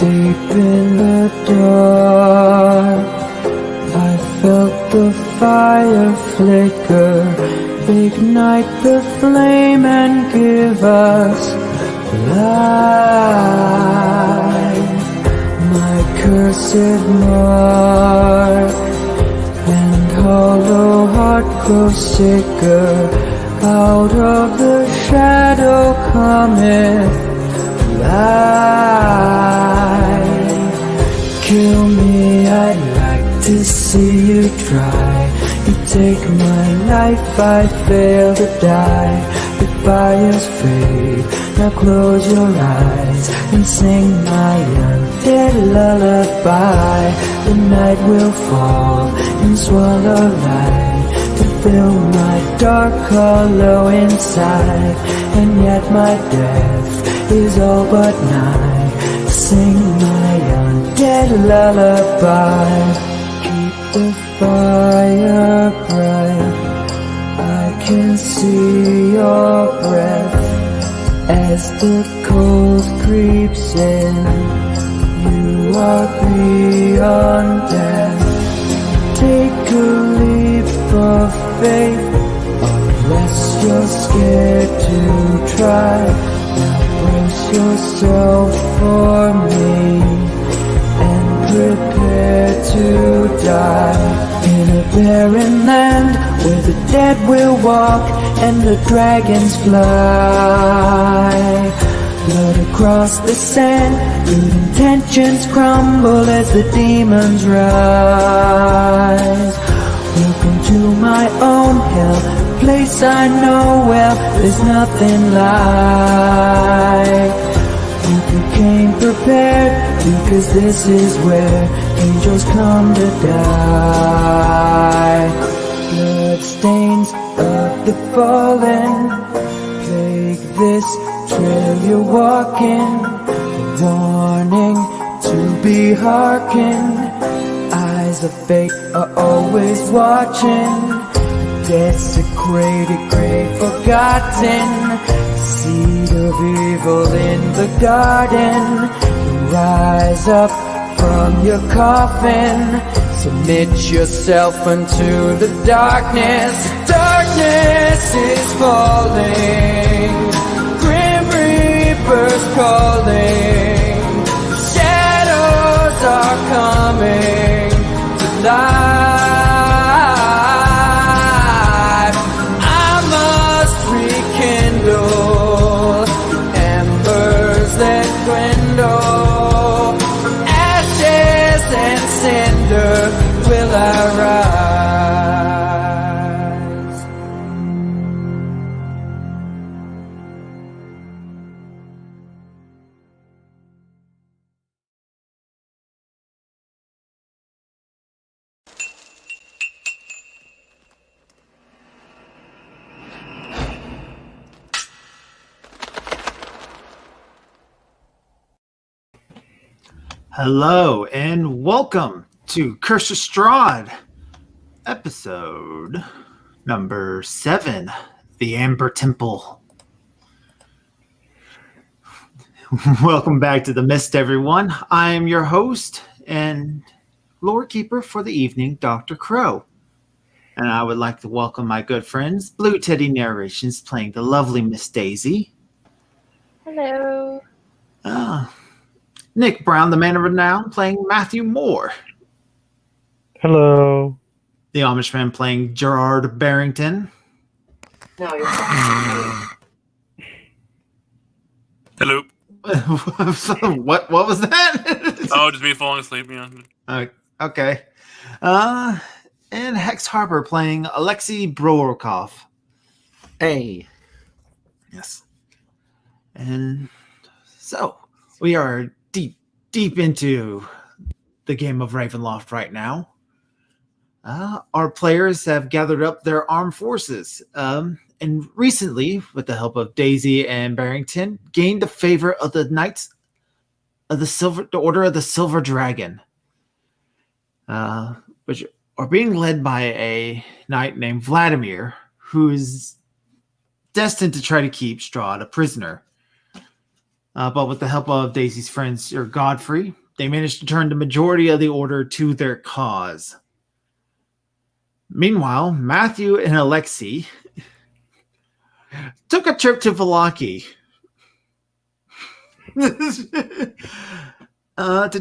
Deep in the dark, I felt the fire flicker, ignite the flame and give us light. My cursed mark and hollow heart grows sicker, out of the shadow cometh light. Kill me, I'd like to see you try. You take my life, I fail to die. The fires fade, now close your eyes and sing my undead lullaby. The night will fall and swallow light to fill my dark hollow inside, and yet my death is all but nigh. Sing my undead lullaby. Keep the fire bright, I can see your breath as the cold creeps in. You are beyond death. Take a leap of faith, unless you're scared to try. Now brace yourself for me and prepare to die. In a barren land where the dead will walk and the dragons fly. Blood across the sand, good intentions crumble as the demons rise. Welcome to my own hell, a place I know well, there's nothing like. Hope you came prepared, because this is where angels come to die. Bloodstains of the fallen plague this trail you're walking. A warning to be hearkened. Eyes of fate are always watching. Desecrated grave forgotten. Seed of evil in the garden. Rise up from your coffin. Submit yourself unto the darkness. Darkness is falling. Grim Reaper's calling. Shadows are coming to life. I must rekindle embers that dwindle. Ashes and cinder will I rise. Hello and welcome to Curse of Strahd, episode number 7, The Amber Temple. Welcome back to the Mist, everyone. I am your host and lore keeper for the evening, Dr. Crow. And I would like to welcome my good friends, Blue Teddy Narrations, playing the lovely Miss Daisy. Hello. Nick Brown, the man of renown, playing Matthew Moore. Hello. The Amish man playing Gerard Barrington. No, you're fine. Hello. What was that? Oh, just me falling asleep. Yeah. Okay. And Hex Harper playing Alexei Brorkov. Hey. Yes. And so we are deep into the game of Ravenloft right now. Our players have gathered up their armed forces, and recently, with the help of Daisy and Barrington, gained the favor of the Knights of the Order of the Silver Dragon, which are being led by a knight named Vladimir, who is destined to try to keep Strahd a prisoner. But with the help of Daisy's friends, Sir Godfrey, they managed to turn the majority of the order to their cause. Meanwhile, Matthew and Alexei took a trip to Vallaki to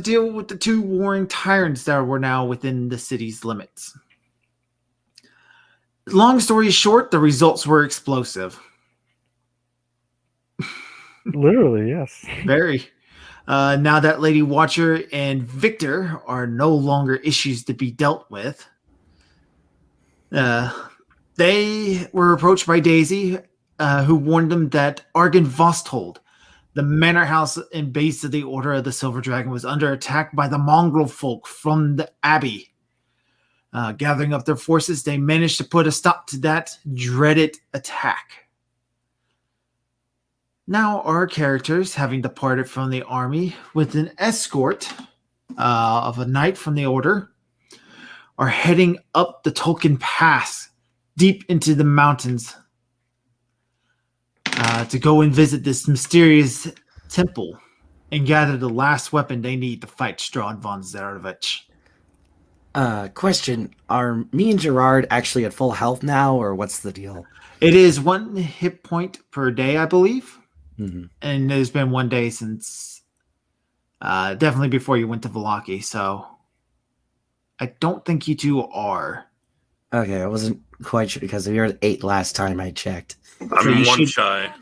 deal with the two warring tyrants that were now within the city's limits. Long story short, the results were explosive. Literally, yes. Very. Now that Lady Watcher and Victor are no longer issues to be dealt with, they were approached by Daisy, who warned them that Argon Vosthold, the manor house and base of the Order of the Silver Dragon, was under attack by the mongrel folk from the Abbey. Gathering up their forces, they managed to put a stop to that dreaded attack. Now our characters, having departed from the army with an escort of a knight from the Order, are heading up the Tolkien Pass, deep into the mountains, to go and visit this mysterious temple and gather the last weapon they need to fight Strahd von Zarovich. Question: are me and Gerard actually at full health now, or what's the deal? It is 1 hit point per day, I believe. Mm-hmm. And there's been 1 day since definitely before you went to Vallaki, so I don't think you two are. Okay, I wasn't quite sure because we were at 8 last time I checked. I'm you in one should- shy.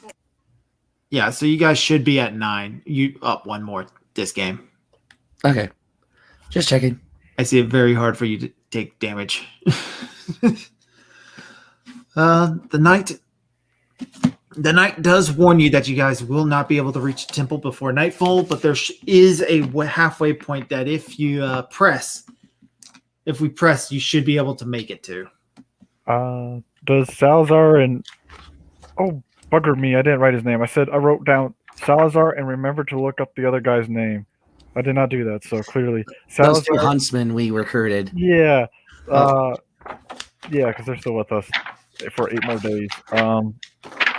Yeah, so you guys should be at 9. You up 1 more this game. Okay, just checking. I see it very hard for you to take damage. The knight does warn you that you guys will not be able to reach the temple before nightfall, but there is a halfway point that if you press, you should be able to make it to. Does Salazar and... Oh, bugger me, I didn't write his name. I wrote down Salazar and remember to look up the other guy's name. I did not do that, so clearly... Those two Salazar... huntsmen we recruited. Yeah. Yeah, because they're still with us for 8 more days.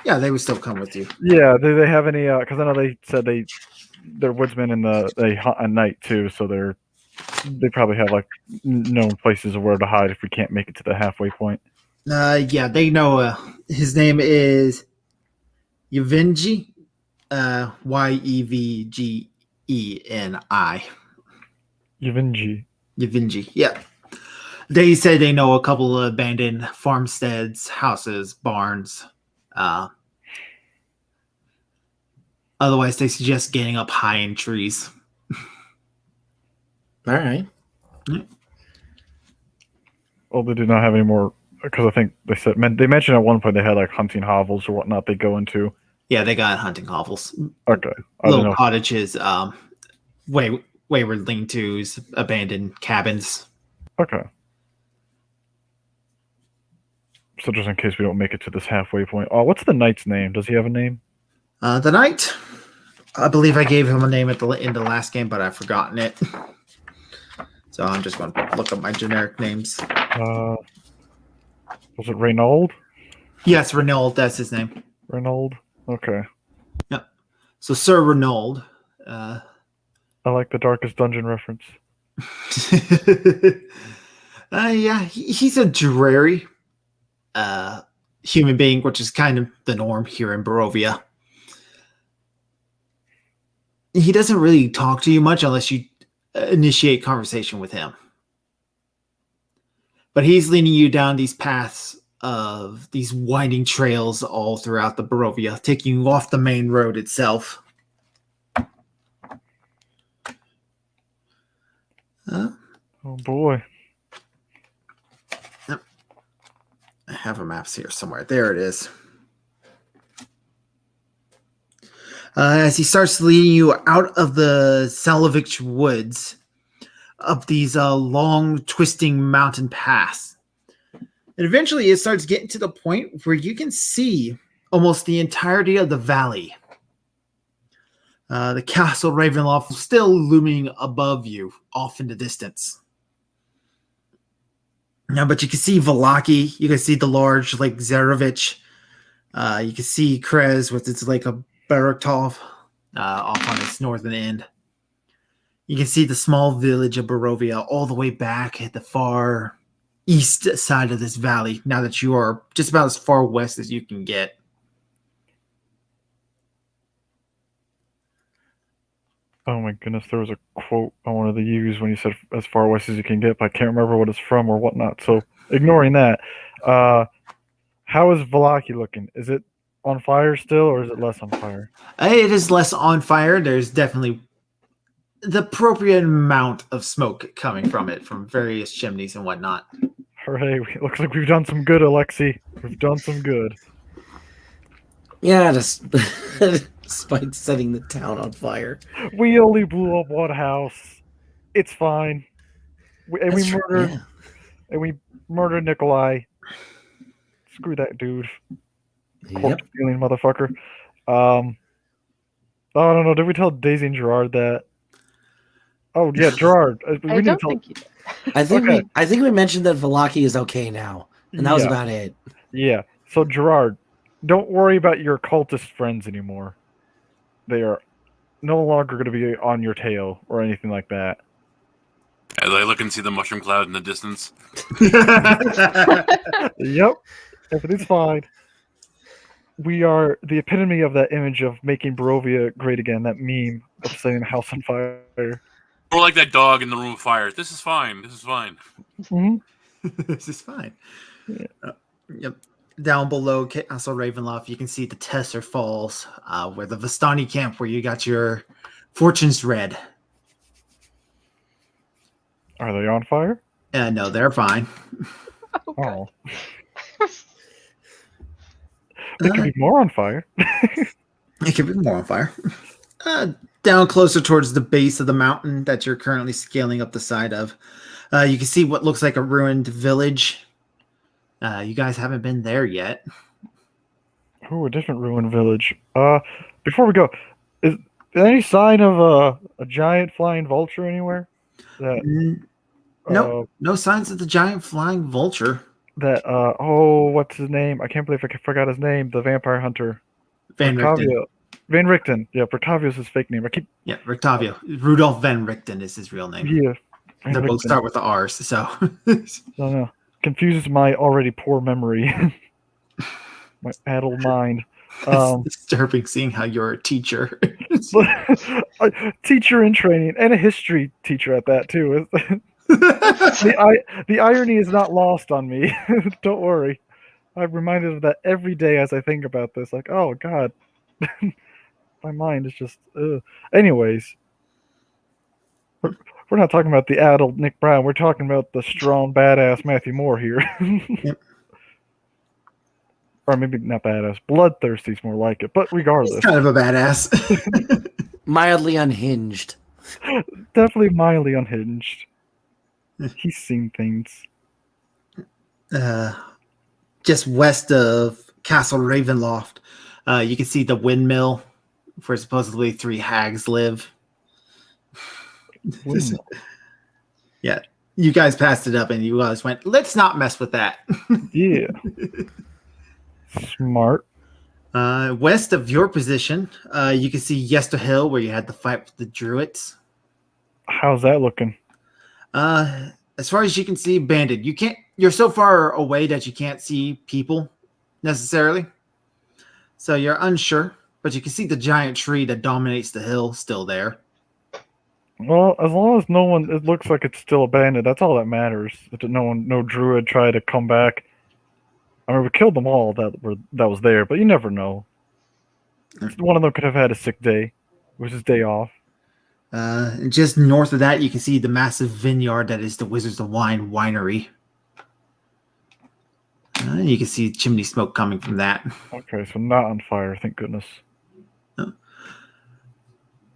Yeah, they would still come with you. Yeah, do they have any... Because I know they said they're woodsmen and they hunt at night, too, so they probably have, like, known places of where to hide if we can't make it to the halfway point. Yeah, they know. His name is Yevgeny, Yevgeni. Yevgeny, yeah. They say they know a couple of abandoned farmsteads, houses, barns. Otherwise, they suggest getting up high in trees. All right. Well, they do not have any more, because I think they mentioned at one point they had like hunting hovels or whatnot they go into. Yeah, they got hunting hovels. Okay. I don't Little know. cottages, wayward lean-tos, abandoned cabins. Okay. So just in case we don't make it to this halfway point. Oh, what's the knight's name? Does he have a name? The knight, I believe I gave him a name in the last game, but I've forgotten it. So I'm just going to look up my generic names. Was it Reynold? Yes, Renauld, that's his name. Reynold? Okay. Yep. So Sir Renauld. I like the Darkest Dungeon reference. Yeah, he's a dreary human being, which is kind of the norm here in Barovia. He doesn't really talk to you much unless you initiate conversation with him. But he's leading you down these paths of these winding trails all throughout the Barovia, taking you off the main road itself. Oh boy. I have a map here somewhere. There it is. As he starts leading you out of the Salovich woods, up these long, twisting mountain paths. And eventually it starts getting to the point where you can see almost the entirety of the valley. The castle Ravenloft still looming above you, off in the distance. Now, but you can see Vallaki, you can see the large Lake Zarovich, you can see Krez with its Lake of Baraktov, off on its northern end. You can see the small village of Barovia all the way back at the far east side of this valley, now that you are just about as far west as you can get. Oh my goodness, there was a quote I wanted to use when you said as far west as you can get, but I can't remember what it's from or whatnot. So ignoring that, how is Valaki looking? Is it on fire still, or is it less on fire? It is less on fire. There's definitely the appropriate amount of smoke coming from it, from various chimneys and whatnot. Hooray! It looks like we've done some good, Alexi. We've done some good. Yeah, just despite setting the town on fire. We only blew up one house. It's fine. That's true, yeah. And we murdered Nikolai. Screw that dude. Yep. Corpse stealing motherfucker. I don't know. Did we tell Daisy and Gerard that? Oh yeah, Gerard. We I need to don't tell. think you did. I think we mentioned that Valaki is okay now, and that was Yeah. about it. Yeah. So Gerard, don't worry about your cultist friends anymore. They are no longer going to be on your tail or anything like that. As I look and see the mushroom cloud in the distance. Yep. Everything's fine. We are the epitome of that image of making Barovia great again, that meme of setting the house on fire. Or like that dog in the room of fire. This is fine. This is fine. Hmm. This is fine. Yeah. Yep. Down below Castle Ravenloft, you can see the Tesser Falls, where the Vistani camp, where you got your fortunes read. Are they on fire? No, they're fine. Oh. They could be more on fire. It could be more on fire. Down closer towards the base of the mountain that you're currently scaling up the side of, you can see what looks like a ruined village. You guys haven't been there yet. Oh, a different ruined village. Before we go, is there any sign of a giant flying vulture anywhere? No, no signs of the giant flying vulture. What's his name? I can't believe I forgot his name. The vampire hunter. Van Richten. Van Richten. Yeah, Bertavio's his fake name. Yeah, Rictavio. Rudolph Van Richten is his real name. Yeah. They both start with the R's, so. No. Confuses my already poor memory. My addled mind. It's disturbing seeing how you're a teacher. A teacher in training, and a history teacher at that, too. The irony is not lost on me. Don't worry. I'm reminded of that every day as I think about this. Like, oh, God. My mind is just... Anyways. We're not talking about the addled Nick Brown. We're talking about the strong, badass Matthew Moore here. Yep. Or maybe not badass. Bloodthirsty's more like it. But regardless. He's kind of a badass. Mildly unhinged. Definitely mildly unhinged. He's seen things. Just west of Castle Ravenloft, you can see the windmill where supposedly 3 hags live. Yeah, you guys passed it up and you guys went, let's not mess with that. Yeah. Smart. West of your position, you can see Yester Hill where you had the fight with the Druids. How's that looking? As far as you can see, banded. You're so far away that you can't see people necessarily. So you're unsure, but you can see the giant tree that dominates the hill still there. Well, as long as it looks like it's still abandoned, that's all that matters. That no druid tried to come back. I mean, we killed them all that was there, but you never know. One of them could have had a sick day. It was his day off. And just north of that, you can see the massive vineyard that is the Wizards of Wine winery. You can see chimney smoke coming from that. Okay, so not on fire, thank goodness.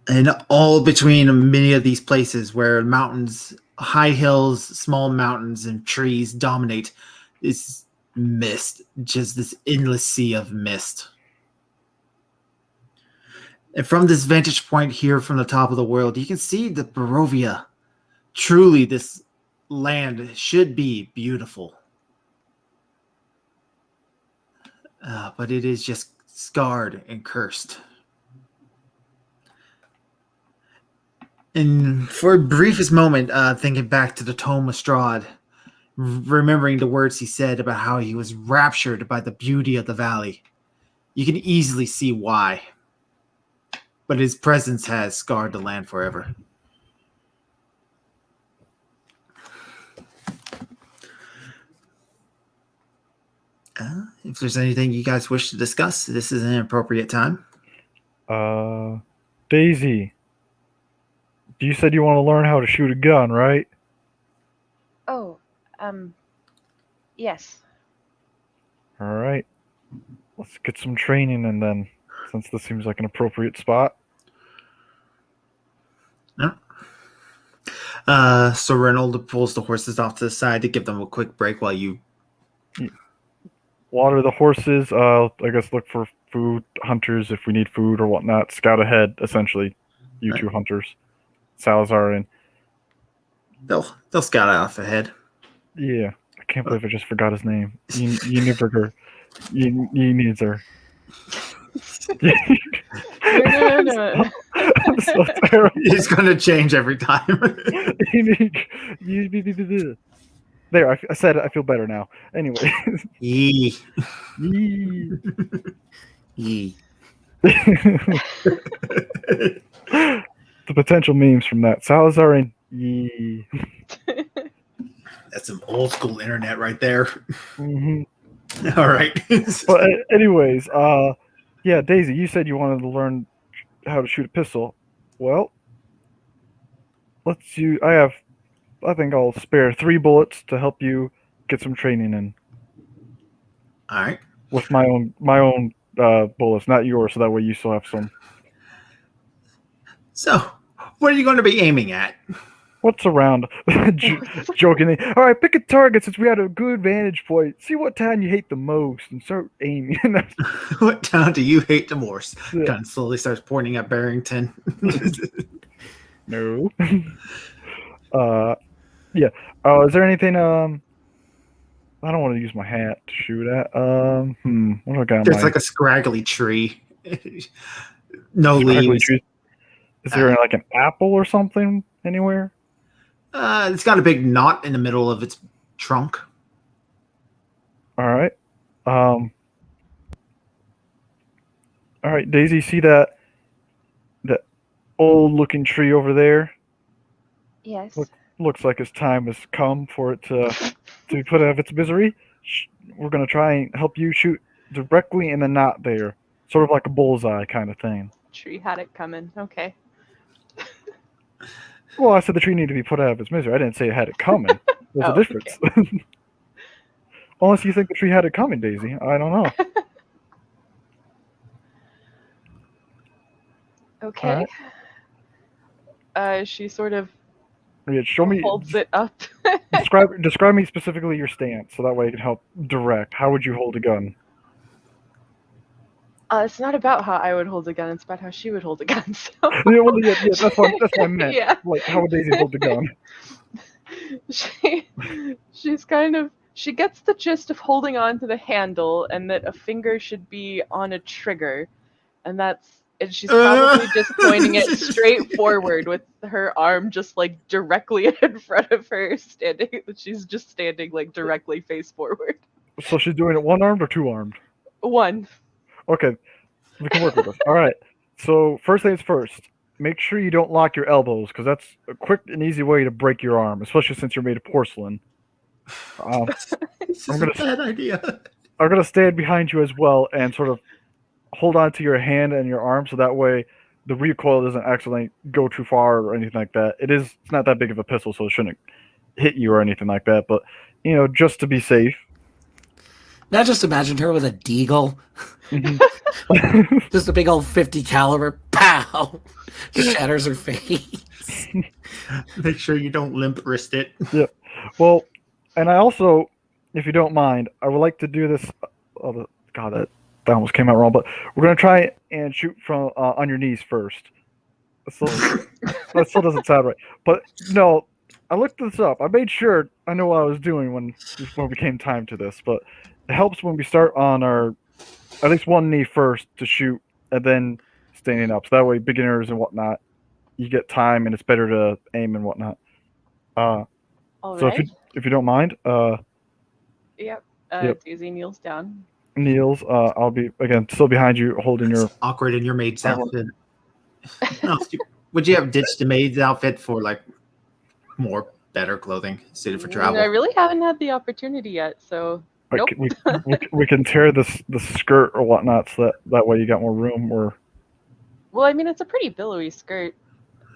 And all between many of these places where mountains, high hills, small mountains, and trees dominate is mist, just this endless sea of mist. And from this vantage point here from the top of the world, you can see that Barovia, truly this land should be beautiful. But it is just scarred and cursed. And for a briefest moment, thinking back to the tome of Strahd, remembering the words he said about how he was raptured by the beauty of the valley, you can easily see why. But his presence has scarred the land forever. If there's anything you guys wish to discuss, this is an appropriate time. Daisy, you said you want to learn how to shoot a gun, right? Oh, yes. All right. Let's get some training in then, since this seems like an appropriate spot. No. So Reynolds pulls the horses off to the side to give them a quick break while you Water the horses. I guess look for food, hunters if we need food or whatnot. Scout ahead, essentially. You two hunters, Salazar and they'll scout off ahead. yeah. I can't believe I just forgot his name. Uniburger. Unizer. No. I'm so terrible. He's going to change every time. There, I said it. I feel better now. Anyway. Yee. Yee. Yee. The potential memes from that. Salazar and yee. That's some old school internet right there. Mm-hmm. All right. But anyways, yeah, Daisy, you said you wanted to learn how to shoot a pistol. Well, I think I'll spare 3 bullets to help you get some training in. All right. With my own bullets, not yours, so that way you still have some. So, what are you going to be aiming at? What's around? Jokingly. All right, pick a target since we had a good vantage point. See what town you hate the most and start aiming. What town do you hate the most? Yeah. Gun slowly starts pointing at Barrington. No. Yeah. Is there anything? I don't want to use my hat to shoot at. What do I got? There's like a scraggly tree. No leaves. Tree. Is there like an apple or something anywhere? It's got a big knot in the middle of its trunk. All right. All right, Daisy, see that old-looking tree over there? Yes. Looks like its time has come for it to be put out of its misery. We're gonna try and help you shoot directly in the knot there, sort of like a bullseye kind of thing. Tree had it coming. Okay. Well, I said the tree needed to be put out of its misery. I didn't say it had it coming. There's a difference. Okay. Unless you think the tree had it coming, Daisy. I don't know. Okay. She sort of Show me. holds it up. Describe me specifically your stance, so that way I can help direct. How would you hold a gun? It's not about how I would hold a gun. It's about how she would hold a gun. So. Yeah, that's what I meant. Yeah. Like, how would Daisy hold the gun? She gets the gist of holding on to the handle and that a finger should be on a trigger, and she's probably just pointing it straight forward with her arm just like directly in front of her, she's just standing like directly face forward. So she's doing it one-armed or two-armed? One. Okay, we can work with this. All right. So first things first, make sure you don't lock your elbows, because that's a quick and easy way to break your arm, especially since you're made of porcelain. This is a bad idea. I'm gonna stand behind you as well and sort of hold on to your hand and your arm, so that way the recoil doesn't accidentally go too far or anything like that. It's not that big of a pistol, so it shouldn't hit you or anything like that. But just to be safe. I just imagined her with a deagle. Mm-hmm. Just a big old 50 caliber. Pow! Just shatters her face. Make sure you don't limp wrist it. Yeah. Well, and I also, if you don't mind, I would like to do this. Oh, God, that almost came out wrong. But we're gonna try and shoot from on your knees first. That still doesn't sound right. But no, I looked this up. I made sure I know what I was doing when we came time to this. But it helps when we start on our at least one knee first to shoot, and then standing up. So that way, beginners and whatnot you get time, and it's better to aim and whatnot. All So right. if you don't mind, Yep. Yep. Daisy kneels down. Niels, I'll be again still behind you, holding your. It's awkward in your maid's I won't- outfit. No, would you have ditched the maid's outfit for like more better clothing suited for travel? I really haven't had the opportunity yet, so nope. We can tear the skirt or whatnot, so that way you got more room. Or Well, I mean, it's a pretty billowy skirt.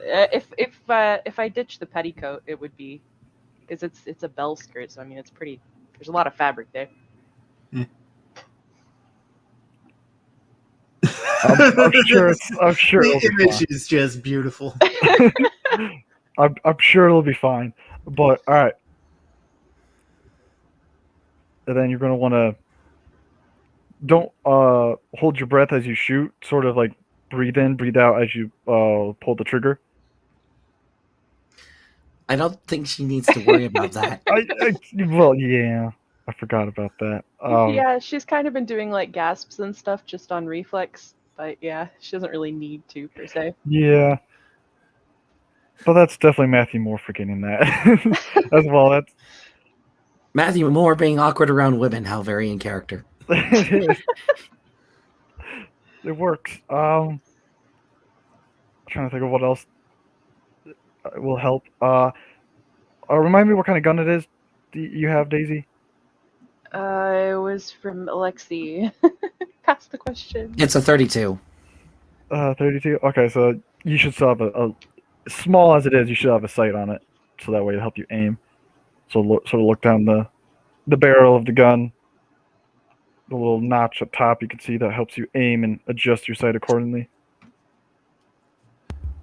If I ditch the petticoat, it would be because it's a bell skirt, so I mean, it's pretty. There's a lot of fabric there. I'm sure The it'll be image fine. is just beautiful. I'm sure it'll be fine. But all right, and then you're gonna want to don't hold your breath as you shoot. Sort of like breathe in, breathe out as you pull the trigger. I don't think she needs to worry about that. Well, yeah, I forgot about that. Yeah, she's kind of been doing like gasps and stuff just on reflex, but yeah, she doesn't really need to per se. Yeah. But that's definitely Matthew Moore forgetting that as well. That's Matthew Moore being awkward around women, how very in character. it works. Trying to think of what else will help. Remind me what kind of gun it is you have, Daisy? It was from Alexi. Pass the question. It's a 32. 32. Okay, so you should still have a small as it is. You should have a sight on it, so that way it'll help you aim. So look down the barrel of the gun. The little notch up top, you can see that helps you aim and adjust your sight accordingly.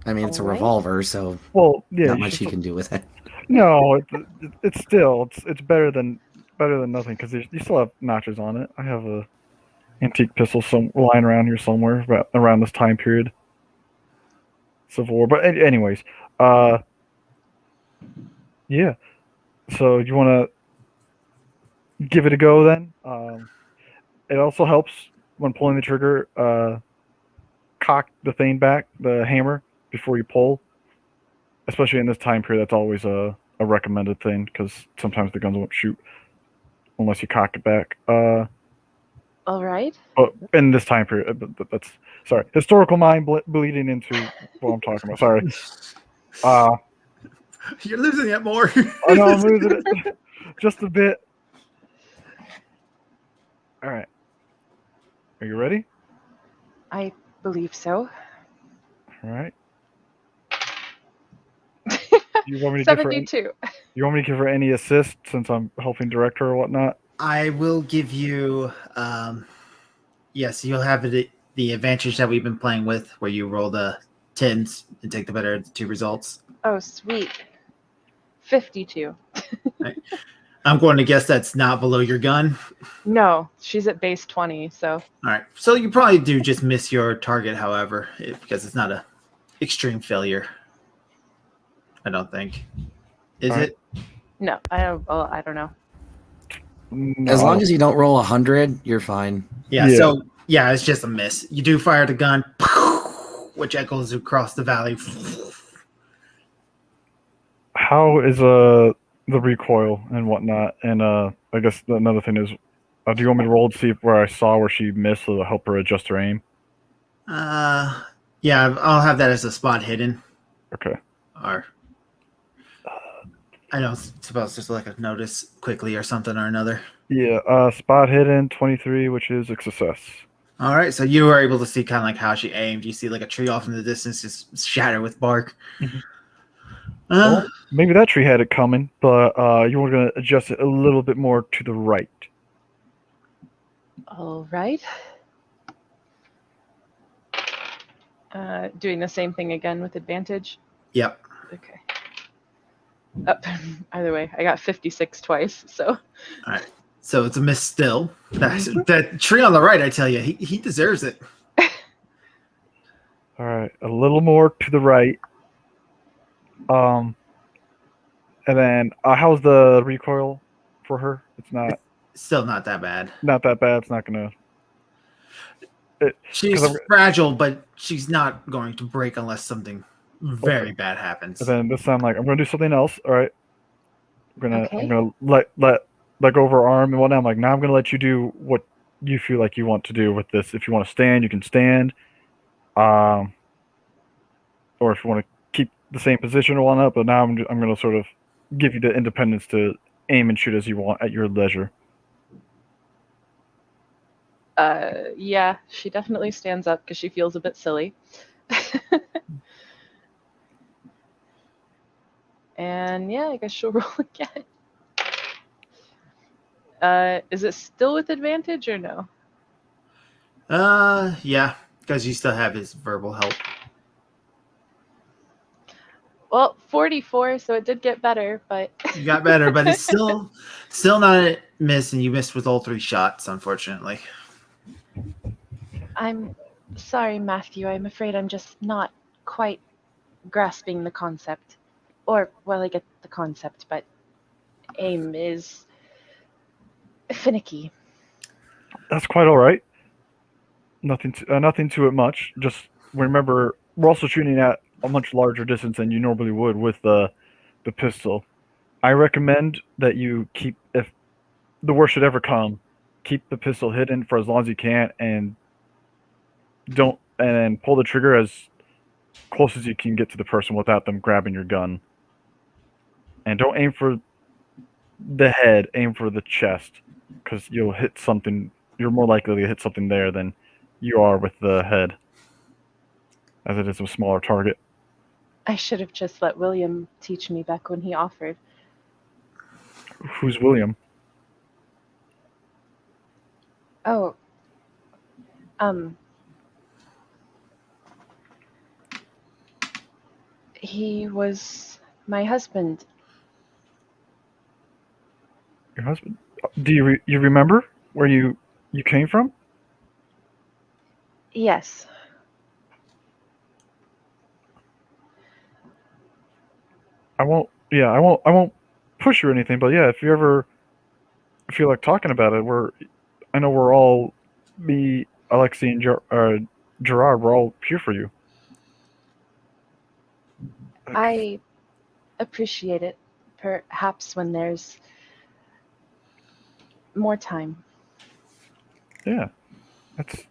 I mean, it's a Alright. revolver, so Well, yeah, not you much should you can do with it. No, it's still it's better than nothing because you still have notches on it. I have a antique pistol lying around here somewhere around this time period, Civil War. But anyways, yeah. So you want to give it a go then. It also helps when pulling the trigger. Cock the thing back, the hammer, before you pull. Especially in this time period, that's always a recommended thing because sometimes the guns won't shoot unless you cock it back. All right. But in this time period, that's sorry, historical mind bleeding into what I'm talking about. Sorry. You're losing it more. I know I'm losing it just a bit. All right. Are you ready? I believe so. All right. You want me to give her? 72. You want me to give her any assist since I'm helping direct her or whatnot? I will give you, yes, you'll have the advantage that we've been playing with, where you roll the 10s and take the better of the two results. Oh, sweet. 52. I'm going to guess that's not below your gun. No, she's at base 20, so. All right, so you probably do just miss your target, however, because it's not a extreme failure. I don't think. Is All right. it? No, I don't know. No. As long as you don't roll 100, you're fine. Yeah, Yeah. so, yeah, it's just a miss. You do fire the gun, which echoes across the valley. How is the recoil and whatnot? And I guess another thing is, do you want me to roll to see where I saw where she missed, so to help her adjust her aim? Yeah, I'll have that as a spot hidden. Okay. Or I don't suppose just like a notice quickly or something or another. Yeah. Spot hidden 23, which is a success. All right, so you were able to see kind of like how she aimed. You see like a tree off in the distance just shatter with bark. Mhm. Well, maybe that tree had it coming, but you were going to adjust it a little bit more to the right. All right. Doing the same thing again with advantage. Yep. Okay. Either way, I got 56 twice, so. All right. So it's a miss still. That tree on the right, I tell you, he deserves it. All right, a little more to the right. And then how's the recoil for her? It's not Still not that bad. that bad. It's not gonna. She's 'Cause fragile, but she's not going to break unless something very bad happens. And then this time, like, I'm gonna do something else. All right. I'm Okay. gonna let go of her arm and whatnot. I'm like, now I'm gonna let you do what you feel like you want to do with this. If you want to stand, you can stand. Or if you want to keep the same position or whatnot. But now I'm gonna sort of give you the independence to aim and shoot as you want at your leisure. Yeah, she definitely stands up because she feels a bit silly. And yeah, I guess she'll roll again. Is it still with advantage or no? Yeah, because you still have his verbal help. Well, 44, so it did get better, but You got better, but it's still not a miss, and you missed with all 3 shots, unfortunately. I'm sorry, Matthew. I'm afraid I'm just not quite grasping the concept. Or, well, I get the concept, but aim is finicky. That's quite all right. Nothing to it much. Just remember, we're also shooting at a much larger distance than you normally would with the pistol. I recommend that you keep, if the worst should ever come, keep the pistol hidden for as long as you can, and pull the trigger as close as you can get to the person without them grabbing your gun. And don't aim for the head, aim for the chest, because you'll hit something. You're more likely to hit something there than you are with the head, as it is a smaller target. I should have just let William teach me back when he offered. Who's William? Oh, he was my husband. Your husband? Do you remember where you came from? Yes. I won't. Yeah, I won't push you or anything. But yeah, if you ever feel like talking about it, I know we're all me, Alexi, and Gerard. We're all here for you. I appreciate it. Perhaps when there's more time. Yeah, that's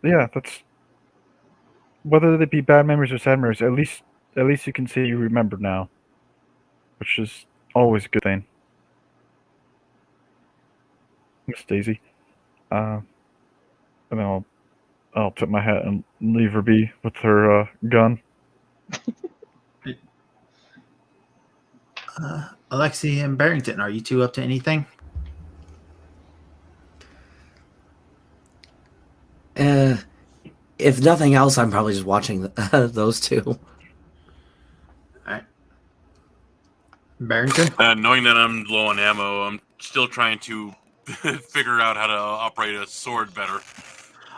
whether they be bad memories or sad memories. At least you can say you remember now, which is always a good thing. Miss Daisy, and then I'll tip my hat and leave her be with her gun. Alexi and Barrington, are you two up to anything? If nothing else, I'm probably just watching those two. All right. Barrington? Knowing that I'm low on ammo, I'm still trying to figure out how to operate a sword better.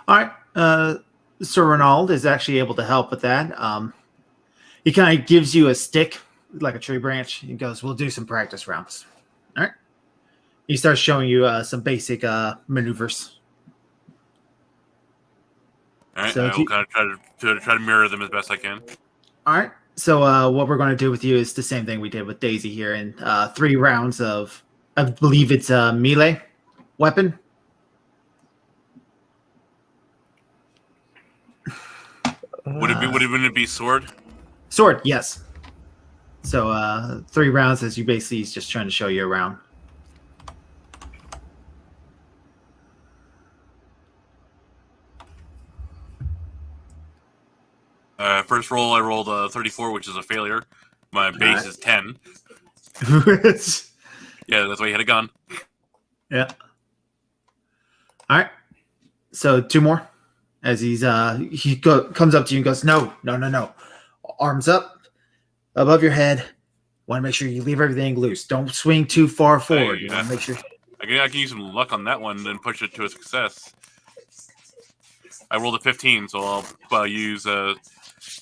All right. Sir Ronald is actually able to help with that. He kind of gives you a stick, like a tree branch. He goes, we'll do some practice rounds. All right. He starts showing you some basic maneuvers. All right, So I will kind of try to mirror them as best I can. All right. So what we're going to do with you is the same thing we did with Daisy here in 3 rounds of, I believe it's a melee weapon. Wouldn't it be sword? Sword, yes. So 3 rounds as you basically is just trying to show you around. First roll, I rolled a 34, which is a failure. My base is 10. Yeah, that's why you had a gun. Yeah. All right. So 2 more. As comes up to you and goes, no. Arms up, above your head. Want to make sure you leave everything loose. Don't swing too far forward. You want to make sure. I can use some luck on that one, then push it to a success. I rolled a 15, so I'll use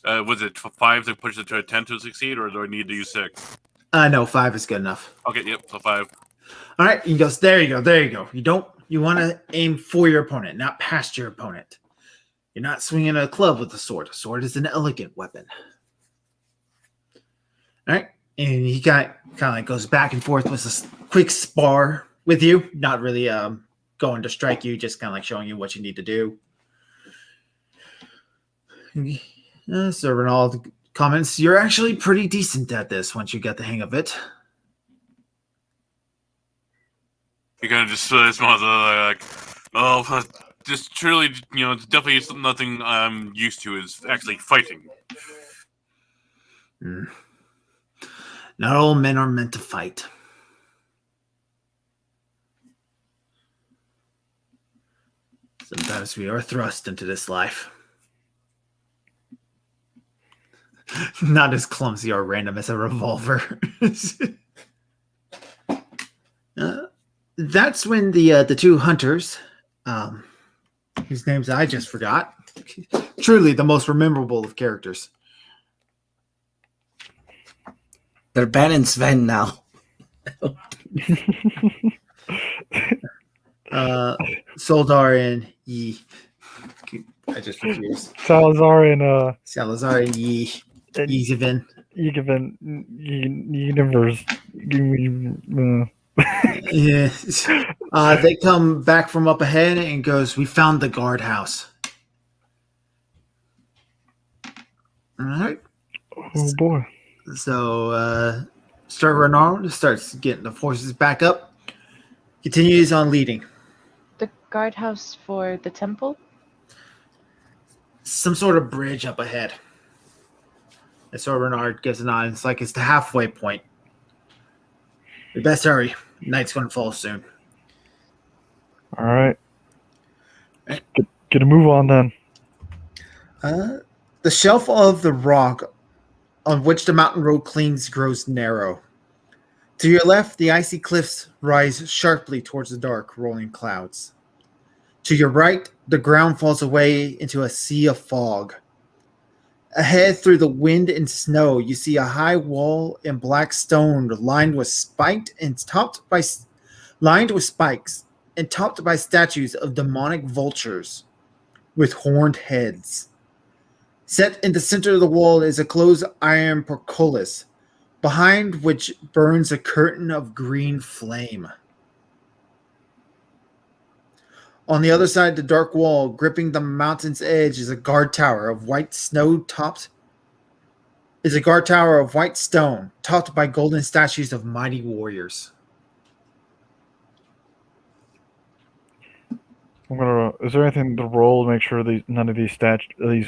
was it 5 to push it to a 10 to succeed, or do I need to use 6? No, 5 is good enough. Okay, yep, so 5. All right, he goes, there you go. You want to aim for your opponent, not past your opponent. You're not swinging a club with a sword. A sword is an elegant weapon. All right, and he kind of like goes back and forth with this quick spar with you, not really going to strike you, just kind of like showing you what you need to do. Sir Renald comments, "You're actually pretty decent at this once you get the hang of it." He kind of just smiles like, "Oh, just truly, it's definitely nothing I'm used to is actually fighting." Not all men are meant to fight. Sometimes we are thrust into this life. Not as clumsy or random as a revolver. That's when the two hunters, whose names I just forgot, truly the most memorable of characters. They're Ben and Sven now. Soldar and Yi. I just confused. Salazar and Salazar and Yi. Yizivin. Universe. Yes. They come back from up ahead and goes, "We found the guardhouse." All right. Oh boy. So Sir Renard starts getting the forces back up. Continues on leading. The guardhouse for the temple? Some sort of bridge up ahead. And Sir Renard gives a nod. It's like it's the halfway point. We best hurry. Night's going to fall soon. All right. Get a move on then. The shelf of the rock on which the mountain road clings grows narrow. To your left, the icy cliffs rise sharply towards the dark, rolling clouds. To your right, the ground falls away into a sea of fog. Ahead, through the wind and snow, you see a high wall in black stone lined with spikes and topped by statues of demonic vultures with horned heads. Set in the center of the wall is a closed iron portcullis, behind which burns a curtain of green flame. On the other side of the dark wall, gripping the mountain's edge, is a guard tower of white stone topped by golden statues of mighty warriors. Is there anything to roll to make sure none of these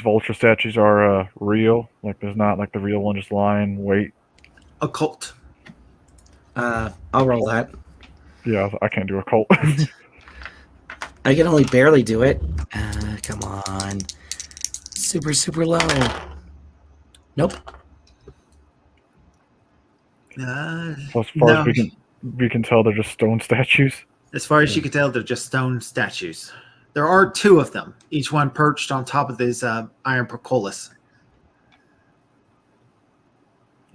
vulture statues are real? Like there's not like the real one just lying wait. Occult. I'll roll that. Yeah, I can't do a cult. I can only barely do it. Come on. Super, super low. Nope. As far as we can tell, they're just stone statues. As far as you can tell, they're just stone statues. There are two of them, each one perched on top of this iron portcullis.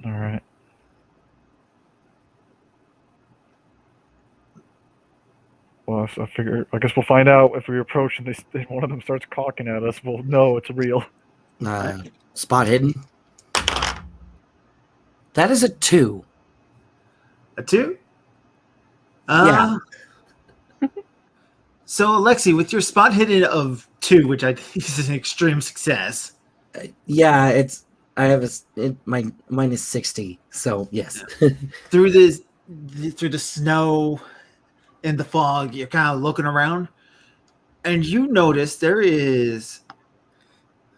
All right. Well, I guess we'll find out if we approach and one of them starts caulking at us. We'll know it's real. Spot hidden. That is a 2. A 2? Yeah. So, Alexi, with your spot hidden of 2, which I think is an extreme success. Yeah, mine is 60. So yes. Through the snow and the fog, you're kind of looking around, and you notice there is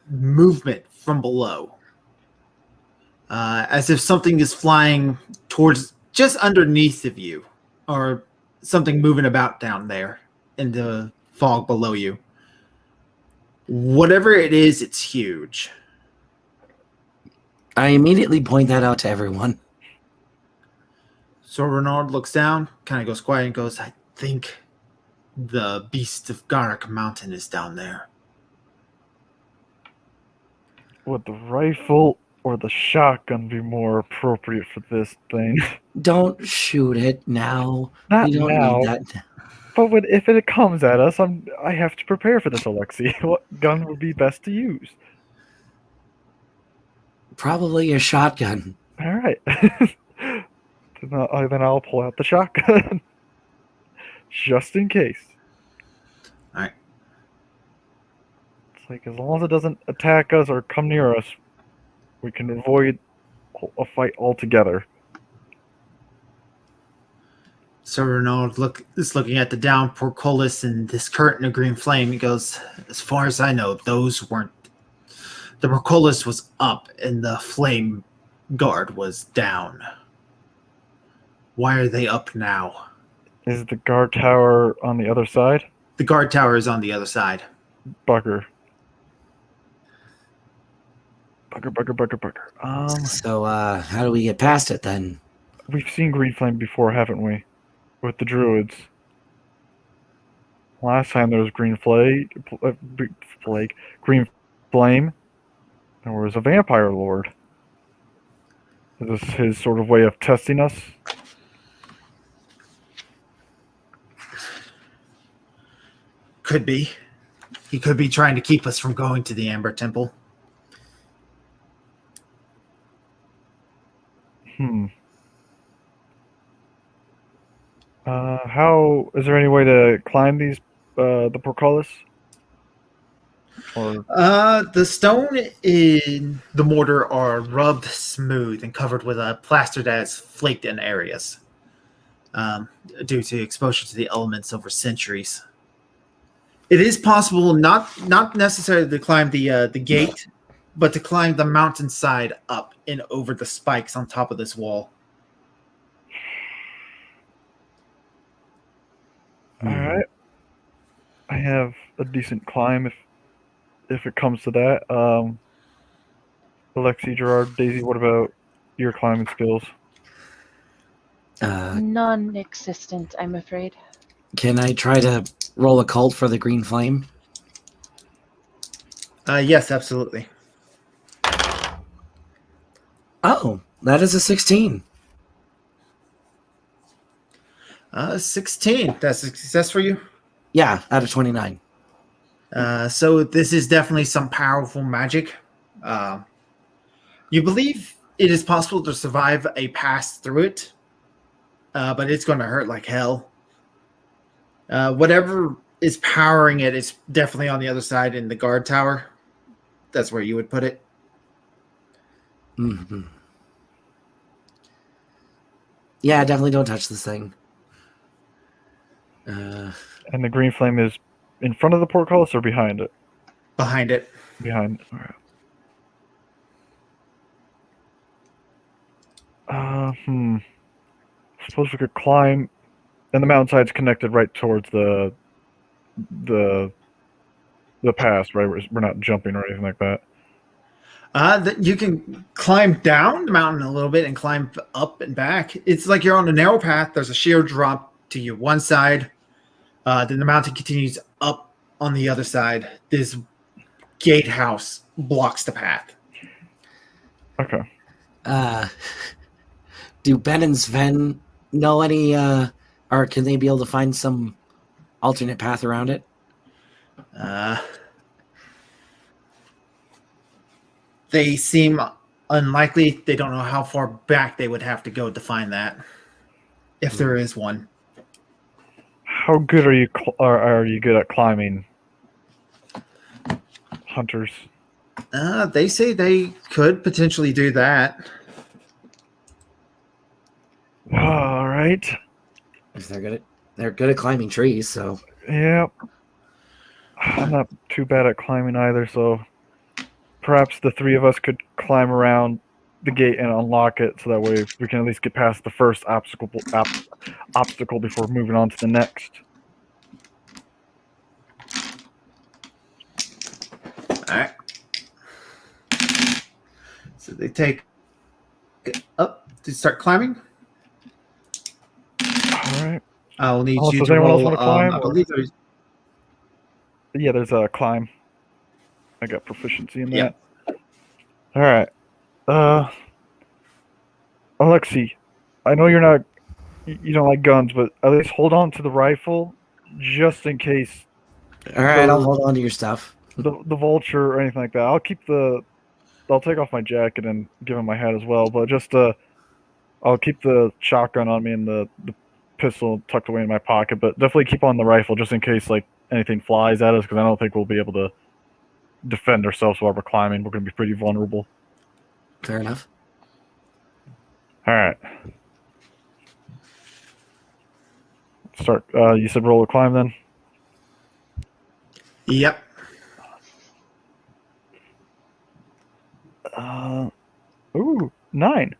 movement from below, as if something is flying towards just underneath of you, or something moving about down there in the fog below you. Whatever it is, it's huge. I immediately point that out to everyone. So Renard looks down, kind of goes quiet, and goes, "I think the beast of Garak Mountain is down there." Would the rifle or the shotgun be more appropriate for this thing? Don't shoot it now. Not we don't now. need that. But if it comes at us, I have to prepare for this, Alexi. What gun would be best to use? Probably a shotgun. All right. Then I'll pull out the shotgun. Just in case. All right. It's like, as long as it doesn't attack us or come near us, we can avoid a fight altogether. So Renaud is looking at the down portcullis and this curtain of green flame. He goes, as far as I know, those weren't. The portcullis was up and the flame guard was down. Why are they up now? Is the guard tower on the other side? The guard tower is on the other side. Bugger. Bugger. So, how do we get past it then? We've seen green flame before, haven't we? With the druids. Last time there was green flame. There was a vampire lord. Is this his sort of way of testing us? Could be. He could be trying to keep us from going to the Amber Temple. How is there any way to climb these the portcullis? Or The stone in the mortar are rubbed smooth and covered with a plaster that is flaked in areas due to exposure to the elements over centuries. It is possible not necessarily to climb the gate, but to climb the mountainside up and over the spikes on top of this wall. all right, I have a decent climb if it comes to that. Alexi, Gerard, Daisy, what about your climbing skills? Non-existent, I'm afraid. Can I try to roll a cult for the green flame? Yes, absolutely. Oh, that is a 16. 16. That's a success for you. Yeah, out of 29. So this is definitely some powerful magic. You believe it is possible to survive a pass through it, but it's going to hurt like hell. Whatever is powering it is definitely on the other side in the guard tower. That's where you would put it. Mm-hmm. Yeah, definitely don't touch this thing. And the green flame is in front of the portcullis or behind it? Behind it. Behind. All right. Suppose we could climb, and the mountainside's connected right towards the pass, right? We're not jumping or anything like that. You can climb down the mountain a little bit and climb up and back. It's like you're on a narrow path. There's a sheer drop to your one side. Then the mountain continues up on the other side. This gatehouse blocks the path. Okay. Do Ben and Sven know any, or can they be able to find some alternate path around it? They seem unlikely. They don't know how far back they would have to go to find that, if there is one. How good are you good at climbing, hunters? They say they could potentially do that. All right. They're good at climbing trees, so. Yeah. I'm not too bad at climbing either, so perhaps the three of us could climb around the gate and unlock it, so that way we can at least get past the first obstacle before moving on to the next. All right. So they take it up to start climbing. All right. I'll need Oh, you does to anyone else roll. wanna climb, I or- believe there's. Yeah, there's a climb. I got proficiency in that. Yep. All right. Alexi, I know you don't like guns, but at least hold on to the rifle just in case All right, I'll hold on to your stuff. the vulture or anything like that. I'll take off my jacket and give him my hat as well, but just I'll keep the shotgun on me and the pistol tucked away in my pocket, but definitely keep on the rifle just in case like anything flies at us, because I don't think we'll be able to defend ourselves while we're climbing. We're going to be pretty vulnerable. Fair enough. All right. Start. You said roll a climb then? Yep. Ooh, 9.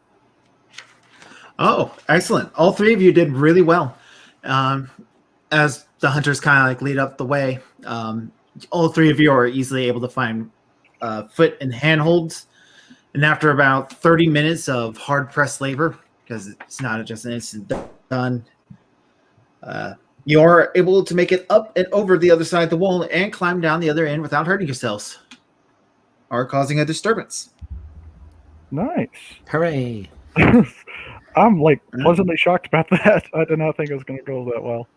Oh, excellent. All three of you did really well. As the hunters kind of like lead up the way, all three of you are easily able to find foot and handholds. And after about 30 minutes of hard-pressed labor, because it's not just an instant done, you are able to make it up and over the other side of the wall and climb down the other end without hurting yourselves or causing a disturbance. Nice. Hooray. I'm like pleasantly shocked about that. I did not think it was going to go that well.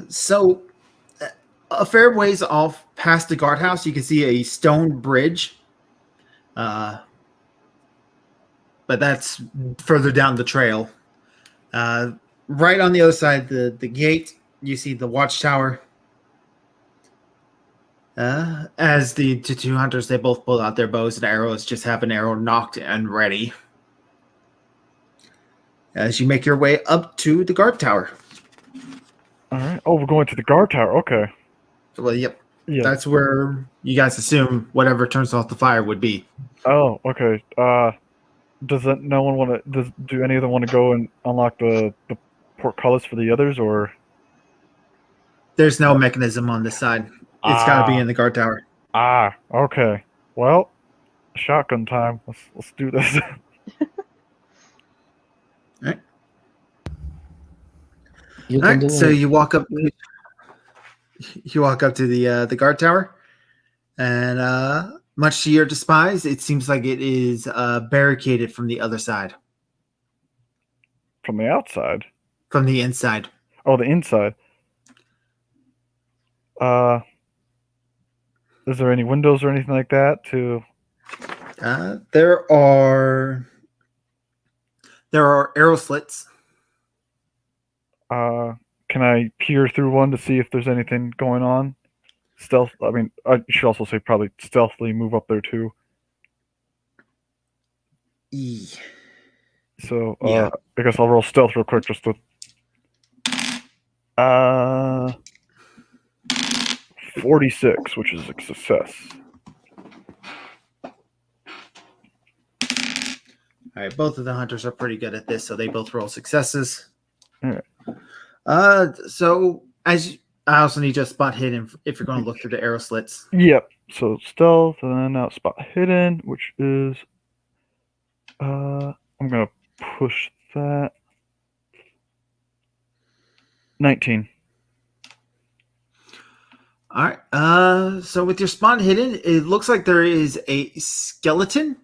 So a fair ways off past the guardhouse, you can see a stone bridge. But that's further down the trail. Right on the other side, the gate, you see the watchtower. As the two hunters, they both pull out their bows and arrows, just have an arrow knocked and ready. As you make your way up to the guard tower. All right. Oh, we're going to the guard tower. Okay. Well, yep. Yeah. That's where you guys assume whatever turns off the fire would be. Oh, okay. No one want to? Do any of them want to go and unlock the portcullis for the others, or? There's no mechanism on this side. It's got to be in the guard tower. Okay. Well, shotgun time. Let's do this. All right. You All can right. do So it. you walk up. You walk up to the guard tower, and much to your despise, it seems like it is barricaded from the other side, From the outside. from the inside. Oh, the inside. Is there any windows or anything like that to? There are arrow slits. Can I peer through one to see if there's anything going on? Stealth. I mean, I should also say probably stealthily move up there too. So Yeah. I guess I'll roll stealth real quick just to. 46, which is a success. All right, both of the hunters are pretty good at this, so they both roll successes. All right. So I also need you to spot hidden if you're going to look through the arrow slits. Yep. So stealth, and then now spot hidden, which is I'm gonna push that. 19. All right. So with your spot hidden, it looks like there is a skeleton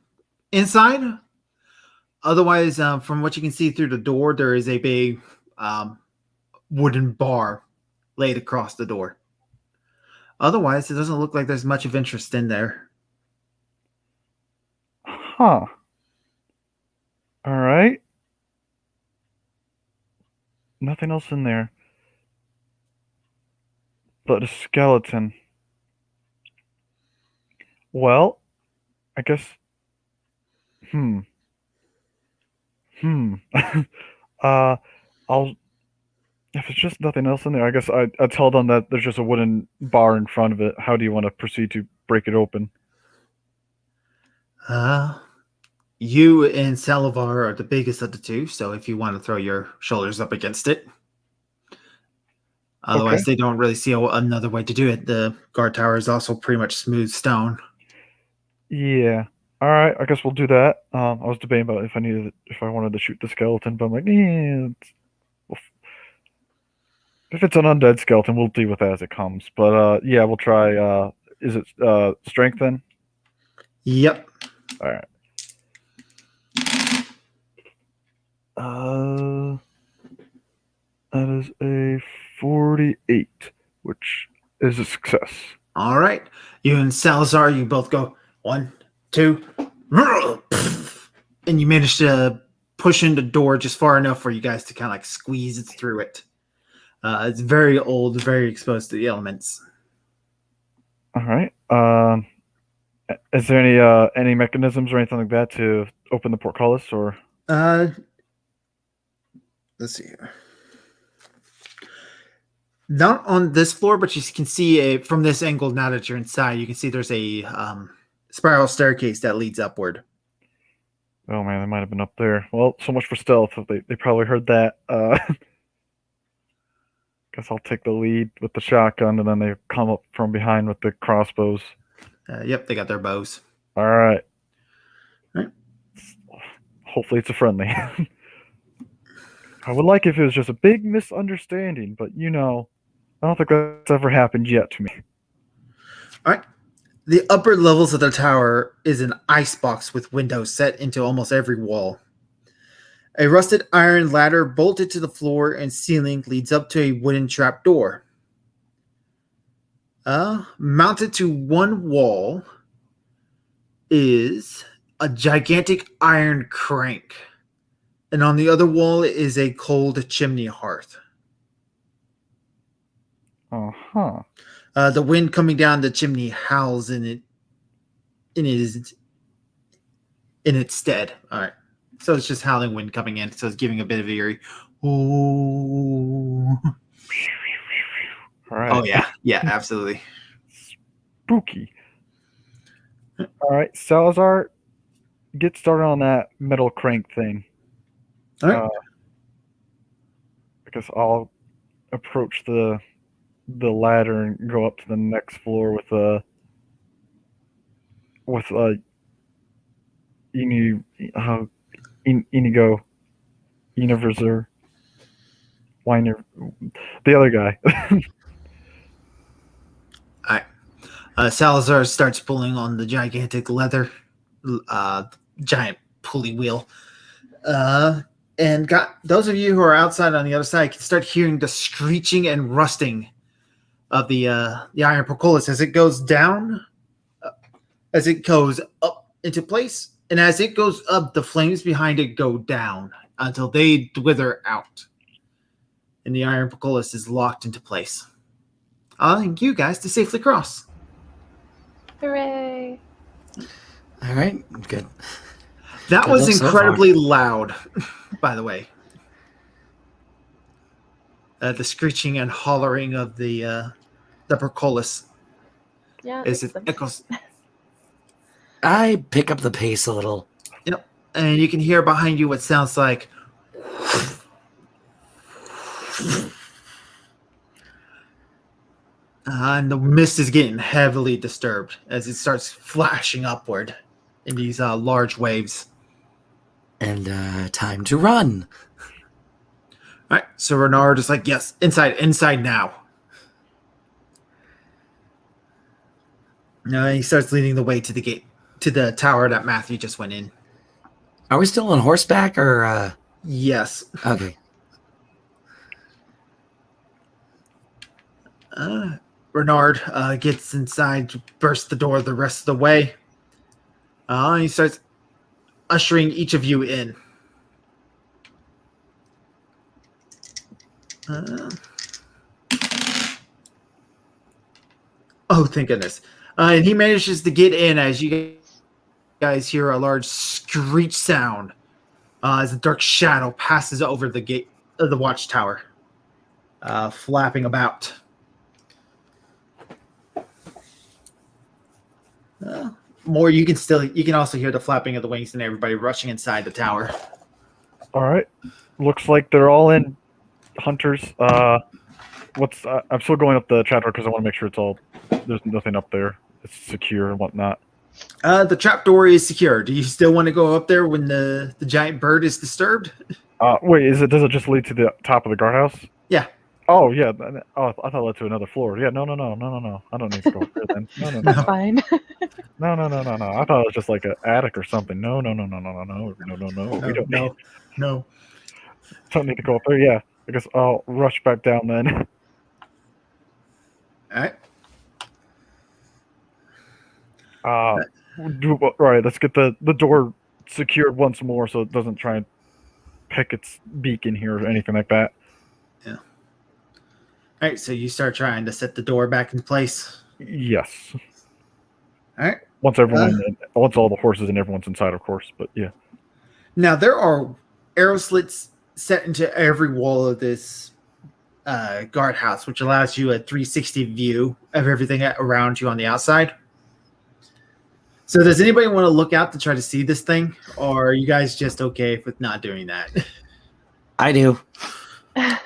inside. Otherwise, from what you can see through the door, there is a big wooden bar laid across the door. Otherwise, it doesn't look like there's much of interest in there. Huh. All right. Nothing else in there. But a skeleton. Well, I guess. I'll. If it's just nothing else in there, I guess I tell them that there's just a wooden bar in front of it. How do you want to proceed to break it open? You and Salivar are the biggest of the two, so if you want to throw your shoulders up against it. Otherwise, They don't really see another way to do it. The guard tower is also pretty much smooth stone. Yeah. All right. I guess we'll do that. I was debating about if I wanted to shoot the skeleton, but I'm like, if it's an undead skeleton, we'll deal with that as it comes. But yeah, we'll try. Is it strength then? Yep. All right. That is a 48, which is a success. All right. You and Salazar, you both go 1, 2. and you manage to push in the door just far enough for you guys to kind of like squeeze it through it. It's very old, very exposed to the elements. All right. Is there any mechanisms or anything like that to open the portcullis, or? Let's see here. Not on this floor, but you can see from this angle. Now that you're inside, you can see there's a spiral staircase that leads upward. Oh man, they might have been up there. Well, so much for stealth. They probably heard that. Guess I'll take the lead with the shotgun, and then they come up from behind with the crossbows. Yep, they got their bows. All right. All right. Hopefully it's a friendly. I would like if it was just a big misunderstanding, but I don't think that's ever happened yet to me. All right. The upper levels of the tower is an icebox with windows set into almost every wall. A rusted iron ladder bolted to the floor and ceiling leads up to a wooden trapdoor. Mounted to one wall is a gigantic iron crank. And on the other wall is a cold chimney hearth. Uh-huh. The wind coming down the chimney howls in its stead. All right. So it's just howling wind coming in. So it's giving a bit of eerie. Ooh. All right. Oh, yeah. Yeah, absolutely. Spooky. All right. Salazar, get started on that metal crank thing. All right. I guess I'll approach the ladder and go up to the next floor with Inigo, Universer, Weiner, the other guy. All right. Salazar starts pulling on the gigantic leather, giant pulley wheel. And got those of you who are outside on the other side can start hearing the screeching and rusting of the iron portcullis as it goes down, as it goes up into place, and as it goes up, the flames behind it go down until they wither out, and the iron portcullis is locked into place. Allowing you guys to safely cross. Hooray! All right, good. That Good was luck so incredibly loud, by the way. The screeching and hollering of the portcullis Yeah, as it's it echoes. I pick up the pace a little. Yep. And you can hear behind you what sounds like and the mist is getting heavily disturbed as it starts flashing upward in these large waves. And time to run. All right, so Renard is like, yes, inside now. He starts leading the way to the gate, to the tower that Matthew just went in. Are we still on horseback or? Yes. Okay. Renard gets inside, bursts the door the rest of the way. He starts ushering each of you in. Oh, thank goodness. And he manages to get in as you guys hear a large screech sound as a dark shadow passes over the gate of the watchtower, flapping about. You can also hear the flapping of the wings and everybody rushing inside the tower. All right. Looks like they're all in. Hunters. I'm still going up the trapdoor because I want to make sure there's nothing up there. It's secure and whatnot. The trapdoor is secure. Do you still want to go up there when the giant bird is disturbed? Wait, does it just lead to the top of the guardhouse? Yeah. Oh yeah. Oh, I thought it led to another floor. Yeah. No. I don't need to go up there then. No. That's fine. No. I thought it was just like an attic or something. No. We don't need to go up there. Yeah. I guess I'll rush back down then. All right. Right. Let's get the door secured once more so it doesn't try and pick its beak in here or anything like that. All right, so you start trying to set the door back in place. Yes. All right. Once all the horses and everyone's inside, of course. But yeah. Now there are arrow slits set into every wall of this guardhouse, which allows you a 360 view of everything around you on the outside. So does anybody want to look out to try to see this thing, or are you guys just okay with not doing that? I do. Be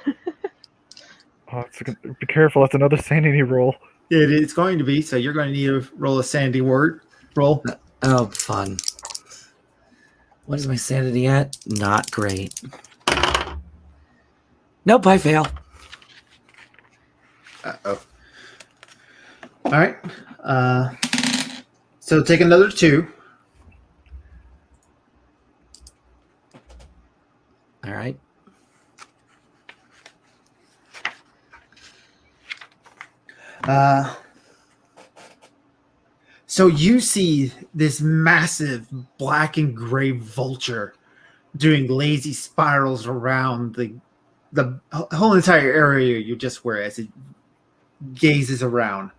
careful. That's another sanity roll. It's going to be, so you're going to need to roll a sanity roll. Oh, fun. What is my sanity at? Not great. Nope, I fail. Uh-oh. All right. So take another 2. All right. So you see this massive black and gray vulture doing lazy spirals around the whole entire area you just were as it gazes around.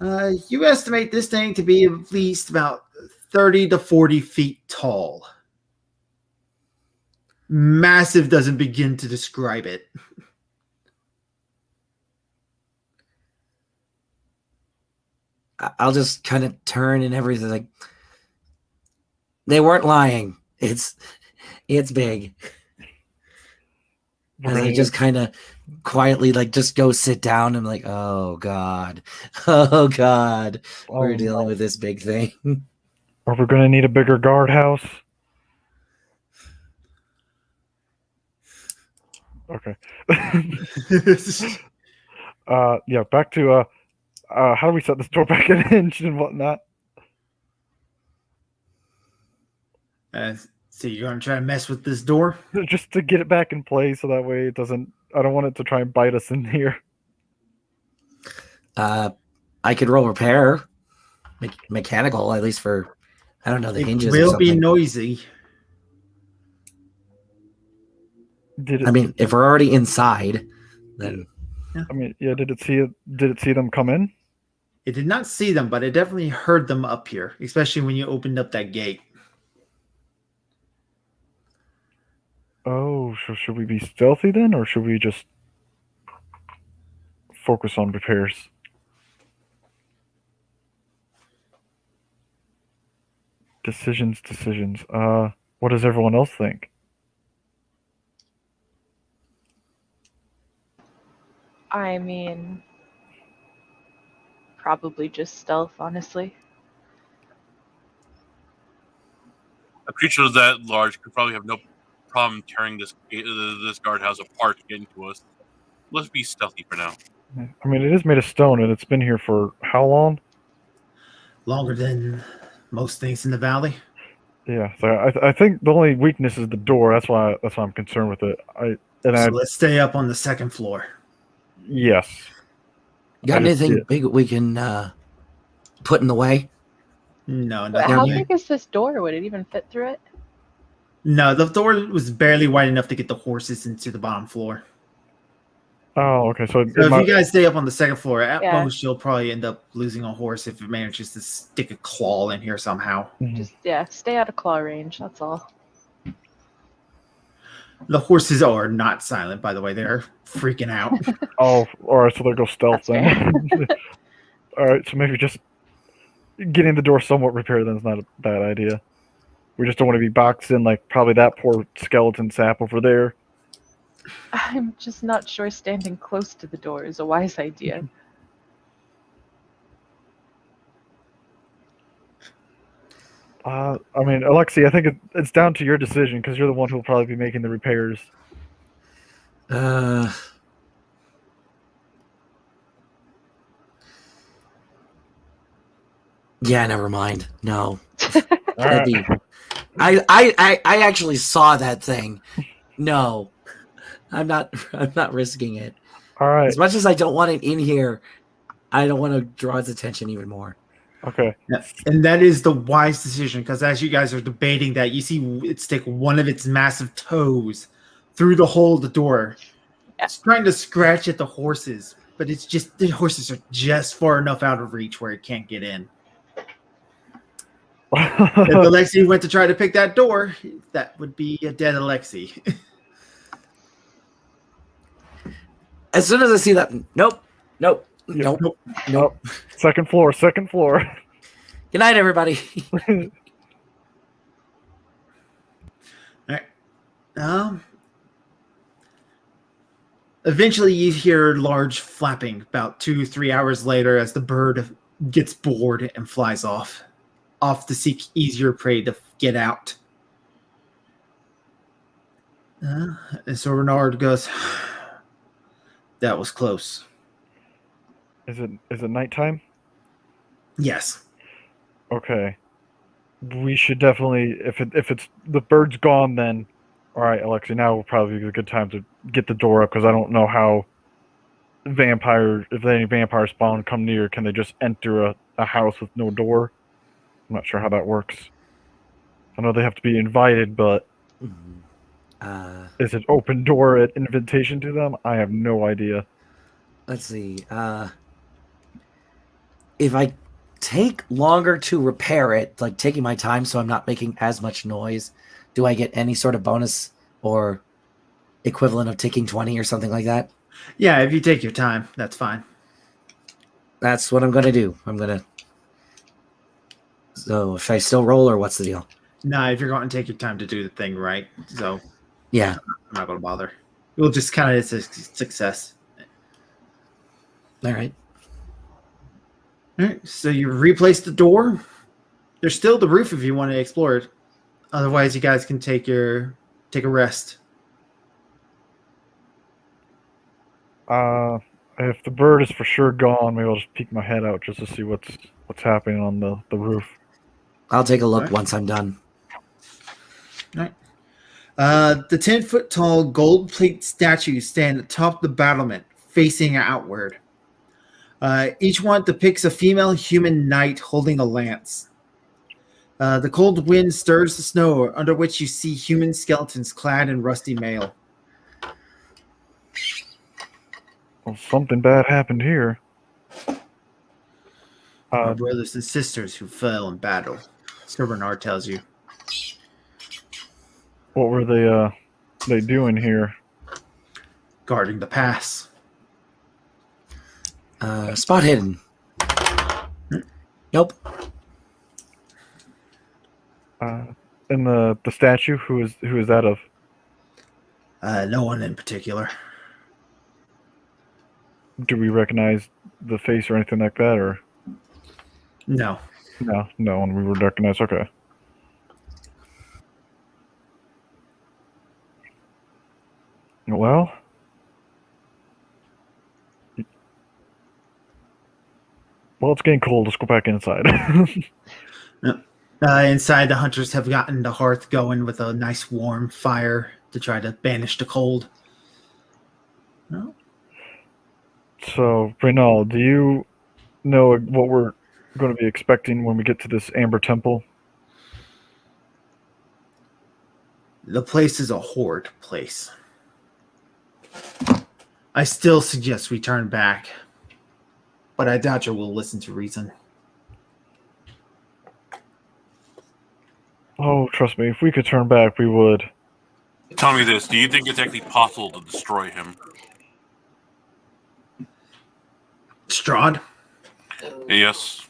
You estimate this thing to be at least about 30 to 40 feet tall. Massive doesn't begin to describe it. I'll just kind of turn and everything. Like, they weren't lying. It's big. As I just kind of quietly just go sit down. I'm like, oh god, we're dealing with this big thing. Are we going to need a bigger guardhouse? Okay. Yeah. Back to how do we set this door back in hinge and whatnot? So you're going to try to mess with this door? Just to get it back in place so that way it doesn't. I don't want it to try and bite us in here. I could roll repair, mechanical, at least for, I don't know, the hinges. It or will something. be noisy. I mean, if we're already inside, then. I mean, yeah. Did it see them come in? It did not see them, but it definitely heard them up here, especially when you opened up that gate. Oh, so should we be stealthy then, or should we just focus on repairs? Decisions. What does everyone else think? I mean, probably just stealth, honestly. A creature that large could probably have no problem tearing this guardhouse apart to get into us. Let's be stealthy for now. I mean, it is made of stone, and it's been here for how long? Longer than most things in the valley. Yeah, so I think the only weakness is the door. That's why I'm concerned with it. Let's stay up on the second floor. Yes. Got anything big we can put in the way? No, But how big is this door? Would it even fit through it? No, the door was barely wide enough to get the horses into the bottom floor. Oh, okay. So if you guys stay up on the second floor, at most you'll probably end up losing a horse if it manages to stick a claw in here somehow. Just stay out of claw range. That's all. The horses are not silent, by the way. They're freaking out. Oh, all right. So there goes stealth then. All right. So maybe just getting the door somewhat repaired then is not a bad idea. We just don't want to be boxed in like probably that poor skeleton sap over there. I'm just not sure standing close to the door is a wise idea. I mean, Alexi, I think it's down to your decision because you're the one who will probably be making the repairs. Yeah, never mind. No. Right. I actually saw that thing. No. I'm not risking it. All right. As much as I don't want it in here, I don't want to draw its attention even more. Okay. Yeah, and that is the wise decision, because as you guys are debating that, you see it stick one of its massive toes through the hole of the door. It's trying to scratch at the horses, but it's just the horses are just far enough out of reach where it can't get in. If Alexei went to try to pick that door, that would be a dead Alexei. As soon as I see that, nope. Nope. Second floor. Good night, everybody. All right. Eventually, you hear large flapping about 2-3 hours later as the bird gets bored and flies off to seek easier prey to get out. And so Renard goes, "That was close." Is it nighttime? Yes. Okay. We should definitely, if it's the bird's gone, then all right, Alexei. Now will probably be a good time to get the door up, because I don't know how if any vampire spawn come near, can they just enter a house with no door? I'm not sure how that works. I know they have to be invited, but is it open door at invitation to them? I have no idea. Let's see. If I take longer to repair it, like taking my time so I'm not making as much noise, do I get any sort of bonus or equivalent of taking 20 or something like that? Yeah, if you take your time, that's fine. That's what I'm going to do. So should I still roll, or what's the deal? Nah, if you're going to take your time to do the thing right. So, yeah. I'm not going to bother. We'll just kind of, it's a success. All right. All right, so you replace the door. There's still the roof if you want to explore it. Otherwise, you guys can take a rest. If the bird is for sure gone, maybe I'll just peek my head out just to see what's happening on the roof. I'll take a look once I'm done. All right. The 10-foot-tall gold-plate statues stand atop the battlement, facing outward. Each one depicts a female human knight holding a lance. The cold wind stirs the snow, under which you see human skeletons clad in rusty mail. Well, something bad happened here. Our brothers and sisters who fell in battle, Sir Bernard tells you. What were they doing here? Guarding the pass. Spot hidden. Nope. And the statue, who is that of? No one in particular. Do we recognize the face or anything like that, or? No. No one we would recognize. Okay. Well, it's getting cold. Let's go back inside. Inside, the hunters have gotten the hearth going with a nice warm fire to try to banish the cold. No. So, Reynald, do you know what we're going to be expecting when we get to this Amber Temple? The place is a horde place. I still suggest we turn back, but I doubt you will listen to reason. Oh, trust me, if we could turn back, we would. Tell me this: do you think it's actually possible to destroy him? Strahd? Yes.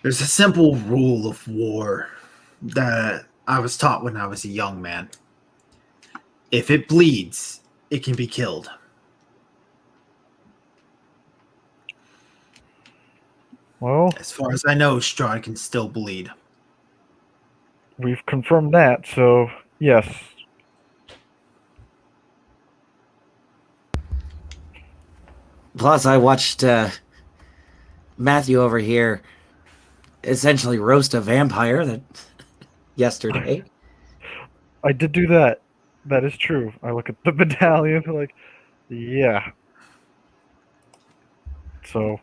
There's a simple rule of war that I was taught when I was a young man. If it bleeds, it can be killed. Well, as far as I know, Strahd can still bleed. We've confirmed that, so yes. Plus, I watched Matthew over here essentially roast a vampire yesterday. I did do that. That is true. I look at the medallion like, yeah. So,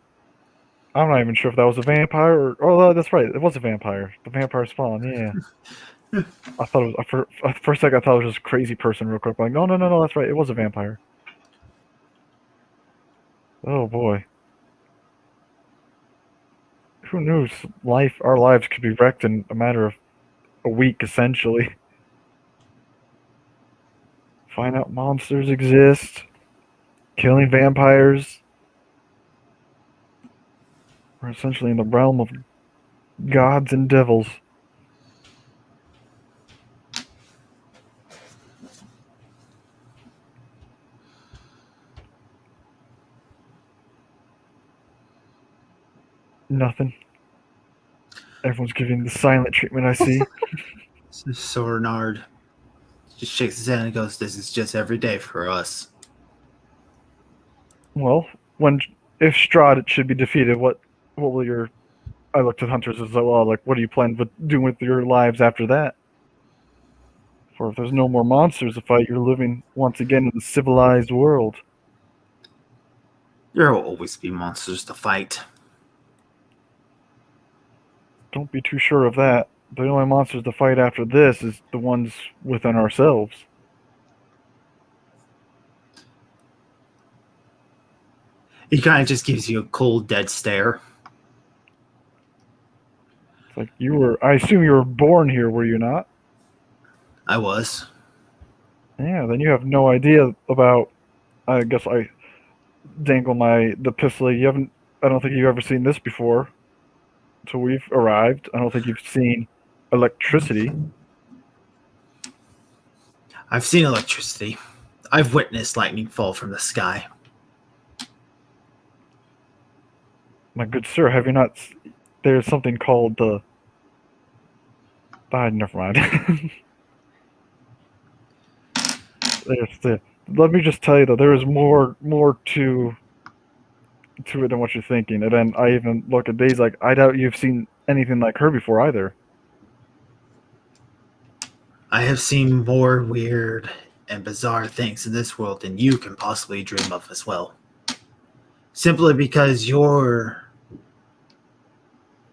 I'm not even sure if that was a vampire or. Oh, that's right. It was a vampire. The vampire spawn. Yeah. I thought it was. For a second, I thought it was just a crazy person. Real quick, like, no. That's right. It was a vampire. Oh boy. Who knew? Our lives could be wrecked in a matter of a week, essentially. Find out monsters exist. Killing vampires. We're essentially in the realm of gods and devils. Nothing. Everyone's giving the silent treatment, I see. So Renard just shakes his head and goes, "This is just every day for us." Well, if Strahd should be defeated, what will your... I looked at hunters as well, like, what do you plan to do with your lives after that? For if there's no more monsters to fight, you're living once again in the civilized world. There will always be monsters to fight. Don't be too sure of that. The only monsters to fight after this is the ones within ourselves. He kind of just gives you a cold, dead stare. It's like, I assume you were born here, were you not? I was. Yeah, then you have no idea about... I guess I dangle the pistol. I don't think you've ever seen this before. Until we've arrived. I don't think you've seen electricity. I've seen electricity. I've witnessed lightning fall from the sky. My good sir, have you not... There's something called the... never mind. Let me just tell you, though, there is more to it than what you're thinking. And then I even look at Daisy like, I doubt you've seen anything like her before either. I have seen more weird and bizarre things in this world than you can possibly dream of as well. Simply because your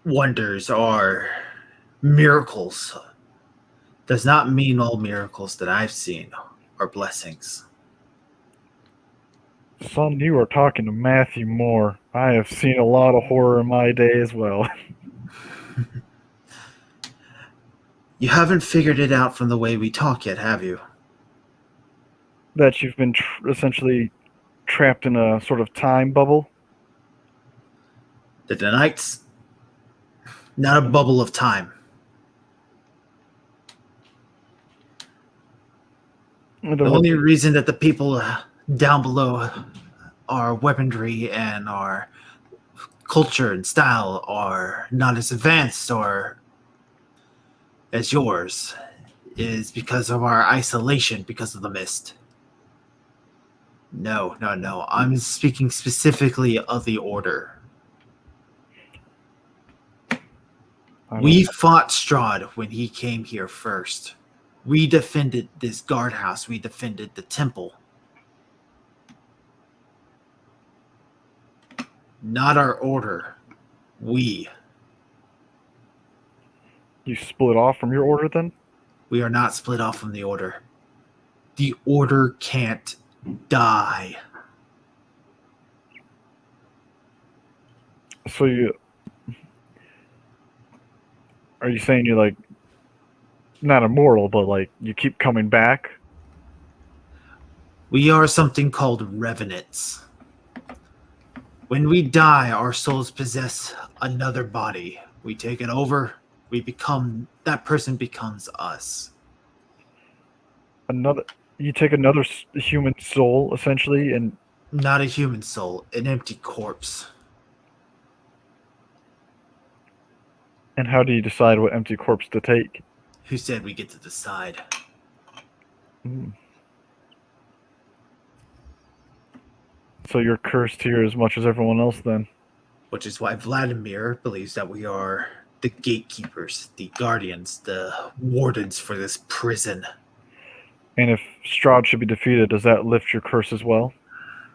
wonders are miracles does not mean all miracles that I've seen are blessings. Son, you are talking to Matthew Moore. I have seen a lot of horror in my day as well. You haven't figured it out from the way we talk yet, have you? That you've been essentially trapped in a sort of time bubble? The Dunnites? Not a bubble of time. The only reason that the people down below our weaponry and our culture and style are not as advanced or as yours is because of our isolation because of the mist. No. I'm speaking specifically of the Order. We fought Strahd when he came here first. We defended this guardhouse. We defended the temple. Not our Order. We. You split off from your Order then? We are not split off from the Order. The Order can't die. So are you saying you're like not immortal, but like you keep coming back? We are something called revenants. When we die, our souls possess another body. We take it over. That person becomes us. You take another human soul, essentially, and... Not a human soul, an empty corpse. And how do you decide what empty corpse to take? Who said we get to decide? So you're cursed here as much as everyone else, then? Which is why Vladimir believes that we are the gatekeepers, the guardians, the wardens for this prison. And if Strahd should be defeated, does that lift your curse as well?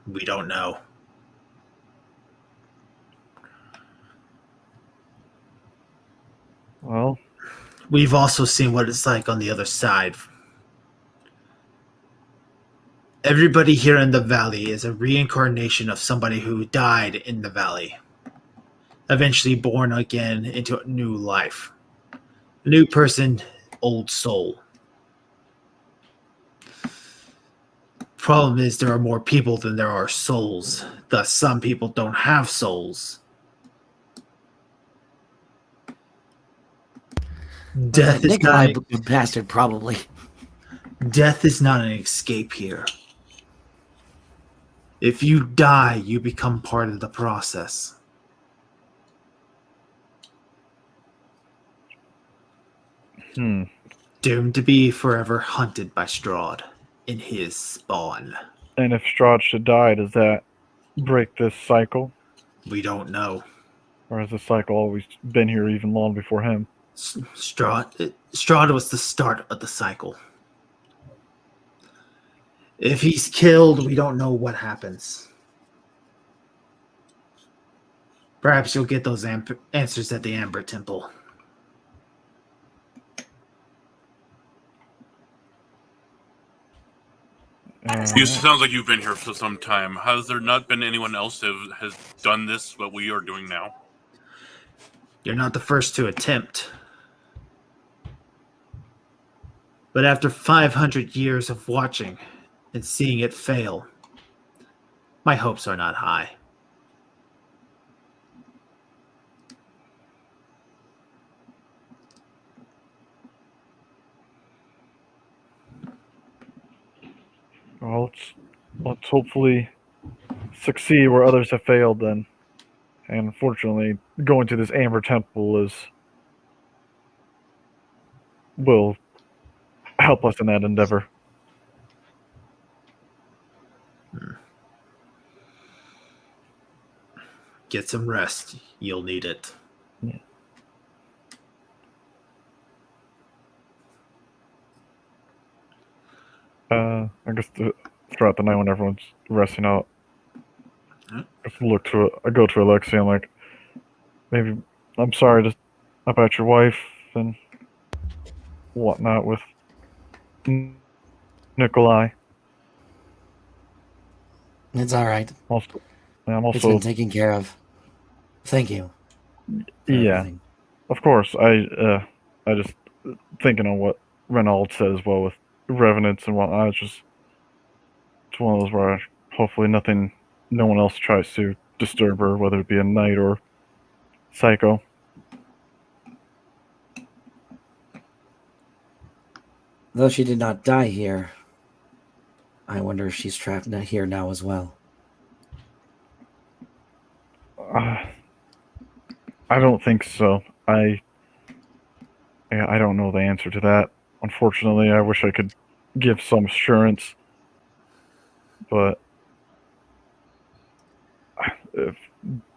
We don't know. Well, We've also seen what it's like on the other side. Everybody here in the valley is a reincarnation of somebody who died in the valley, eventually born again into a new life. A new person, old soul. Problem is, there are more people than there are souls. Thus, some people don't have souls. Death is not. Nikolai bastard, probably. Death is not an escape here. If you die, you become part of the process. Doomed to be forever hunted by Strahd in his spawn. And if Strahd should die, does that break this cycle? We don't know. Or has this cycle always been here even long before him? Strahd was the start of the cycle. If he's killed, we don't know what happens. Perhaps you'll get those answers at the Amber Temple. You sounds like you've been here for some time. Has there not been anyone else that has done this, what we are doing now? You're not the first to attempt. But after 500 years of watching and seeing it fail, my hopes are not high. Well, let's hopefully succeed where others have failed then. And unfortunately, going to this Amber Temple will help us in that endeavor. Get some rest. You'll need it. Yeah. I guess throughout the night when everyone's resting out, I go to Alexia. I'm like, maybe I'm sorry about your wife and whatnot with Nikolai. It's all right. I'm It's also been taken care of. Thank you. Yeah, Everything. of course. I just thinking on what Renaud said as well with revenants and whatnot. It's one of those where hopefully no one else tries to disturb her, whether it be a knight or psycho. Though she did not die here, I wonder if she's trapped here now as well. I don't think so. I don't know the answer to that. Unfortunately, I wish I could give some assurance, but if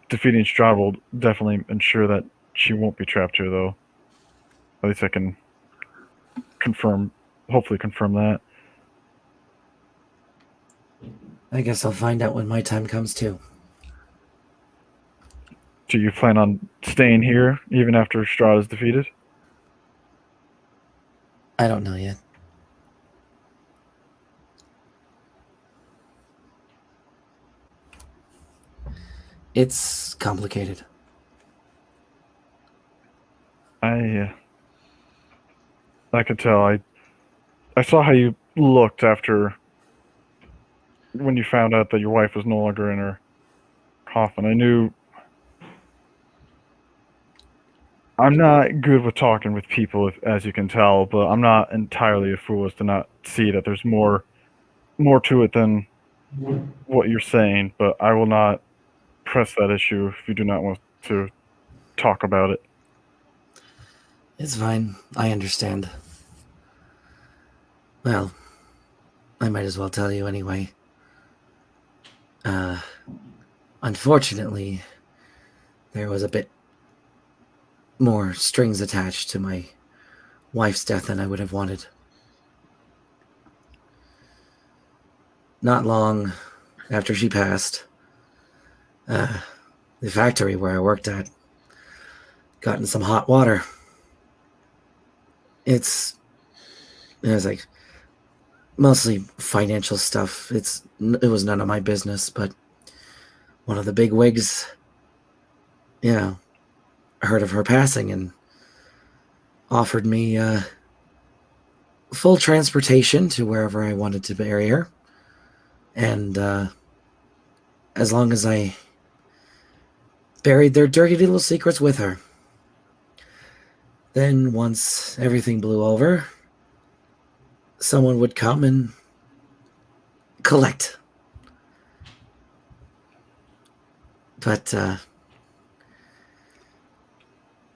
defeating Strahd will definitely ensure that she won't be trapped here, though. At least I can hopefully confirm that. I guess I'll find out when my time comes too. Do you plan on staying here even after Strahd is defeated? I don't know yet. It's complicated. I could tell. I saw how you looked after when you found out that your wife was no longer in her coffin. I knew I'm not good with talking with people, as you can tell, but I'm not entirely a fool as to not see that there's more to it than what you're saying. But I will not press that issue if you do not want to talk about it. It's fine. I understand. Well, I might as well tell you anyway. Unfortunately, there was a bit more strings attached to my wife's death than I would have wanted. Not long after she passed, the factory where I worked at got in some hot water, It was like mostly financial stuff. It was none of my business, but one of the big wigs, heard of her passing and offered me full transportation to wherever I wanted to bury her. And as long as I buried their dirty little secrets with her. Then once everything blew over, someone would come and collect. But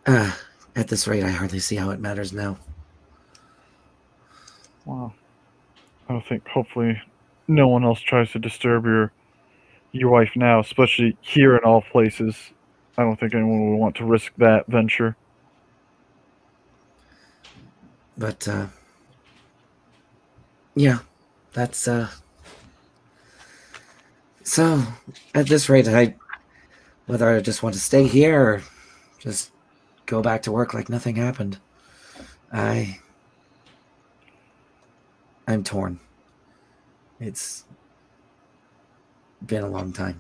at this rate, I hardly see how it matters now. Wow. I don't think, hopefully, no one else tries to disturb your wife now, especially here in all places. I don't think anyone would want to risk that venture. But yeah, that's so at this rate, whether I just want to stay here or just go back to work like nothing happened, I'm torn. It's been a long time.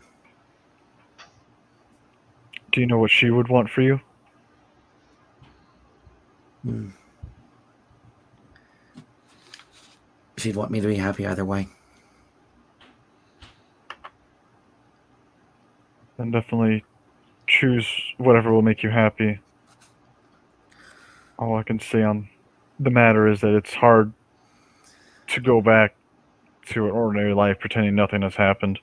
Do you know what she would want for you? She'd want me to be happy either way. Then definitely choose whatever will make you happy. All I can say on the matter is that it's hard to go back to an ordinary life pretending nothing has happened.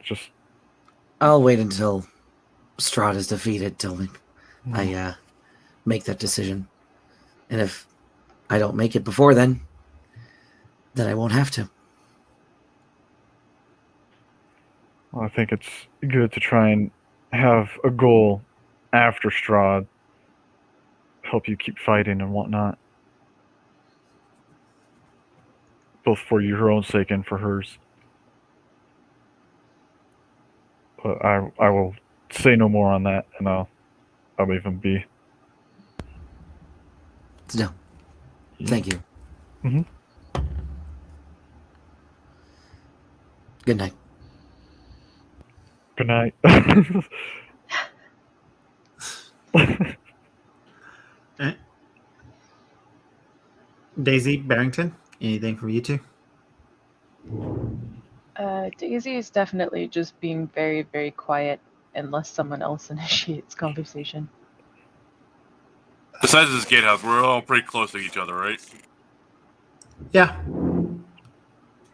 Just... I'll wait until Strahd is defeated till I make that decision. And if I don't make it before then I won't have to. Well, I think it's good to try and have a goal after Strahd. Help you keep fighting and whatnot. Both for your own sake and for hers. But I will say no more on that, and I'll leave him be. No. Thank you. Mm-hmm. Good night. Good night. Daisy, Barrington, anything from you two? Daisy is definitely just being very, very quiet unless someone else initiates conversation. Besides this gatehouse, we're all pretty close to each other, right? Yeah.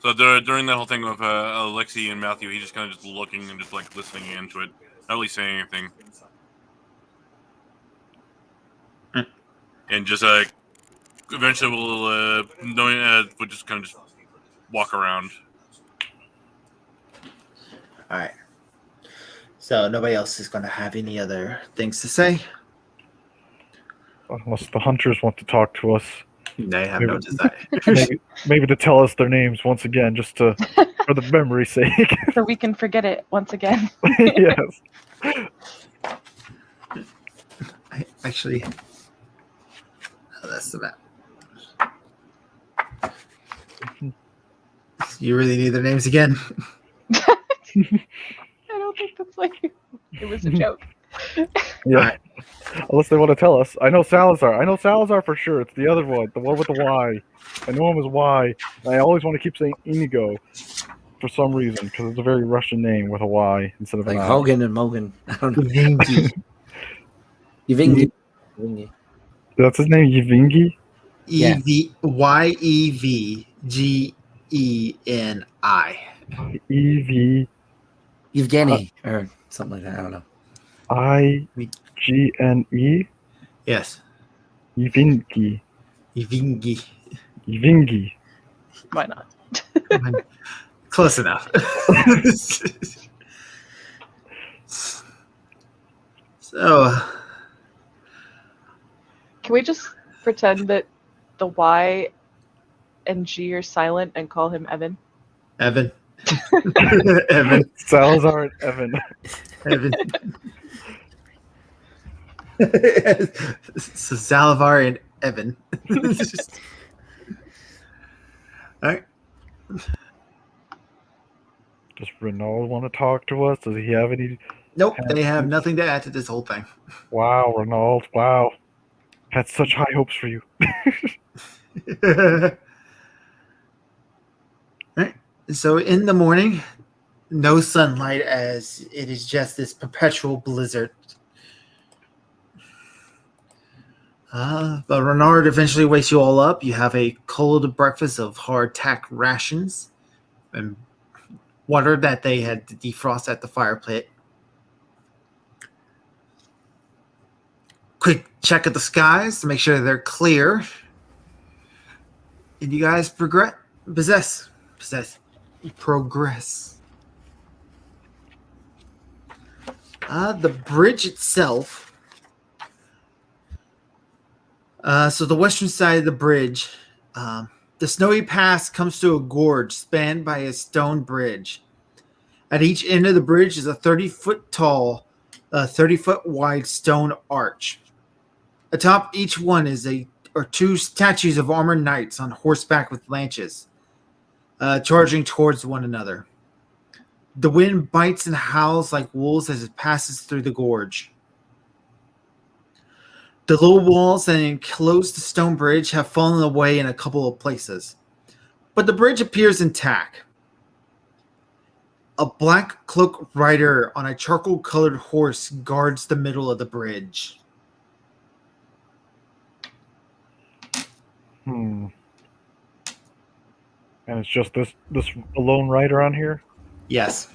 So during that whole thing with Alexei and Matthew, he's just kind of just looking and just like listening into it, not really saying anything, and just eventually we'll we'll just kind of just walk around. All right. So nobody else is going to have any other things to say? Unless the hunters want to talk to us. They have no desire. maybe to tell us their names once again, just for the memory's sake. So we can forget it once again. Yes. That's the map. You really need their names again? I don't think that's like it was a joke. Yeah. Right. Unless they want to tell us. I know Salazar. I know Salazar for sure. It's the other one. The one with the Y. I know him as Y. I always want to keep saying Inigo for some reason, because it's a very Russian name with a Y instead of Like an I. Hogan and Mogan. I don't know. Yvingi. Yvingi. That's his name, Yvingi? Yeah. Yevgeni. E-V... Yevgeny or something like that. I don't know. I-G-N-E? Yes. Yvingi. Yvingi. Yvingi. Why not? Close enough. So, Can we just pretend that the Y and G are silent and call him Evan? Evan. Evan. Salazar and Evan. Evan. So Salivar and Evan. All right. Does Renaud want to talk to us? Does he have any? Nope, they have nothing to add to this whole thing. Wow, Renaud. Wow. Had such high hopes for you. Right. So in the morning, no sunlight as it is just this perpetual blizzard. But Renard eventually wakes you all up. You have a cold breakfast of hardtack rations and water that they had to defrost at the fire pit. Quick check of the skies to make sure they're clear. And you guys progress. The bridge itself. So the western side of the bridge, the snowy pass comes to a gorge spanned by a stone bridge. At each end of the bridge is a 30-foot tall, 30-foot wide stone arch. Atop each one is two statues of armored knights on horseback with lances, charging towards one another. The wind bites and howls like wolves as it passes through the gorge. The low walls that enclose the stone bridge have fallen away in a couple of places, but the bridge appears intact. A black cloaked rider on a charcoal-colored horse guards the middle of the bridge. And it's just this lone rider on here? Yes.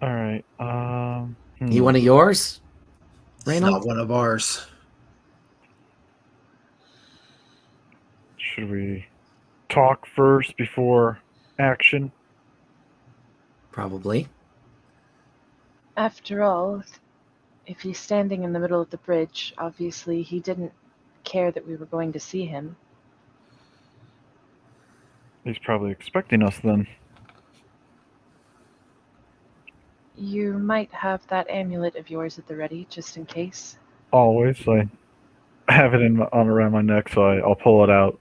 All right. You one of yours? It's Reynold? not one of ours. Should we talk first before action? Probably. After all, if he's standing in the middle of the bridge, obviously he didn't care that we were going to see him. He's probably expecting us then. You might have that amulet of yours at the ready, just in case. Always. I have it on around my neck, so I'll pull it out,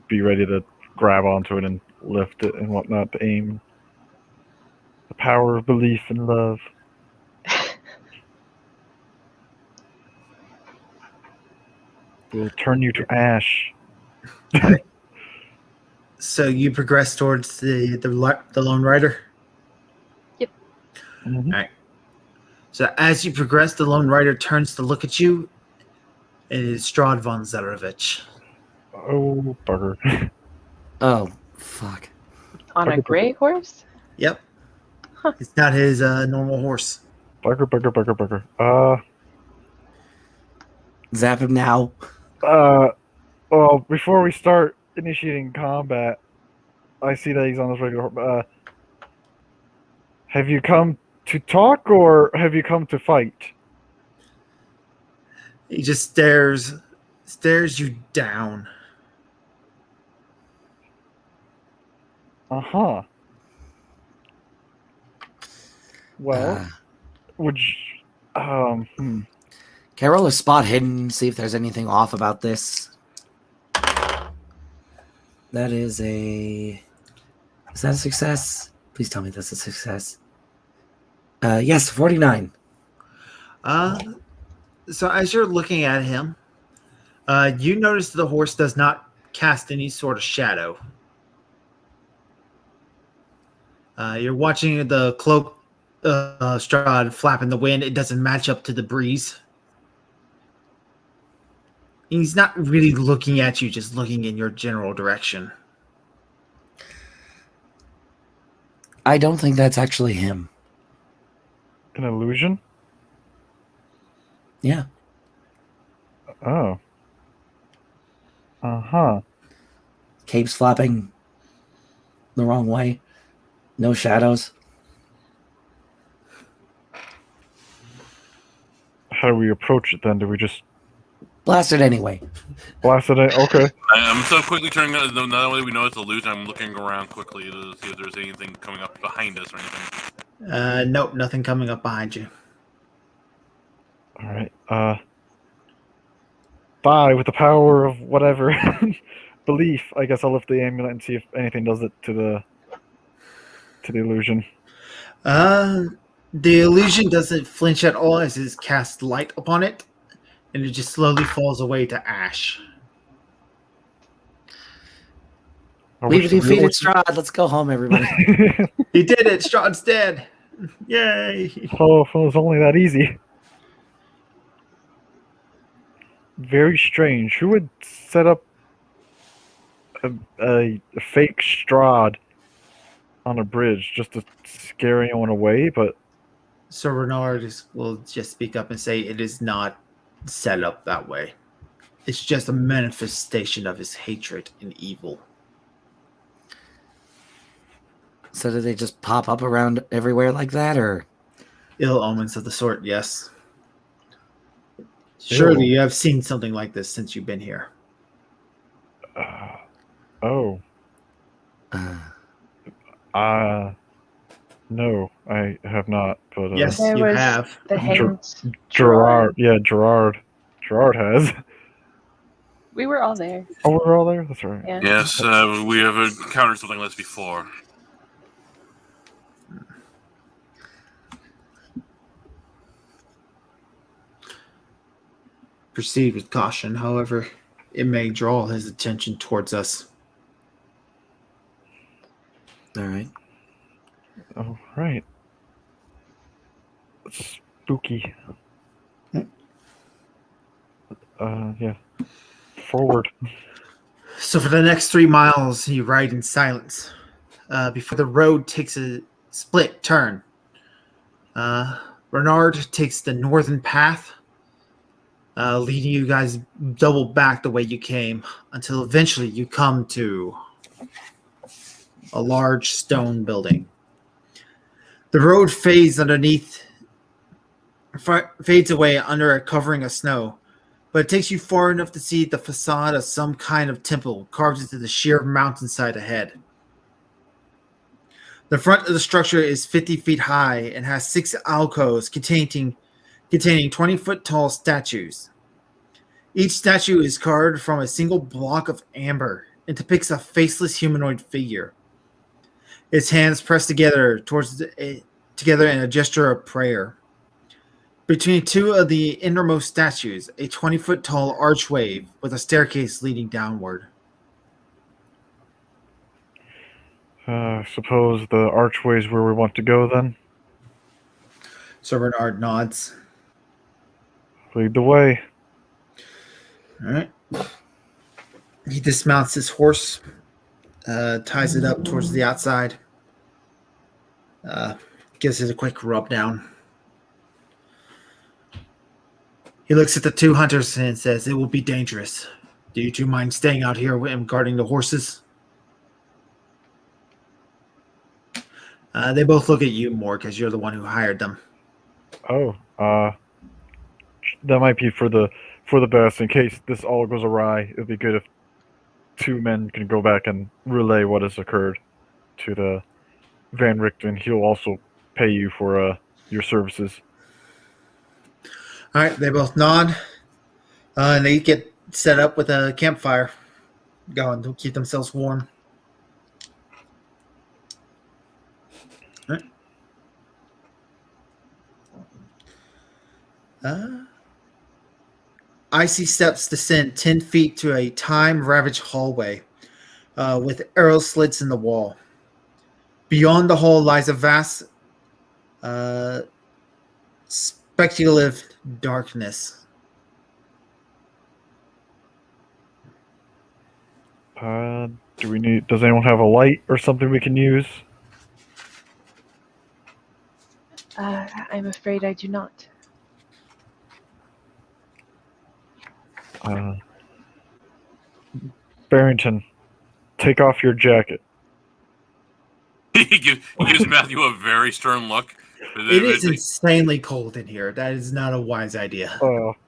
be ready to grab onto it and lift it and whatnot to aim. The power of belief and love. Will turn you to ash. So you progress towards the Lone Rider? Yep. Mm-hmm. All right. So as you progress, the Lone Rider turns to look at you, and it is Strahd von Zarovich. Oh, bugger. Oh, fuck. On a gray horse? Yep. It's not his normal horse. Bugger. Zap him now. Well, before we start initiating combat, I see that he's on his regular. Have you come to talk or have you come to fight? He just stares you down. Uh-huh. Well, would you, Can I roll a spot hidden, see if there's anything off about this? That is a... Is that a success? Please tell me that's a success. Yes, 49. So as you're looking at him, you notice the horse does not cast any sort of shadow. You're watching the cloak Strahd flap in the wind. It doesn't match up to the breeze. He's not really looking at you, just looking in your general direction. I don't think that's actually him. an illusion? Yeah. Oh. Uh-huh. Cape's flapping the wrong way. No shadows. How do we approach it then? Do we just Blast it anyway. Blasted it. Okay. I'm so quickly turning. Now that way we know it's a illusion, I'm looking around quickly to see if there's anything coming up behind us or anything. Nope, nothing coming up behind you. All right. Bye with the power of whatever belief. I guess I'll lift the amulet and see if anything does it to the illusion. The illusion doesn't flinch at all as it casts light upon it, and it just slowly falls away to ash. We've defeated Strahd. Let's go home, everybody. He did it! Strahd's dead! Yay! Oh, if it was only that easy. Very strange. Who would set up a fake Strahd on a bridge just to scare anyone away? But So Renard will just speak up and say it is not set up that way. It's just a manifestation of his hatred and evil. So do they just pop up around everywhere like that, or? Ill omens of the sort, yes. Surely you have seen something like this since you've been here. Oh. No, I have not. But Yes, There you was have. the hanged Gerard. Yeah, Gerard. Gerard has. We were all there. Oh, we're all there. That's right. Yeah. Yes, we have encountered something like this before. Proceed with caution, however, it may draw his attention towards us. All right. Oh, right. Spooky. Yeah. Forward. So for the next 3 miles, you ride in silence before the road takes a split turn. Renard takes the northern path, leading you guys double back the way you came until eventually you come to a large stone building. The road fades away under a covering of snow, but it takes you far enough to see the facade of some kind of temple carved into the sheer mountainside ahead. The front of the structure is 50 feet high and has 6 alcoves containing 20-foot tall statues. Each statue is carved from a single block of amber and depicts a faceless humanoid figure. Its hands pressed together in a gesture of prayer. Between 2 of the innermost statues, a 20-foot tall archway with a staircase leading downward. Suppose the archway is where we want to go then? Sir Bernard nods. Lead the way. All right. He dismounts his horse, ties it up towards the outside, gives it a quick rub down. He looks at the 2 hunters and says, "It will be dangerous. Do you 2 mind staying out here and guarding the horses?" They both look at you more because you're the one who hired them. Oh, that might be for the best in case this all goes awry. It'd be good if 2 men can go back and relay what has occurred to the Van Richten. He'll also pay you for your services. All right, they both nod, and they get set up with a campfire going to keep themselves warm. All right. Icy steps descend 10 feet to a time-ravaged hallway with arrow slits in the wall. Beyond the hall lies a vast, speculative darkness. Does anyone have a light or something we can use? I'm afraid I do not. Barrington, take off your jacket. He gives Matthew a very stern look, It is insanely cold in here. That is not a wise idea.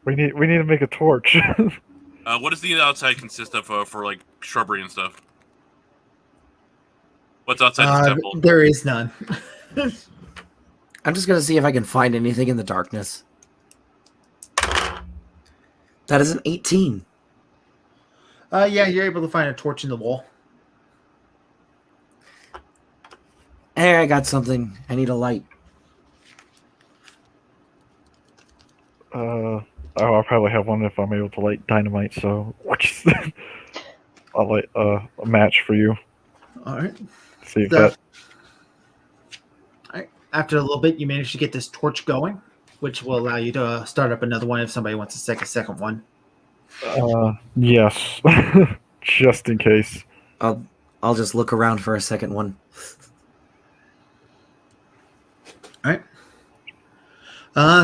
We need to make a torch. What does the outside consist of for like shrubbery and stuff? What's outside this temple? There is none. I'm just gonna see if I can find anything in the darkness. That is an 18. Yeah, you're able to find a torch in the wall. Hey, I got something. I need a light. I'll probably have one if I'm able to light dynamite. So I'll light a match for you. All right. See if that. All right. After a little bit, you manage to get this torch going, which will allow you to start up another one if somebody wants to take a second one. Yes, just in case. I'll just look around for a second one. All right.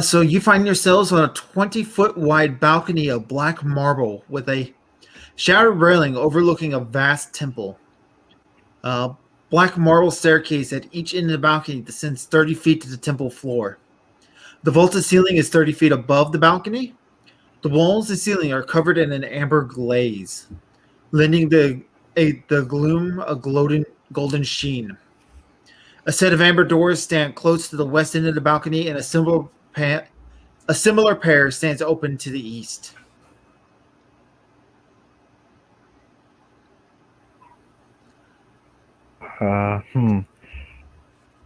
So you find yourselves on a 20-foot wide balcony of black marble with a shattered railing overlooking a vast temple. Black marble staircase at each end of the balcony descends 30 feet to the temple floor. The vaulted ceiling is 30 feet above the balcony. The walls and ceiling are covered in an amber glaze, lending the gloom a golden sheen. A set of amber doors stand close to the west end of the balcony, and a similar pair stands open to the east.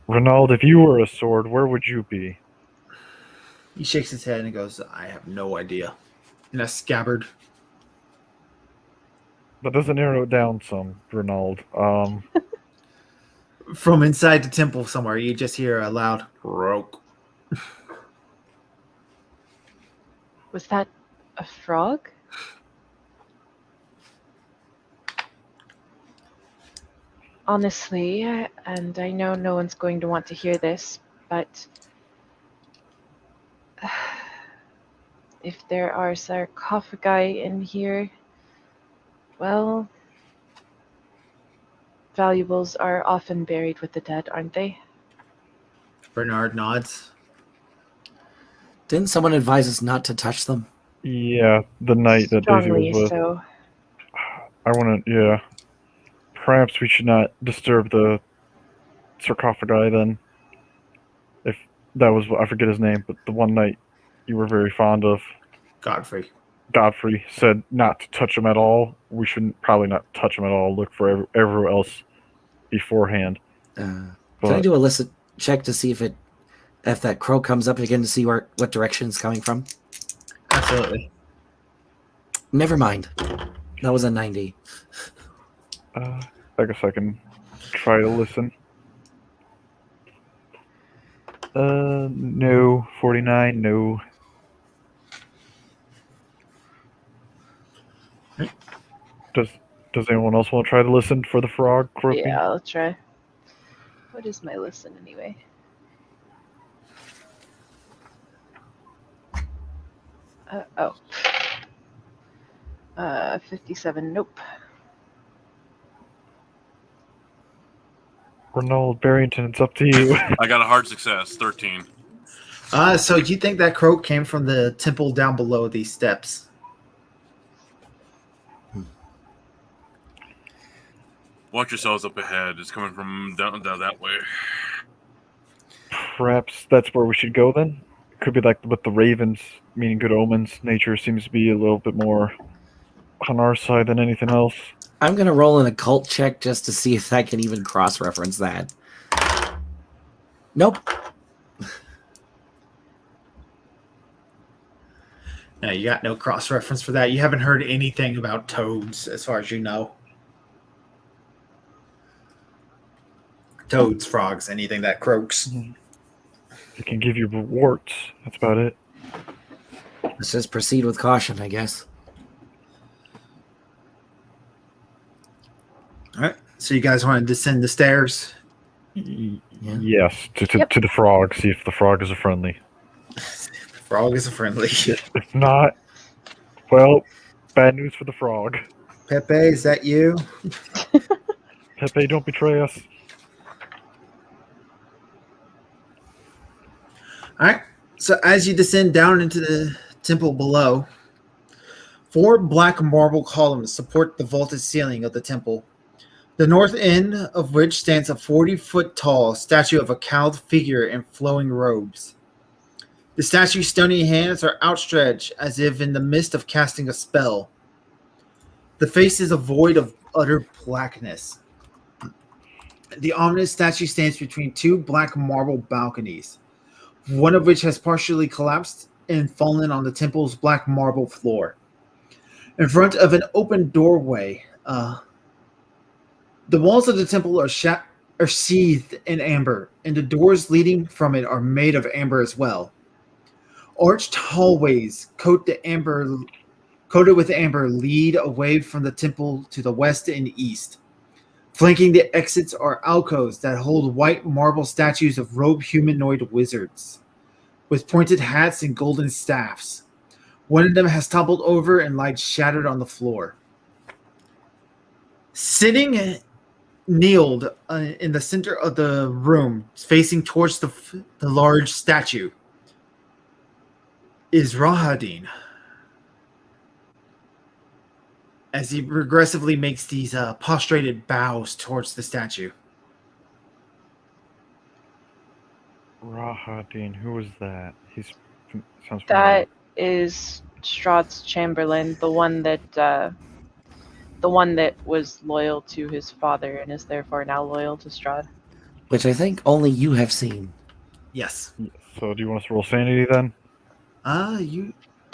Ronald, if you were a sword, where would you be? He shakes his head and goes, I have no idea. In a scabbard. That doesn't narrow it down some, Ronald. From inside the temple somewhere, you just hear a loud croak. Was that a frog? Honestly, and I know no one's going to want to hear this, but if there are sarcophagi in here, well, valuables are often buried with the dead, aren't they? Bernard nods. Didn't someone advise us not to touch them? Yeah, the night that Daisy Strongly was with. so. I want to, yeah. Perhaps we should not disturb the sarcophagi then. If that was, I forget his name, but the one night you were very fond of. Godfrey said not to touch him at all. We should probably not touch him at all. Look for everywhere else beforehand. Can I do a listen check to see if that crow comes up again to see what direction it's coming from? Absolutely. Never mind. That was a 90. I guess I can try to listen. No. 49, no. Does anyone else want to try to listen for the frog croaking? Yeah, I'll try. What is my listen anyway? Oh. 57, nope. Ronald Barrington, it's up to you. I got a hard success, 13. So you think that croak came from the temple down below these steps? Watch yourselves up ahead. It's coming from down that way. Perhaps that's where we should go then? Could be like with the ravens, meaning good omens. Nature seems to be a little bit more on our side than anything else. I'm going to roll an occult check just to see if I can even cross-reference that. Nope. No, you got no cross-reference for that. You haven't heard anything about toads, as far as you know. Toads, frogs, anything that croaks. It can give you warts. That's about it. Let's just proceed with caution, I guess. All right. So you guys want to descend the stairs? Yeah. Yes, to the frog. See if the frog is a friendly. Frog is a friendly. If not, well, bad news for the frog. Pepe, is that you? Pepe, don't betray us. All right. So as you descend down into the temple below, 4 black marble columns support the vaulted ceiling of the temple, the north end of which stands a 40-foot tall statue of a cowled figure in flowing robes. The statue's stony hands are outstretched as if in the midst of casting a spell. The face is a void of utter blackness. The ominous statue stands between 2 black marble balconies, one of which has partially collapsed and fallen on the temple's black marble floor. In front of an open doorway, the walls of the temple are sheathed in amber, and the doors leading from it are made of amber as well. Arched hallways coated with amber lead away from the temple to the west and east. Flanking the exits are alcoves that hold white marble statues of robed humanoid wizards, with pointed hats and golden staffs. One of them has toppled over and lies shattered on the floor. Sitting kneeled in the center of the room, facing towards the large statue, is Rahadin. As he progressively makes these prostrated bows towards the statue. Rahadin, who was that? Sounds familiar. That is Strahd's Chamberlain, the one that was loyal to his father and is therefore now loyal to Strahd. Which I think only you have seen. Yes. So do you want us to roll sanity then?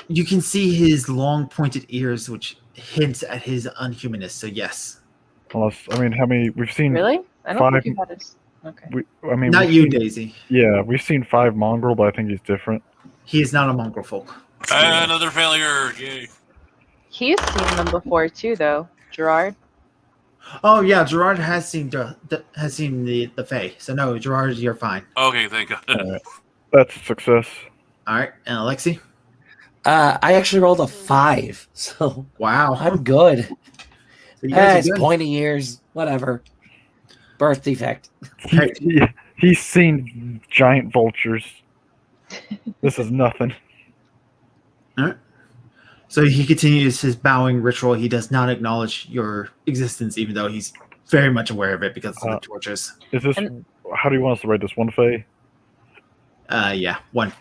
You can see his long pointed ears, which hints at his unhumanness. So yes. Unless, I mean, how many we've seen? Really? I don't 5. think you had his. Okay. Not you, Daisy. Yeah, we've seen 5 mongrel, but I think he's different. He is not a mongrel folk. Another failure. Yay. He's seen them before too, though. Gerard. Oh yeah, Gerard has seen the Fae. So no, Gerard, you're fine. Okay, thank God. All right. That's a success. All right, and Alexi. I actually rolled a 5, so Wow, I'm good. So you guys are It's good. pointy ears, whatever. Birth defect. He's seen giant vultures. This is nothing. All right. So he continues his bowing ritual. He does not acknowledge your existence, even though he's very much aware of it because of the torches. Is this? How do you want us to write this? 1 Fae? Yeah, one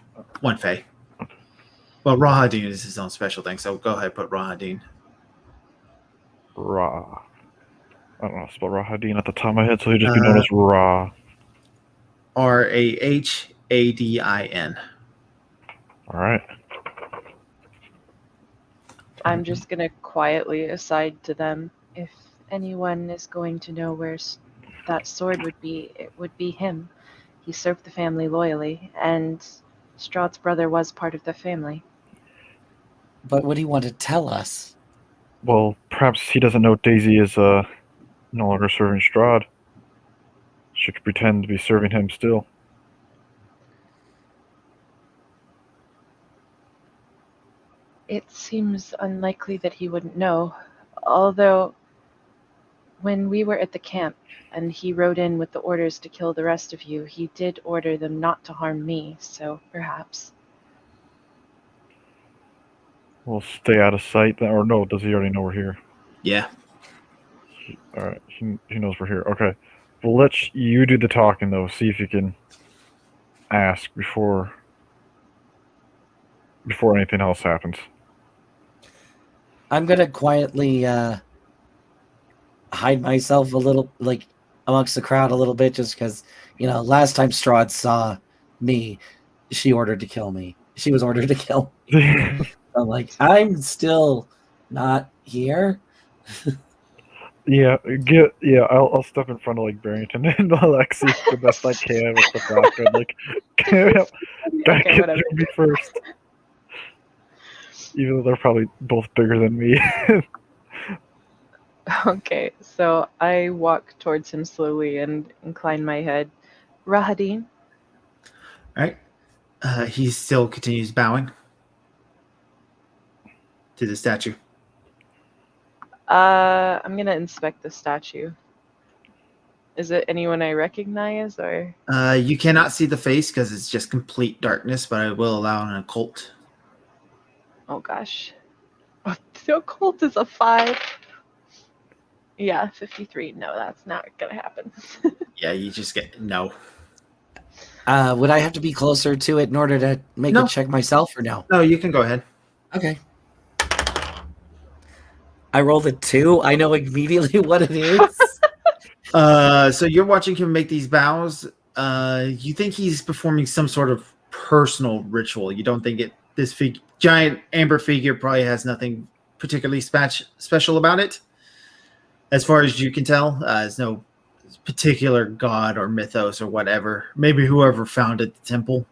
Fae. Well, Rahadin is his own special thing, so go ahead, put Rahadin. Ra. I don't know how to spell Rahadin at the top of my head, so he'd just be known as Ra. Rahadin. All right. I'm just gonna quietly aside to them. If anyone is going to know where that sword would be, it would be him. He served the family loyally, and Strahd's brother was part of the family. But what do you want to tell us? Well, perhaps he doesn't know Daisy is no longer serving Strahd. She could pretend to be serving him still. It seems unlikely that he wouldn't know, although when we were at the camp and he rode in with the orders to kill the rest of you, he did order them not to harm me, so perhaps. We'll stay out of sight, or no, does he already know we're here? Yeah. All right, he knows we're here. Okay. We'll let you do the talking, though. See if you can ask before anything else happens. I'm going to quietly hide myself a little, like, amongst the crowd a little bit, just because, last time Strahd saw me, she ordered to kill me. She was ordered to kill me. I'm like, I'm still not here. I'll step in front of like Barrington and Alexi the best I can with the rocket. Like, gotta get through me first. Even though they're probably both bigger than me. Okay, so I walk towards him slowly and incline my head. Rahadin? All right. He still continues bowing to the statue. I'm gonna inspect the statue. Is it anyone I recognize or? You cannot see the face because it's just complete darkness, but I will allow an occult. Oh gosh. The occult is a 5. Yeah, 53. No, that's not gonna happen. Yeah, you just get no. Would I have to be closer to it in order to make No. a check myself, or no? No, you can go ahead. Okay. I rolled a 2. I know immediately what it is. So you're watching him make these bows. You think he's performing some sort of personal ritual. You don't think this giant amber figure probably has nothing particularly special about it. As far as you can tell, there's no particular god or mythos or whatever. Maybe whoever founded the temple.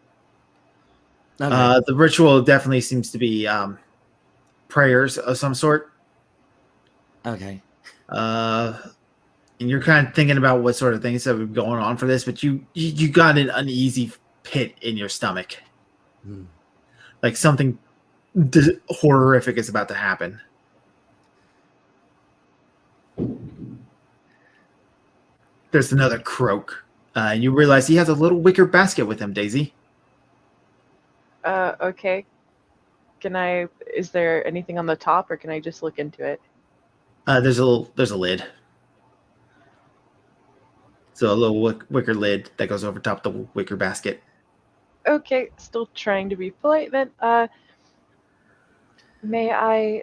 Okay. The ritual definitely seems to be prayers of some sort. Okay. And you're kind of thinking about what sort of things have been going on for this, but you got an uneasy pit in your stomach. Like something horrific is about to happen. There's another croak. You realize he has a little wicker basket with him, Daisy. Okay. Is there anything on the top or can I just look into it? There's a lid. So a little wicker lid that goes over top the wicker basket. Okay, still trying to be polite then. May I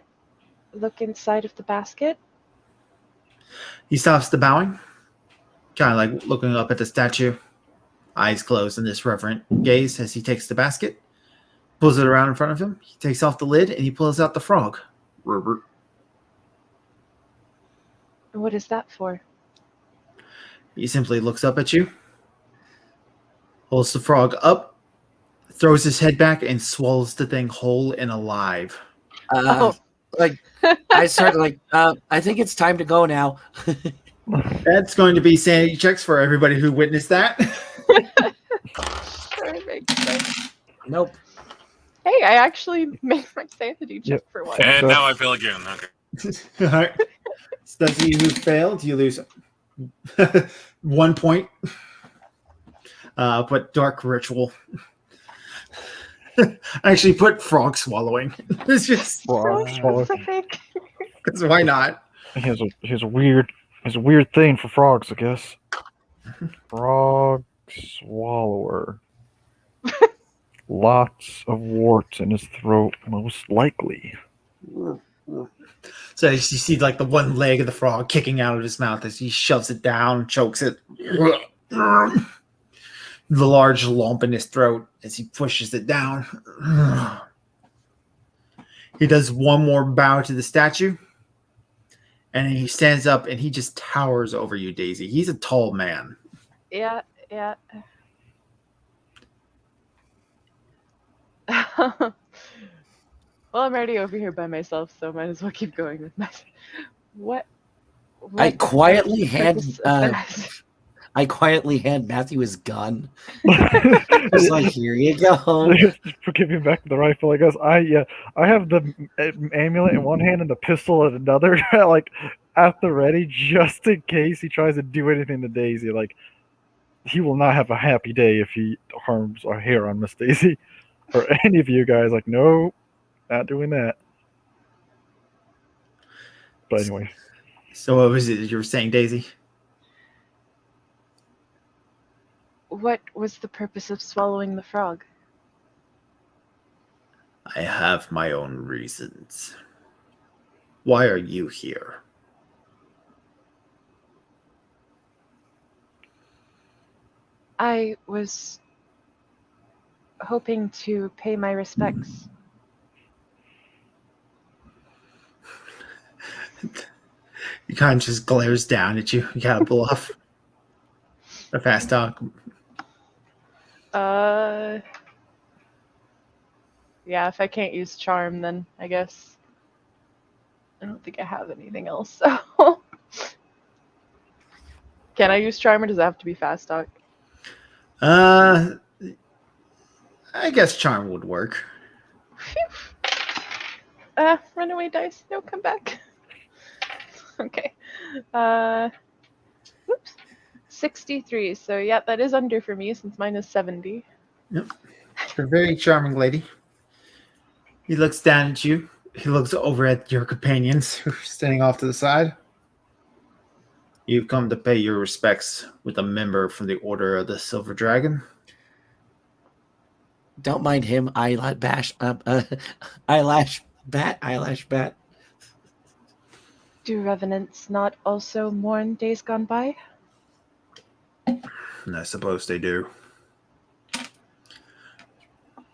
look inside of the basket? He stops the bowing, kind of like looking up at the statue, eyes closed in this reverent gaze as he takes the basket, pulls it around in front of him. He takes off the lid and he pulls out the frog. What is that for? He simply looks up at you, holds the frog up, throws his head back, and swallows the thing whole and alive. Like, I start like, I think it's time to go now. That's going to be sanity checks for everybody who witnessed that. Perfect. Nope. Hey, I actually made my sanity check Yep. for once. And now I fail again. Okay. All right. So those of you who failed, you lose 1 point. But dark ritual. I actually put frog swallowing. It's just Frog swallow. Specific. because why not? He has a weird thing for frogs, I guess. Frog swallower. Lots of warts in his throat, most likely. So you see like the one leg of the frog kicking out of his mouth as he shoves it down, chokes it. The large lump in his throat as he pushes it down. He does one more bow to the statue. And he stands up and he just towers over you, Daisy. He's a tall man. Yeah. Well, I'm already over here by myself, so might as well keep going with my. What I quietly hand purpose of that? I quietly hand Matthew his gun. Just like, here you go. For giving back the rifle, I guess. I have the amulet in one hand and the pistol in another, like at the ready, just in case he tries to do anything to Daisy. Like, he will not have a happy day if he harms or hair on Miss Daisy or any of you guys. Like, no, not doing that. But anyway, So what was it you were saying, Daisy? What was the purpose of swallowing the frog? I have my own reasons. Why are you here? I was hoping to pay my respects. He kind of just glares down at you. You got a bluff. A fast talk. Yeah, if I can't use charm, then I guess I don't think I have anything else. So, can I use charm, or does it have to be fast talk? I guess charm would work. Runaway dice. No, come back. Okay. Oops. 63, so yeah, that is under for me since mine is 70. Yep. You're a very charming lady. He looks down at you. He looks over at your companions who are standing off to the side. You've come to pay your respects with a member from the Order of the Silver Dragon. Don't mind him. Eyelash bat. Do revenants not also mourn days gone by? And I suppose they do.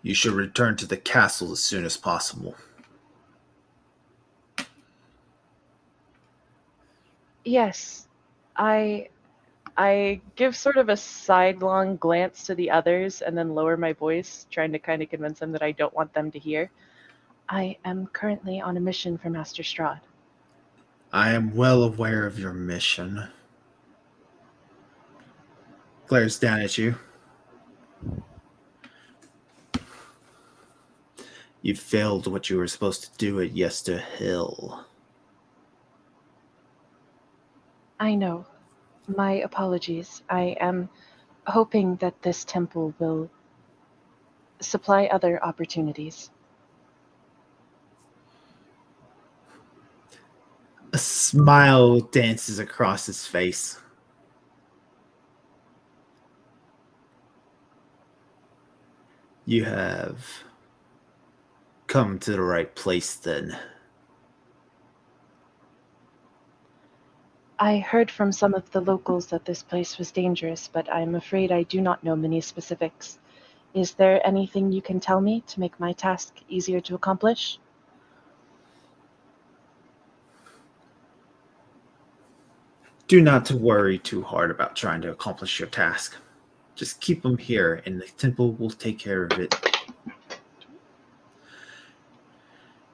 You should return to the castle as soon as possible. Yes. I give sort of a sidelong glance to the others and then lower my voice, trying to kind of convince them that I don't want them to hear. I am currently on a mission for Master Strahd. I am well aware of your mission. Glares down at you. You failed what you were supposed to do at Yester Hill. I know. My apologies. I am hoping that this temple will supply other opportunities. A smile dances across his face. You have come to the right place then. I heard from some of the locals that this place was dangerous, but I'm afraid I do not know many specifics. Is there anything you can tell me to make my task easier to accomplish? Do not to worry too hard about trying to accomplish your task. Just keep them here, and the temple will take care of it.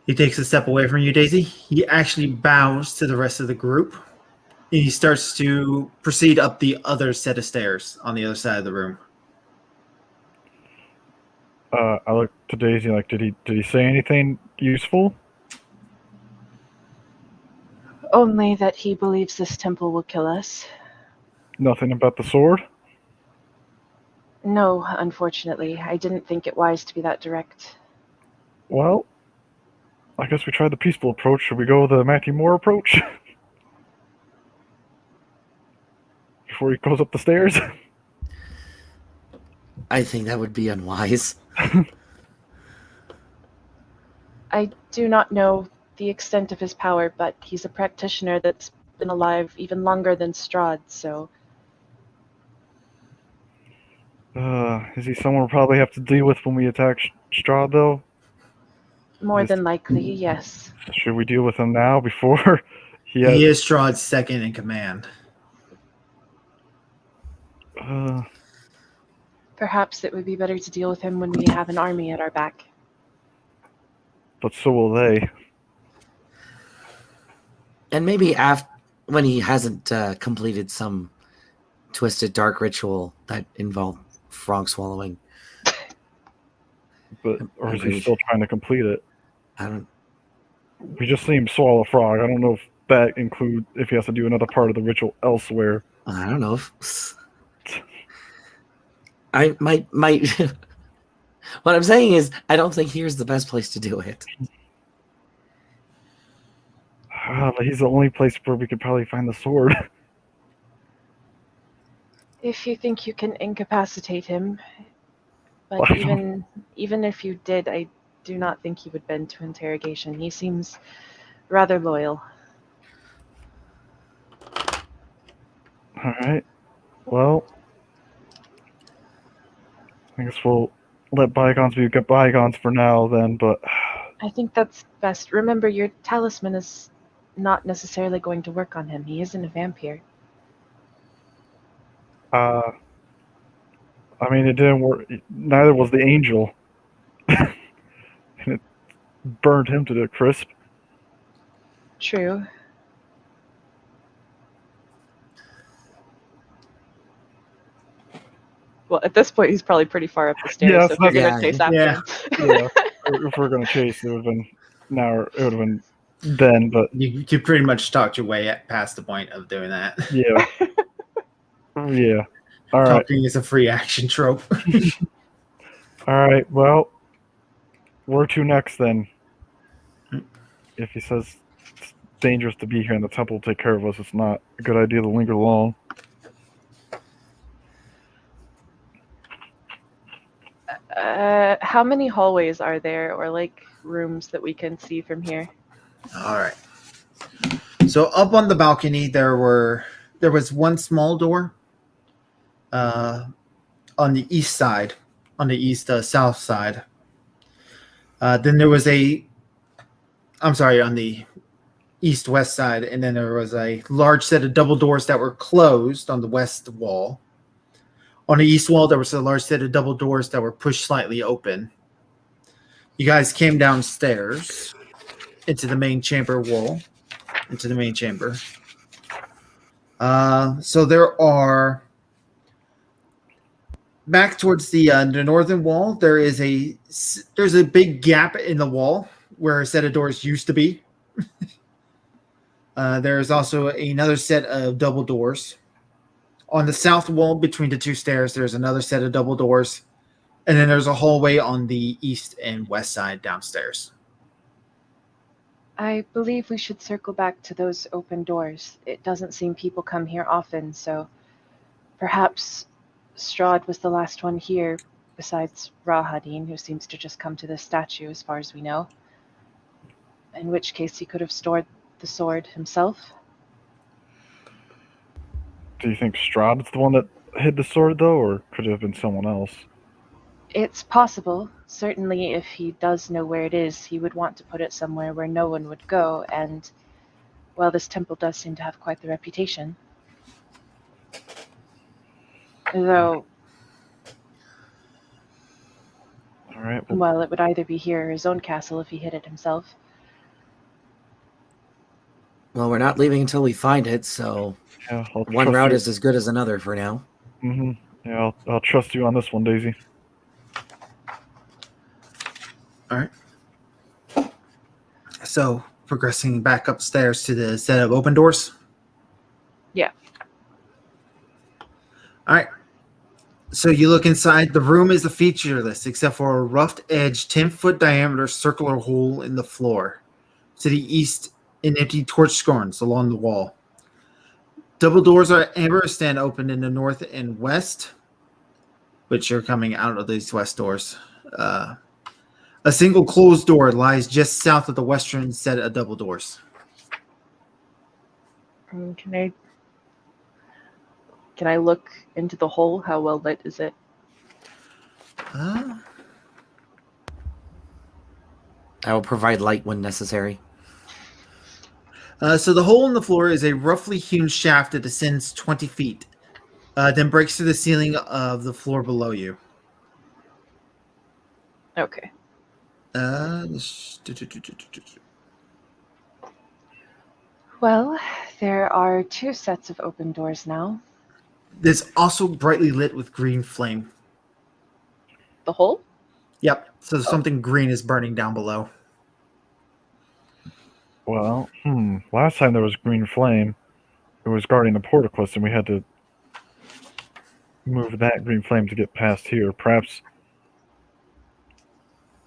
He takes a step away from you, Daisy. He actually bows to the rest of the group. And he starts to proceed up the other set of stairs on the other side of the room. I look to Daisy like, did he say anything useful? Only that he believes this temple will kill us. Nothing about the sword? No, unfortunately. I didn't think it wise to be that direct. Well, I guess we tried the peaceful approach. Should we go the Matthew Moore approach? Before he goes up the stairs? I think that would be unwise. I do not know the extent of his power, but he's a practitioner that's been alive even longer than Strahd, so... Is he someone we'll probably have to deal with when we attack Strahd, though? More than likely, yes. Should we deal with him now before he has... He is Strahd's second in command. Perhaps it would be better to deal with him when we have an army at our back. But so will they. And maybe when he hasn't completed some twisted dark ritual that involved frog swallowing. But or is he Agreed. still trying to complete it? I don't. We just see him swallow a frog. I don't know if that includes if he has to do another part of the ritual elsewhere. I don't know. I might. What I'm saying is, I don't think here's the best place to do it. But he's the only place where we could probably find the sword. If you think you can incapacitate him, but even if you did, I do not think he would bend to interrogation. He seems rather loyal. All right. Well, I guess we'll let bygones be bygones for now then, but... I think that's best. Remember, your talisman is not necessarily going to work on him. He isn't a vampire. I mean, it didn't work. Neither was the angel. And it burned him to the crisp. True. Well, at this point, he's probably pretty far up the stairs, Yeah, so if you're going to yeah, chase after yeah. him. Yeah. If we're going to chase, it would have been now, or it would have been then, but You pretty much talked your way past the point of doing that. yeah. Yeah. All right. Talking is a free action trope. All right. Well, where to next then? If he says it's dangerous to be here and the temple will take care of us, it's not a good idea to linger long. How many hallways are there, or like rooms that we can see from here? All right. So up on the balcony, there was one small door. On the east side, on the east south side. Then there was on the east west side, and then there was a large set of double doors that were closed on the west wall. On the east wall, there was a large set of double doors that were pushed slightly open. You guys came downstairs into the main chamber wall, into the main chamber. So there are, back towards the northern wall, there's a big gap in the wall where a set of doors used to be. There's also another set of double doors. On the south wall between the two stairs, there's another set of double doors. And then there's a hallway on the east and west side downstairs. I believe we should circle back to those open doors. It doesn't seem people come here often, so perhaps Strahd was the last one here, besides Rahadin, who seems to just come to this statue as far as we know. In which case he could have stored the sword himself. Do you think Strahd's the one that hid the sword, though, or could it have been someone else? It's possible. Certainly, if he does know where it is, he would want to put it somewhere where no one would go, and, well, this temple does seem to have quite the reputation. Though, All right. well, it would either be here or his own castle if he hid it himself. Well, we're not leaving until we find it, so Yeah, I'll one trust route you. is as good as another for now. Mm-hmm. Yeah, I'll trust you on this one, Daisy. All right. So progressing back upstairs to the set of open doors. Yeah. All right. So you look inside. The room is featureless except for a rough-edged 10-foot diameter circular hole in the floor. To the east, an empty torch sconce along the wall. Double doors are amber, stand open in the north and west, which are coming out of these west doors. A single closed door lies just south of the western set of double doors. Can I look into the hole? How well lit is it? I will provide light when necessary. So the hole in the floor is a roughly hewn shaft that descends 20 feet, then breaks through the ceiling of the floor below you. Okay. Well, there are 2 sets of open doors now. It's also brightly lit with green flame. The hole? Yep. So something green is burning down below. Well, last time there was green flame, it was guarding the portcullis, and we had to move that green flame to get past here. Perhaps,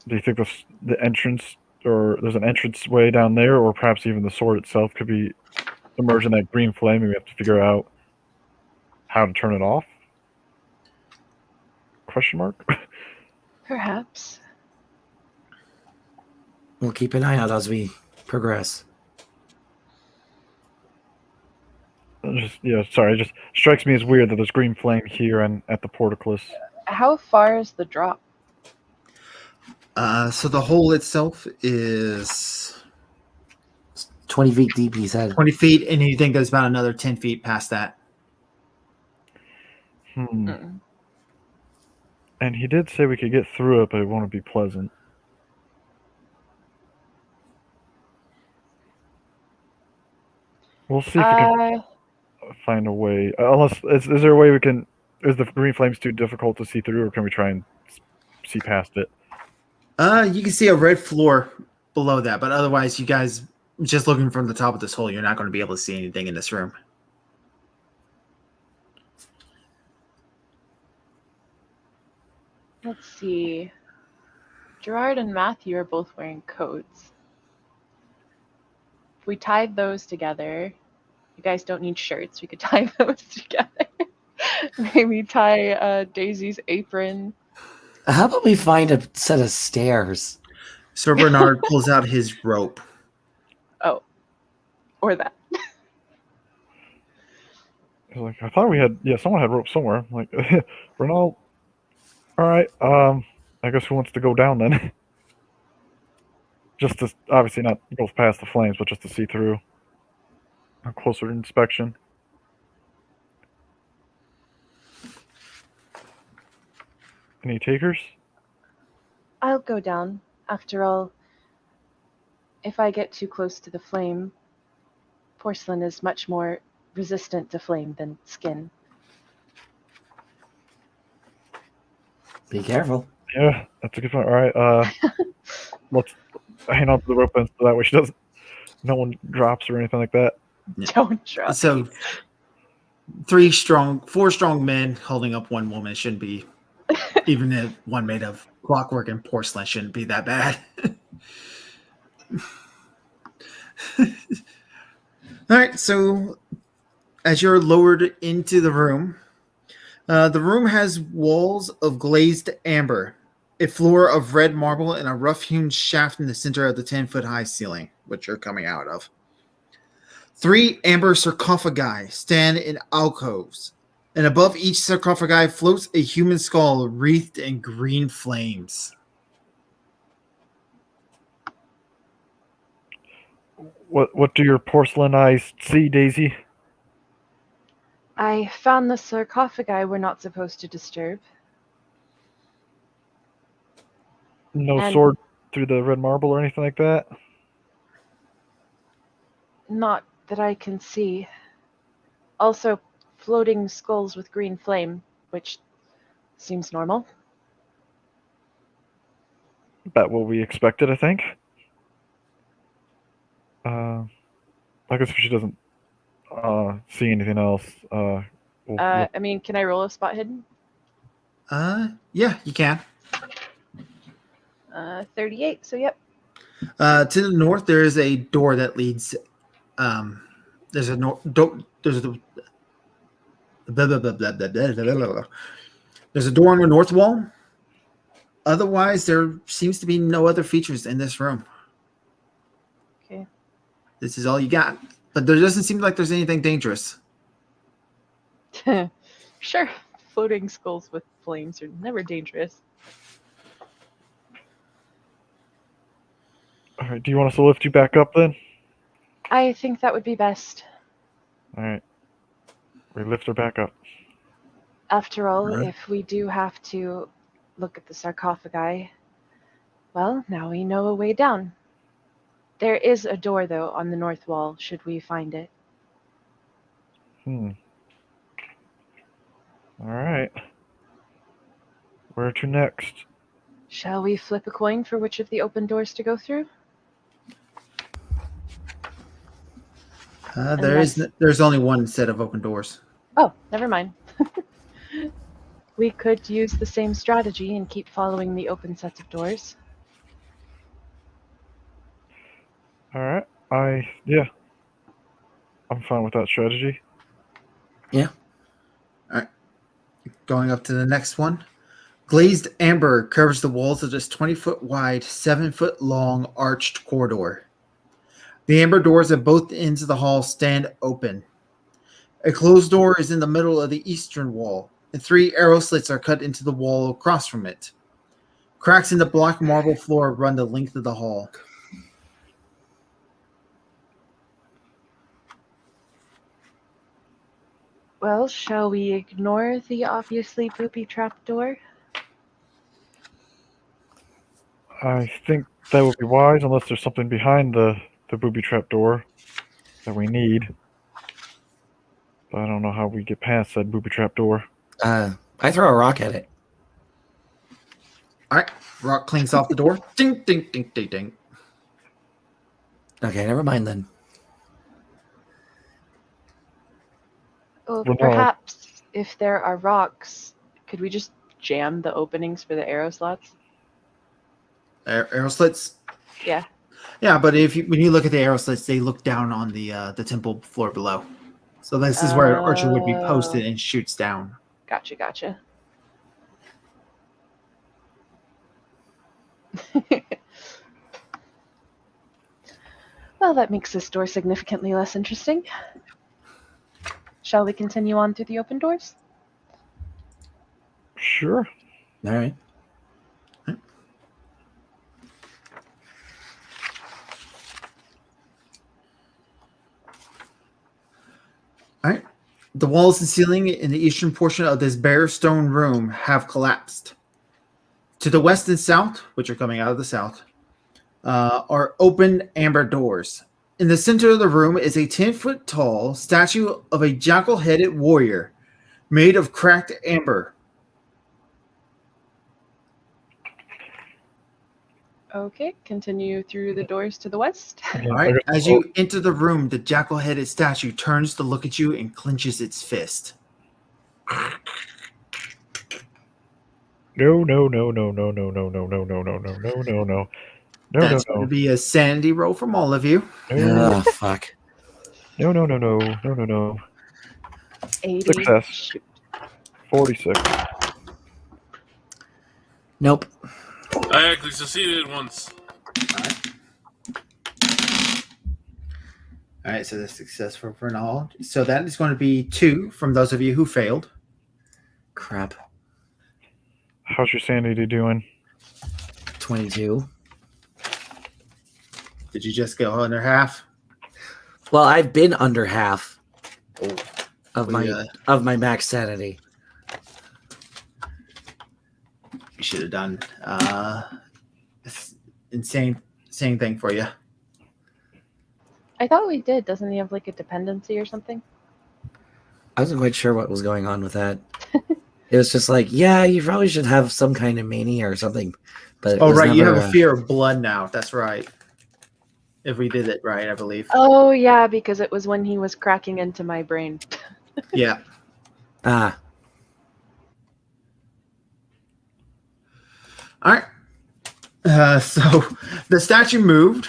do you think the entrance, or there's an entrance way down there, or perhaps even the sword itself could be immersed in that green flame, and we have to figure out how to turn it off? Question mark? Perhaps. We'll keep an eye out as we progress. It just strikes me as weird that there's green flame here and at the portcullis. How far is the drop? So the hole itself is 20 feet deep, he said. 20 feet, and you think there's about another 10 feet past that. Mm. And he did say we could get through it, but it won't be pleasant. We'll see if we can find a way. Unless, is there a way we can... Is the green flames too difficult to see through, or can we try and see past it? You can see a red floor below that, but otherwise, you guys, just looking from the top of this hole, you're not going to be able to see anything in this room. Let's see. Gerard and Matthew are both wearing coats. If we tied those together, you guys don't need shirts. We could tie those together. Maybe tie Daisy's apron. How about we find a set of stairs? Sir Bernard pulls out his rope. Oh, or that. Like, I thought we had, someone had rope somewhere. I'm like, Renal, all right, I guess who wants to go down then? Just to, obviously not go past the flames, but just to see through. A closer inspection. Any takers? I'll go down. After all, if I get too close to the flame, porcelain is much more resistant to flame than skin. Be careful. Yeah, that's a good point. All right, let's hang on to the rope end so that way she doesn't, no one drops or anything like that. Don't drop. So, 4 strong men holding up one woman shouldn't be, even if one made of clockwork and porcelain shouldn't be that bad. All right, so as you're lowered into the room has walls of glazed amber, a floor of red marble, and a rough-hewn shaft in the center of the 10-foot-high ceiling, which you're coming out of. 3 amber sarcophagi stand in alcoves, and above each sarcophagi floats a human skull wreathed in green flames. What do your porcelain eyes see, Daisy? I found the sarcophagi we're not supposed to disturb. No And- sword through the red marble or anything like that? Not that I can see. Also, floating skulls with green flame, which seems normal. About what we expected, I think. I guess if she doesn't see anything else, we'll I mean, can I roll a spot hidden? Yeah, you can. 38, so yep. To the north, there is a door that leads. There's a there's a there's a door on the north wall. Otherwise, there seems to be no other features in this room. Okay. This is all you got, but there doesn't seem like there's anything dangerous. Sure. Floating skulls with flames are never dangerous. All right, do you want us to lift you back up then? I think that would be best. All right. We lift her back up. After all, Alright. if we do have to look at the sarcophagi, well, now we know a way down. There is a door, though, on the north wall, should we find it. All right. Where to next? Shall we flip a coin for which of the open doors to go through? There's only one set of open doors. Oh, never mind. We could use the same strategy and keep following the open sets of doors. All right. I'm fine with that strategy. Going up to the next one. Glazed amber covers the walls of this 20-foot wide, 7-foot long arched corridor. The amber doors at both ends of the hall stand open. A closed door is in the middle of the eastern wall, and 3 arrow slits are cut into the wall across from it. Cracks in the black marble floor run the length of the hall. Well, shall we ignore the obviously booby-trapped door? I think that would be wise, unless there's something behind the booby trap door that we need. But I don't know how we get past that booby trap door. I throw a rock at it. All right. Rock clings off the door. Ding, ding, ding, ding, ding. Okay, never mind then. Well, Well, no. perhaps if there are rocks, could we just jam the openings for the arrow slots? Arrow slits. Yeah. Yeah, but when you look at the arrow slits, they look down on the temple floor below. So this is where an archer would be posted and shoots down. Gotcha. Well, that makes this door significantly less interesting. Shall we continue on through the open doors? Sure. All right. All right. The walls and ceiling in the eastern portion of this bare stone room have collapsed. To the west and south, which are coming out of the south, are open amber doors. In the center of the room is a 10-foot tall statue of a jackal-headed warrior made of cracked amber. Okay, continue through the doors to the west. Yeah, All right. As you enter the room, the jackal-headed statue turns to look at you and clenches its fist. No. That's going to be a sanity roll from all of you. Oh, fuck. No. 80. Success. Shoot. 46. Nope. I actually succeeded once. All right, so that's successful for all. So that is going to be 2 from those of you who failed. Crap. How's your sanity doing? 22. Did you just go under half? Well, I've been under half of We, my max sanity. You should have done insane thing for you. I thought we did. Doesn't he have like a dependency or something? I wasn't quite sure what was going on with that. It was just like, yeah, you probably should have some kind of mania or something. But it was right, you never, have a fear of blood now. That's right. If we did it right, I believe. Oh yeah, because it was when he was cracking into my brain. Yeah. Ah, All right. So the statue moved.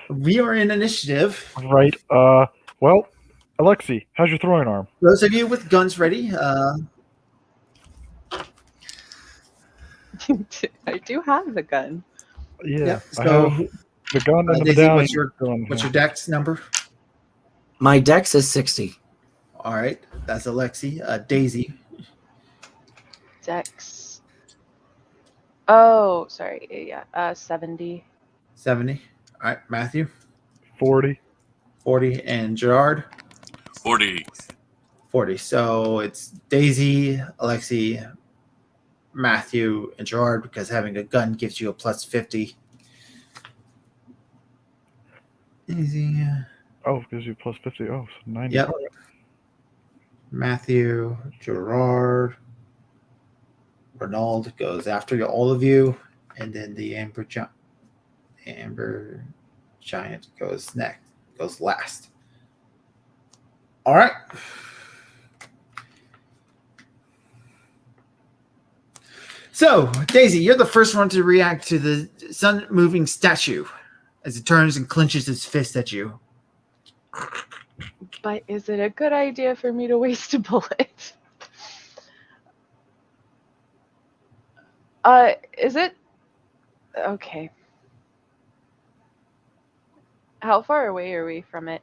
We are in initiative. Right. Well, Alexi, how's your throwing arm? Those of you with guns ready, I do have the gun. Yeah. I So, have the gun and the Daisy, medallion. what's your dex number? my dex is 60. All right, that's Alexi. Daisy, Dex. Oh, sorry. Yeah. 70. 70. All right, Matthew, 40. 40, and Gerard, 40. 40. So it's Daisy, Alexi, Matthew, and Gerard, because having a gun gives you a plus 50. Daisy, Oh, gives you plus 50. Oh, so 90. yep. Matthew, Gerard, Ronald goes after all of you, and then the Amber Giant goes last. All right. So, Daisy, you're the first one to react to the sun-moving statue as it turns and clenches its fist at you. But is it a good idea for me to waste a bullet? Is it? Okay. How far away are we from it?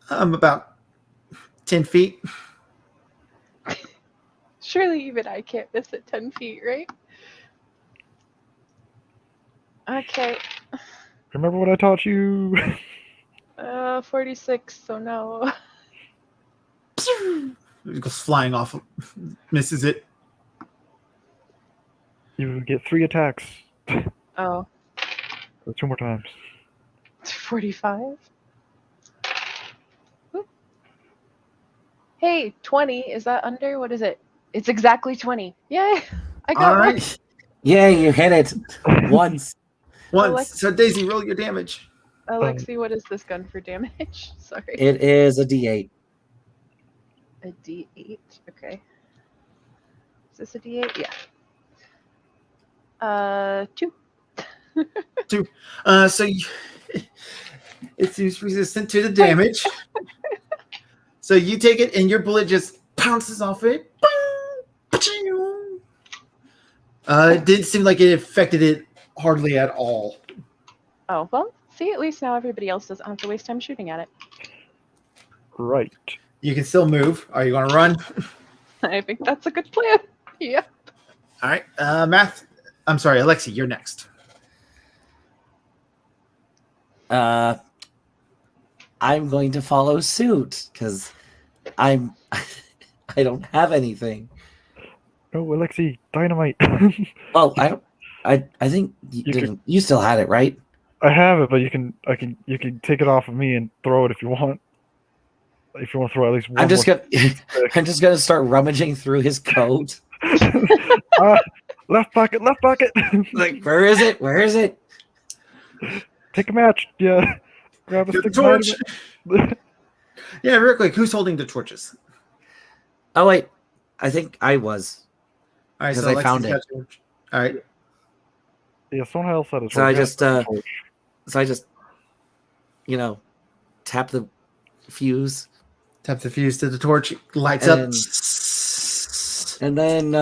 About 10 feet. Surely even I can't miss it 10 feet, right? Okay. Remember what I taught you? 46, so no. It goes flying off, misses it. You get 3 attacks. Oh. 2 more times. 45? Oop. Hey, 20. Is that under? What is it? It's exactly 20. Yay! I got All one. right. Yeah, you hit it once. Once. So, Daisy, roll your damage. Alexi, what is this gun for damage? Sorry. It is a D8. A D8. Okay. Is this a D8? Yeah. 2. 2. So it seems resistant to the damage. So you take it, and your bullet just pounces off it. It didn't seem like it affected it hardly at all. Oh, well, see, at least now everybody else doesn't have to waste time shooting at it. Right. You can still move. Are you going to run? I think that's a good plan. Yeah. All right. Alexi, you're next. I'm going to follow suit because I don't have anything. Oh, Alexi, dynamite. Well, I don't. I think you still had it, right? I have it, but you can take it off of me and throw it if you want. If you want to throw at least one. I'm just gonna start rummaging through his coat. Left pocket. Like, where is it? Where is it? Take a match. Yeah. Grab a Get the stick of torch. Yeah, real quick. Who's holding the torches? Oh wait, I think I was. All right, Because so I Alexi's found got it. torch. All right. Yeah, someone else had a torch. So I just, tap the fuse. Tap the fuse to the torch. Lights And- up. And then,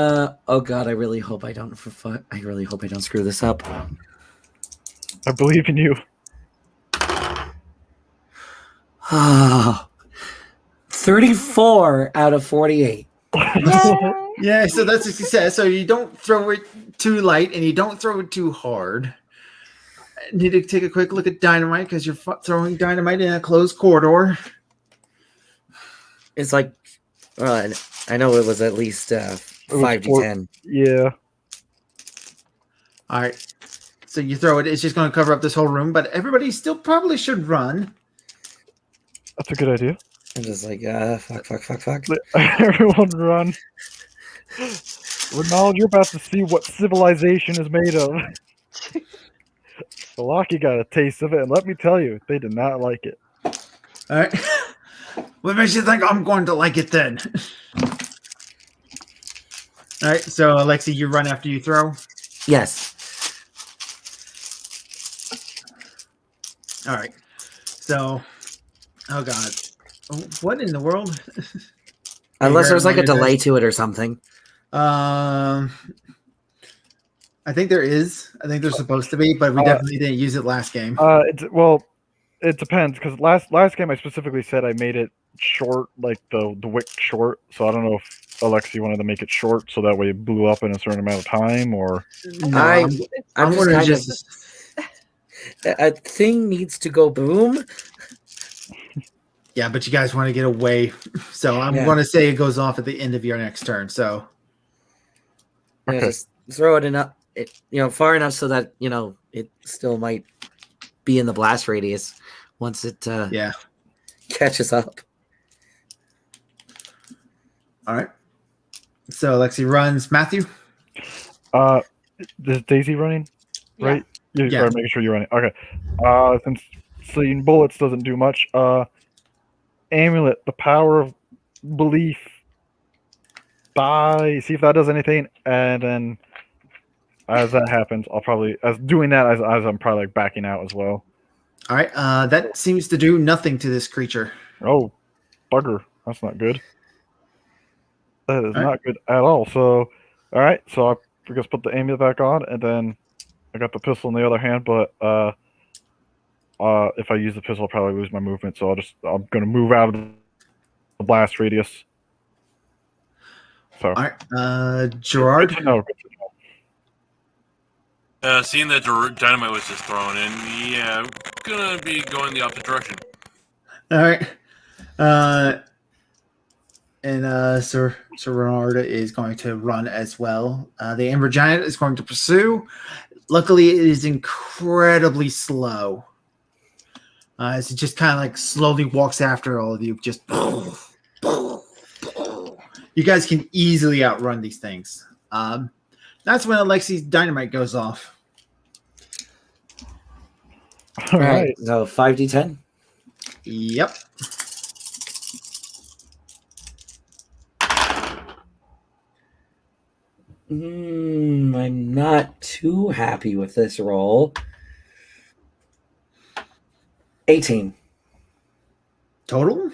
oh god, I really hope I don't screw this up. I believe in you. 34 out of 48. Yeah, so that's a success. So you don't throw it too light, and you don't throw it too hard. Need to take a quick look at dynamite because you're throwing dynamite in a closed corridor. It's like, I know it was at least 5d10. Yeah. All right. So you throw it. It's just going to cover up this whole room, but everybody still probably should run. That's a good idea. I'm just like, fuck. Everyone run. Ronald, you're about to see what civilization is made of. Balaki got a taste of it, and let me tell you, they did not like it. All right. What makes you think I'm going to like it then? All right. So, Alexi, you run after you throw? Yes. All right. So, oh, God. What in the world? Unless there's like a You're delay to it or something. I think there is. I think there's supposed to be, but we definitely didn't use it last game. It depends because last game I specifically said I made it short, like the wick short. So I don't know if Alexi wanted to make it short so that way it blew up in a certain amount of time, or No, I'm I'm just wondering kind just. a thing needs to go boom. Yeah, but you guys want to get away, so I'm Yeah. going to say it goes off at the end of your next turn. So, Yeah, Okay. just throw it enough, far enough so that it still might be in the blast radius once it yeah. catches up. All right. So Alexi runs. Matthew. is Daisy running? Yeah. Right? You Yeah. are making sure you're running. Okay. Since seeing bullets doesn't do much, amulet, the power of belief. See if that does anything, and then as that happens, I'll probably as I'm probably like backing out as well. All right. That seems to do nothing to this creature. Oh, bugger! That's not good. That is All right. not good at all. So, all right. So I just put the amulet back on, and then I got the pistol in the other hand. But if I use the pistol, I'll probably lose my movement. So I'm gonna move out of the blast radius. So, All right. Gerard. Good to know. Seeing that dynamite was just thrown in, yeah, gonna be going the opposite direction. All right. Sir Renard is going to run as well. The Amber Giant is going to pursue. Luckily, it is incredibly slow. As it just kind of like slowly walks after all of you. Just you guys can easily outrun these things. That's when Alexi's dynamite goes off. All right. So 5d10. Yep. I'm not too happy with this roll. 18 Total?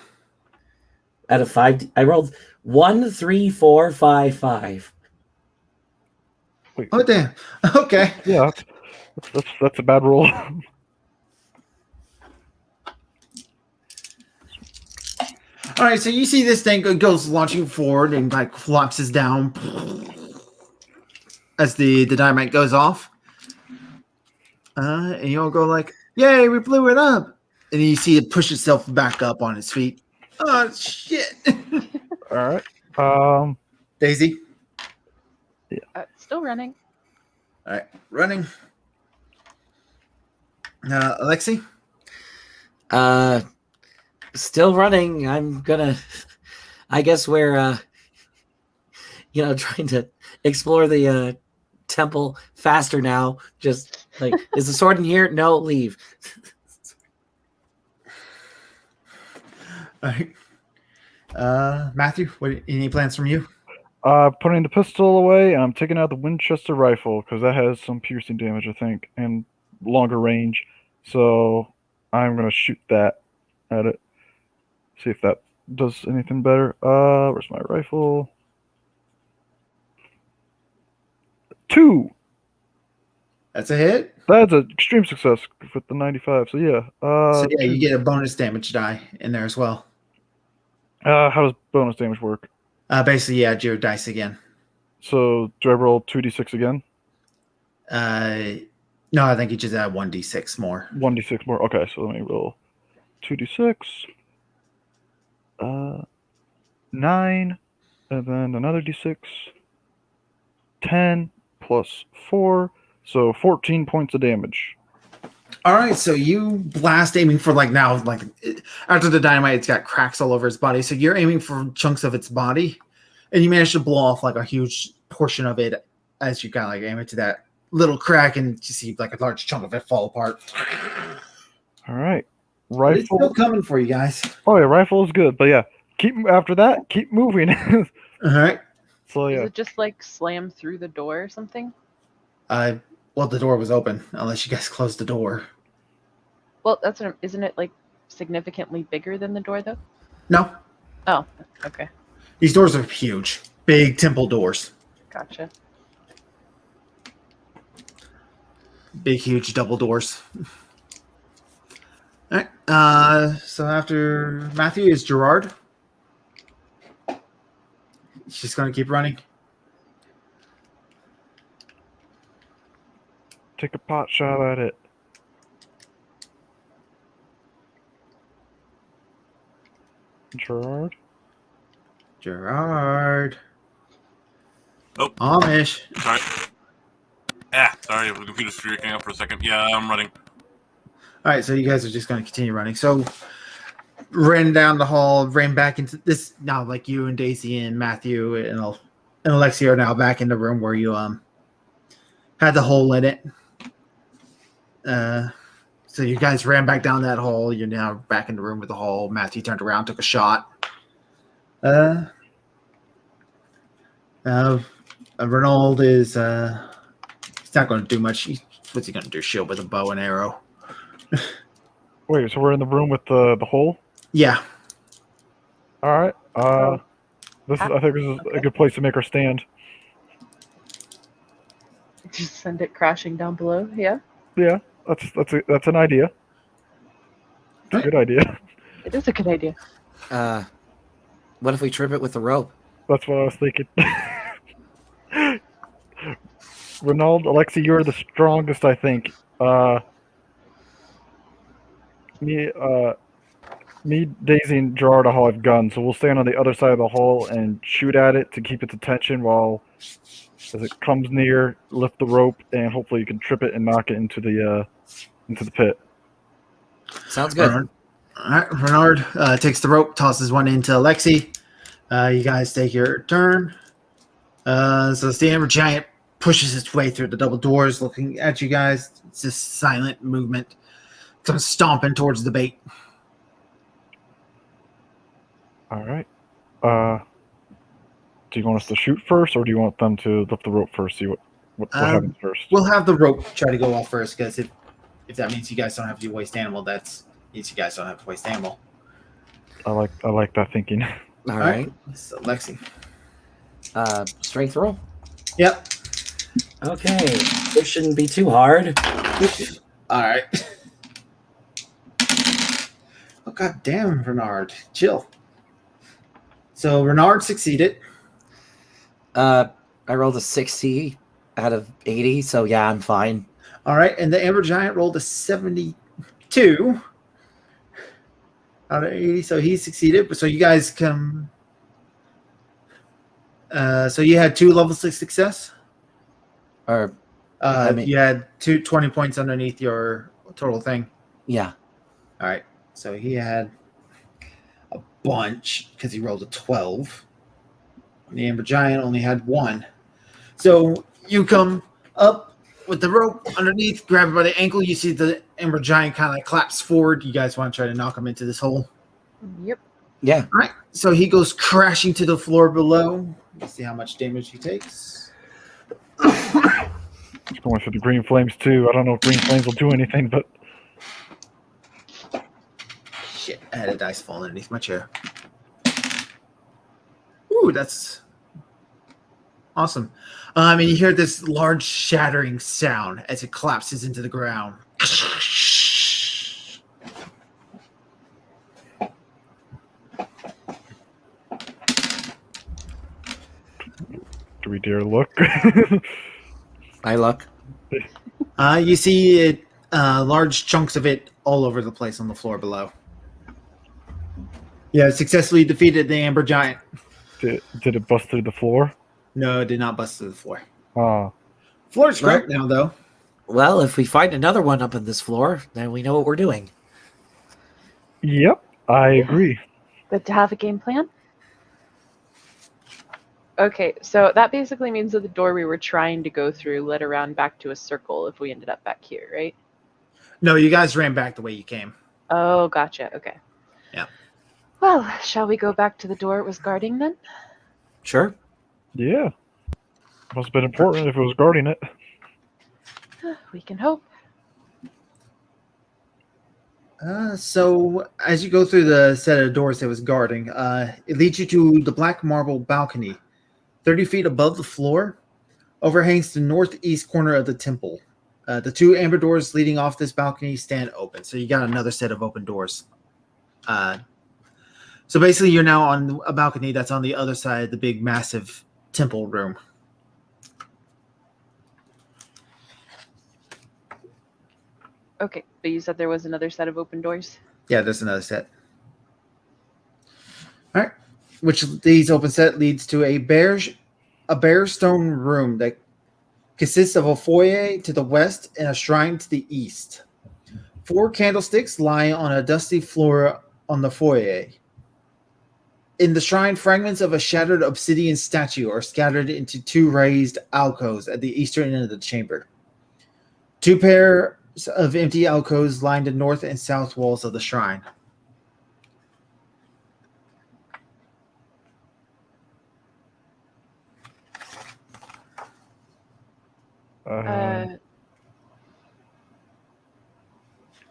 out of 5. I rolled 1, 3, 4, 5, 5. Wait, Oh, damn. Okay. yeah, that's a bad roll. All right, so you see this thing goes launching forward and like collapses down as the dynamite goes off. And you'll go like, "Yay, we blew it up!" And you see it push itself back up on its feet. Oh shit! All right. Daisy, Still running. all right, running. Alexi, Still running. I'm gonna. I guess we're, trying to explore the temple faster now. Just like, is the sword in here? No, leave. all right. Matthew, any plans from you? Putting the pistol away, and I'm taking out the Winchester rifle because that has some piercing damage, I think, and longer range. So I'm gonna shoot that at it. See if that does anything better. Where's my rifle? 2. That's a hit. That's an extreme success with the 95. So yeah. So yeah, you get a bonus damage die in there as well. How does bonus damage work? Basically, yeah, your dice again. So do I roll 2d6 again? No, I think you just add 1d6 more. 1d6 more. Okay, so let me roll 2d6. 9, and then another d6. 10 plus 4, so 14 points of damage. All right, so you blast, aiming for like now, like after the dynamite, it's got cracks all over its body. So you're aiming for chunks of its body, and you manage to blow off like a huge portion of it as you kind of like aim into that little crack, and you see like a large chunk of it fall apart. All right, But it's still rifle. coming for you guys. Oh yeah, rifle is good, but yeah, keep after that. Keep moving. All right. So Does yeah, it just like slam through the door or something? Well, the door was open, unless you guys closed the door. Well, isn't it like significantly bigger than the door though? No, Oh, okay, these doors are huge, big temple doors, gotcha. big, huge double doors. All right. So after Matthew is Gerard. He's just gonna keep running. take a pot shot at it. Gerard. Oh. Amish. Sorry. Sorry, the computer's freaking out for a second. Yeah, I'm running. All right, so you guys are just going to continue running. So, ran down the hall, ran back into this. Now, like you and Daisy and Matthew and Alexia are now back in the room where you had the hole in it. So you guys ran back down that hole. You're now back in the room with the hole. Matthew turned around, took a shot. Renaud is he's not going to do much. What's he going to do? Shield with a bow and arrow. Wait, so we're in the room with the hole? Yeah. All right. I think this is a good place to make our stand. Just send it crashing down below. Yeah, Yeah, that's an idea. It's a good idea. it is a good idea. What if we trip it with the rope? That's what I was thinking. Renaud, Alexi, you're the strongest, I think. Me, Daisy, and Gerard all have guns, so we'll stand on the other side of the hole and shoot at it to keep its attention while, as it comes near, lift the rope, and hopefully you can trip it and knock it into the pit. Sounds good. All right. Renaud takes the rope, tosses one into Alexi. You guys take your turn. So the Amber Giant pushes its way through the double doors, looking at you guys. It's just silent movement. Comes stomping towards the bait. All right. Do you want us to shoot first, or do you want them to lift the rope first? See what happens first. We'll have the rope try to go off first, because if that means you guys don't have to waste animal, that means you guys don't have to waste animal. I like that thinking. All right. So Lexi. Strength roll. Yep. Okay. This shouldn't be too hard. All right. Oh, god damn, Renard. Chill. So Renard succeeded. I rolled a 60 out of 80, so yeah, I'm fine. All right, and the Amber Giant rolled a 72 out of 80, so he succeeded. So you guys come... so you had 2 level 6 success? Or you had 20 points underneath your total thing? Yeah. All right, so he had a bunch because he rolled a 12. The Amber Giant only had 1. So you come up with the rope underneath, grab it by the ankle. You see the Amber Giant kind of collapse forward. You guys want to try to knock him into this hole? Yep. Yeah. All right. So he goes crashing to the floor below. Let's see how much damage he takes. It's going for the green flames too. I don't know if green flames will do anything, but Shit, I had a dice fall underneath my chair. Ooh, that's awesome. And you hear this large shattering sound as it collapses into the ground. do we dare look? I look. You see it, large chunks of it all over the place on the floor below. Yeah, successfully defeated the Amber Giant. Did it bust through the floor? No, it did not bust through the floor. Ah, Floor's cracked now, though. Well, if we find another one up in this floor, then we know what we're doing. yep, I agree. Good to have a game plan. Okay, so that basically means that the door we were trying to go through led around back to a circle if we ended up back here, right? No, you guys ran back the way you came. Oh, gotcha. Okay. Yeah. Well, shall we go back to the door it was guarding then? Sure. Yeah, must have been important if it was guarding it. We can hope. So as you go through the set of doors that was guarding, it leads you to the black marble balcony, 30 feet above the floor, overhangs the northeast corner of the temple. The 2 amber doors leading off this balcony stand open, so you got another set of open doors. So basically, you're now on a balcony that's on the other side of the big, massive temple room. Okay, but you said there was another set of open doors? Yeah, there's another set. All right, which these open set leads to a bare stone room that consists of a foyer to the west and a shrine to the east. 4 candlesticks lie on a dusty floor on the foyer. In the shrine, fragments of a shattered obsidian statue are scattered into 2 raised alcoves at the eastern end of the chamber. 2 pairs of empty alcoves line the north and south walls of the shrine.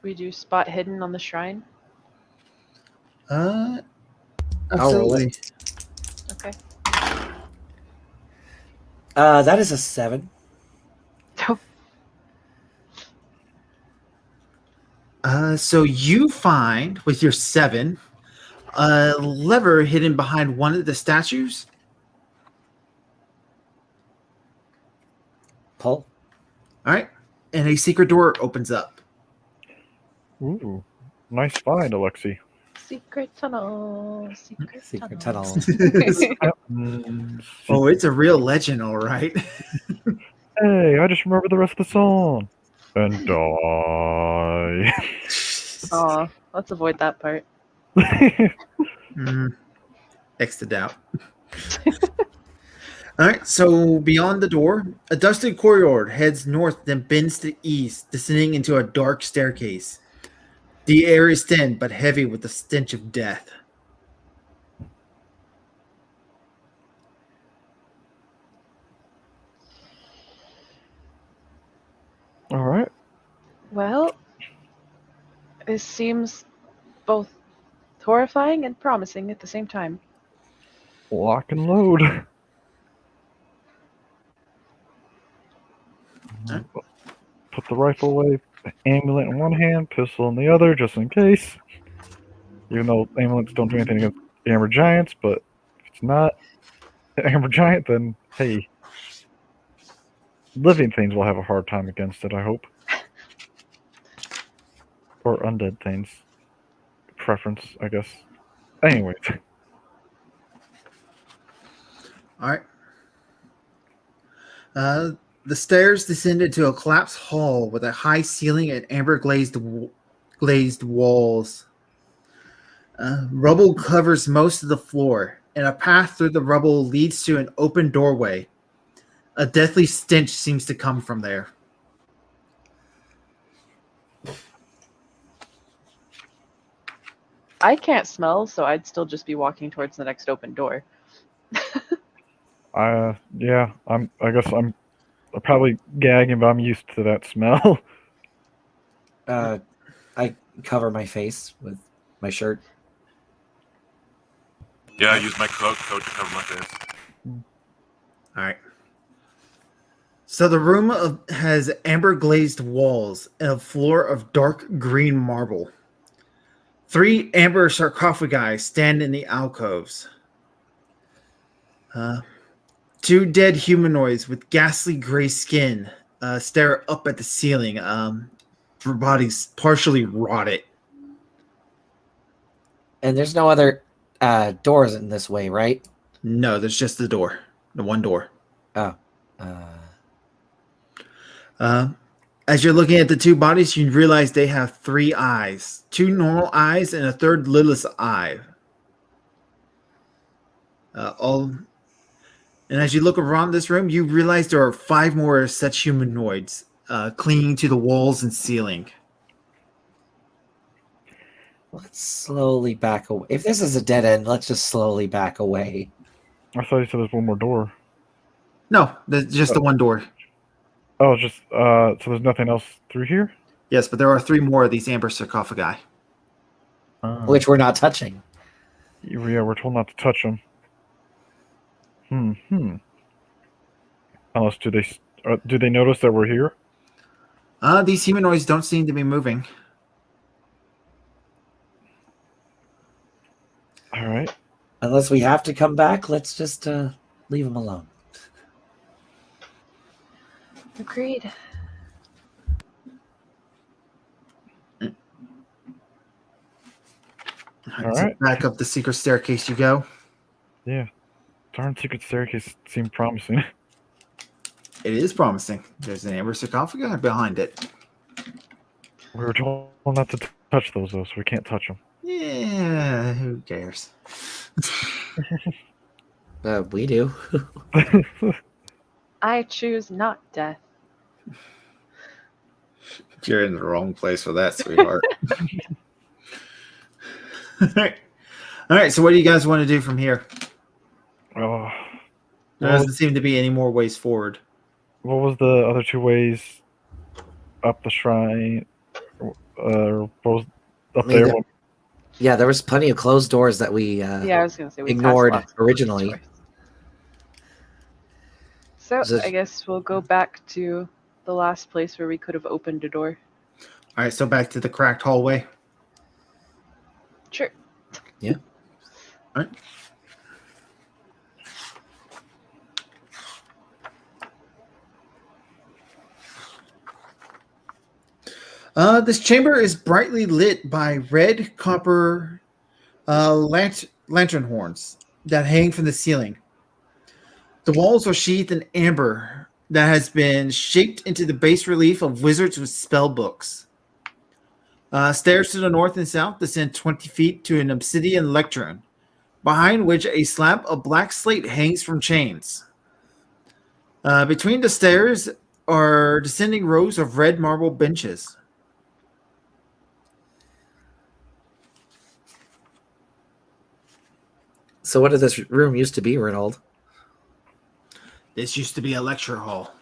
We do spot hidden on the shrine? Absolutely. Okay. That is a 7. So you find, with your 7, a lever hidden behind one of the statues. Pull. All right. And a secret door opens up. Ooh, nice find, Alexi. Secret tunnel. Secret tunnel. Oh, it's a real legend, all right. Hey, I just remember the rest of the song. And die. Aw, let's avoid that part. X to doubt. All right, so beyond the door, a dusty corridor heads north, then bends to east, descending into a dark staircase. The air is thin but heavy with the stench of death. Well, this seems both horrifying and promising at the same time. Lock and load. Huh? Put the rifle away, amulet in one hand, pistol in the other, just in case. Even though amulets don't do anything against amber giants, but if it's not an amber giant, then hey, living things will have a hard time against it, I hope. Or undead things. Preference, I guess. Anyways. All right. The stairs descended to a collapsed hall with a high ceiling and amber glazed walls. Rubble covers most of the floor, and a path through the rubble leads to an open doorway. A deathly stench seems to come from there. I can't smell, so I'd still just be walking towards the next open door. Yeah, I guess I'm probably gagging, but I'm used to that smell. I cover my face with my shirt. Yeah, I use my coat to cover my face. All right. So the room has amber glazed walls and a floor of dark green marble. 3 amber sarcophagi stand in the alcoves. 2 dead humanoids with ghastly gray skin stare up at the ceiling. Their bodies partially rotted. And there's no other doors in this way, right? No, there's just the door. The one door. Oh. As you're looking at the 2 bodies, you realize they have 3 eyes. 2 normal eyes and a 3rd lidless eye. And as you look around this room, you realize there are 5 more such humanoids clinging to the walls and ceiling. Let's slowly back away. If this is a dead end, let's just slowly back away. I thought you said there's one more door. No, there's just the one door. Oh, it's just so there's nothing else through here? Yes, but there are 3 more of these amber sarcophagi. Which we're not touching. Yeah, we're told not to touch them. Unless do they notice that we're here? These humanoids don't seem to be moving. All right. Unless we have to come back, let's just leave them alone. Agreed. All right. Back up the secret staircase you go. Yeah. Darn secret staircase seemed promising. It is promising. There's an amber sarcophagi behind it. We were told not to touch those, though, so we can't touch them. Yeah, who cares? We do. I choose not death. You're in the wrong place for that, sweetheart. All right, so what do you guys want to do from here? Oh, There doesn't seem to be any more ways forward. what was the other 2 ways up the shrine? What was up there? Yeah, there was plenty of closed doors that we Yeah, I was gonna say we passed ignored lots of closed originally. doors. So Is it- I guess we'll go back to the last place where we could have opened a door. All right, so back to the cracked hallway. Sure. Yeah. All right. This chamber is brightly lit by red copper lantern horns that hang from the ceiling. The walls are sheathed in amber that has been shaped into the bas relief of wizards with spell books. Stairs to the north and south descend 20 feet to an obsidian lectern, behind which a slab of black slate hangs from chains. Between the stairs are descending rows of red marble benches. So what did this room used to be, Reynold? This used to be a lecture hall.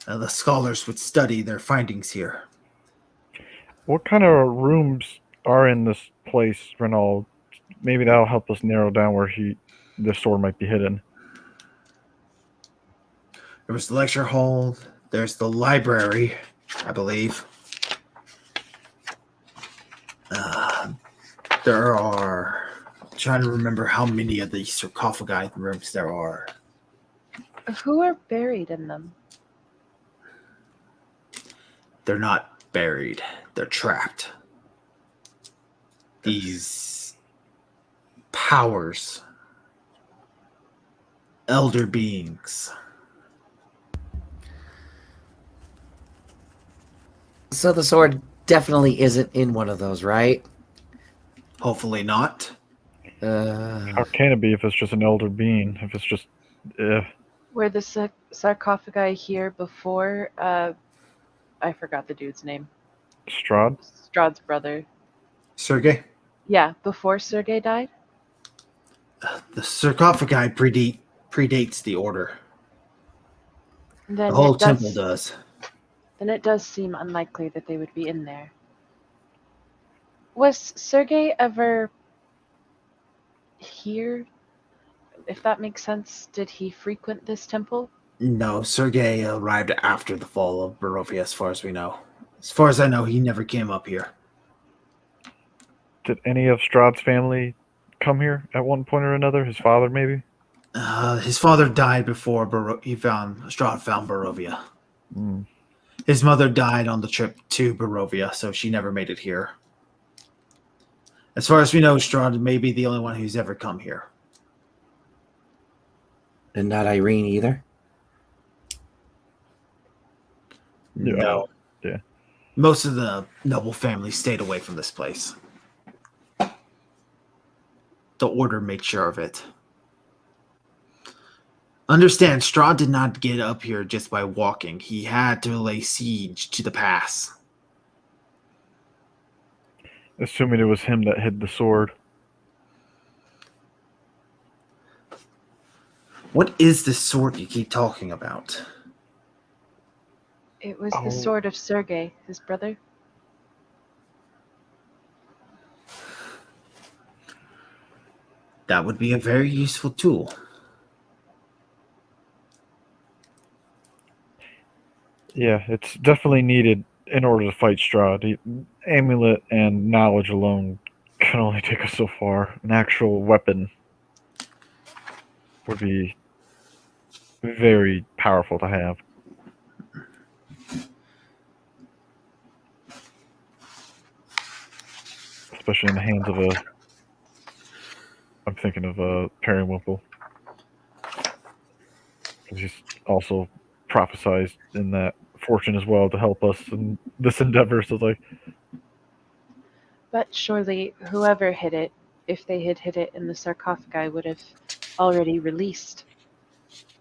The scholars would study their findings here. What kind of rooms are in this place, Renault? Maybe that'll help us narrow down where the sword might be hidden. There was the lecture hall. There's the library, I believe. There are... I'm trying to remember how many of these sarcophagi rooms there are. Who are buried in them? They're not buried. They're trapped. These powers. Elder beings. So the sword definitely isn't in one of those, right? Hopefully not. How can it be if it's just an elder being? If it's just... Were the sarcophagi here before, I forgot the dude's name. Strahd? Strahd's brother. Sergey? Yeah, before Sergey died? The sarcophagi predates the order. Then The whole it does, temple does. Then it does seem unlikely that they would be in there. Was Sergey ever here? If that makes sense, did he frequent this temple? No, Sergey arrived after the fall of Barovia, as far as we know. As far as I know, he never came up here. Did any of Strahd's family come here at one point or another? His father, maybe? His father died before Strahd found Barovia. Mm. His mother died on the trip to Barovia, so she never made it here. As far as we know, Strahd may be the only one who's ever come here. And not Irene either? No. Yeah. Most of the noble family stayed away from this place. The order made sure of it. Understand, Strahd did not get up here just by walking. He had to lay siege to the pass. Assuming it was him that hid the sword. What is this sword you keep talking about? It was the sword of Sergey, his brother. That would be a very useful tool. Yeah, it's definitely needed in order to fight Strahd. Amulet and knowledge alone can only take us so far. An actual weapon would be very powerful to have. Especially in the hands of I'm thinking of Periwinkle. He's also prophesized in that fortune as well to help us in this endeavor. So But surely whoever hid it, if they had hid it in the sarcophagi, would have already released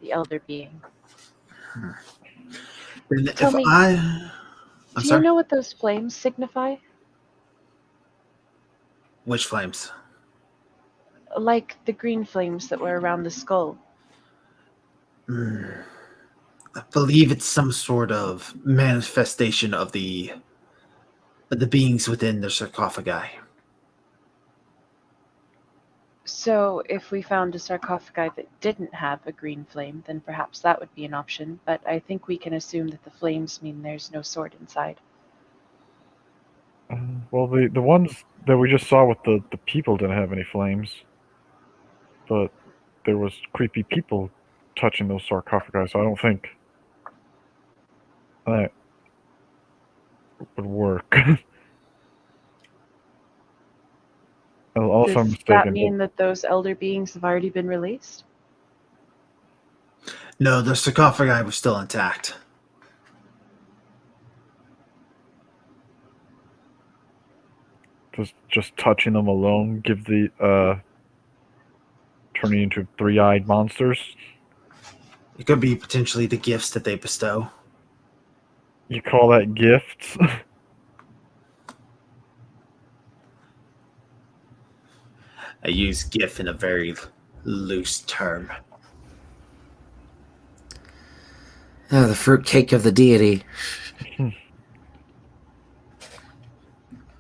the elder being. Tell me, I'm do sorry? you know what those flames signify? Which flames? Like the green flames that were around the skull. I believe it's some sort of manifestation of the beings within the sarcophagi. So if we found a sarcophagi that didn't have a green flame, then perhaps that would be an option. But I think we can assume that the flames mean there's no sword inside. well, the ones that we just saw with the people didn't have any flames, but there was creepy people touching those sarcophagi, so I don't think that would work. Also, I'm Does mistaken. that mean that those elder beings have already been released? No, the sarcophagi was still intact. Does just touching them alone give the turning into three-eyed monsters? It could be potentially the gifts that they bestow. You call that gifts? I use gift in a very loose term. The fruitcake of the deity.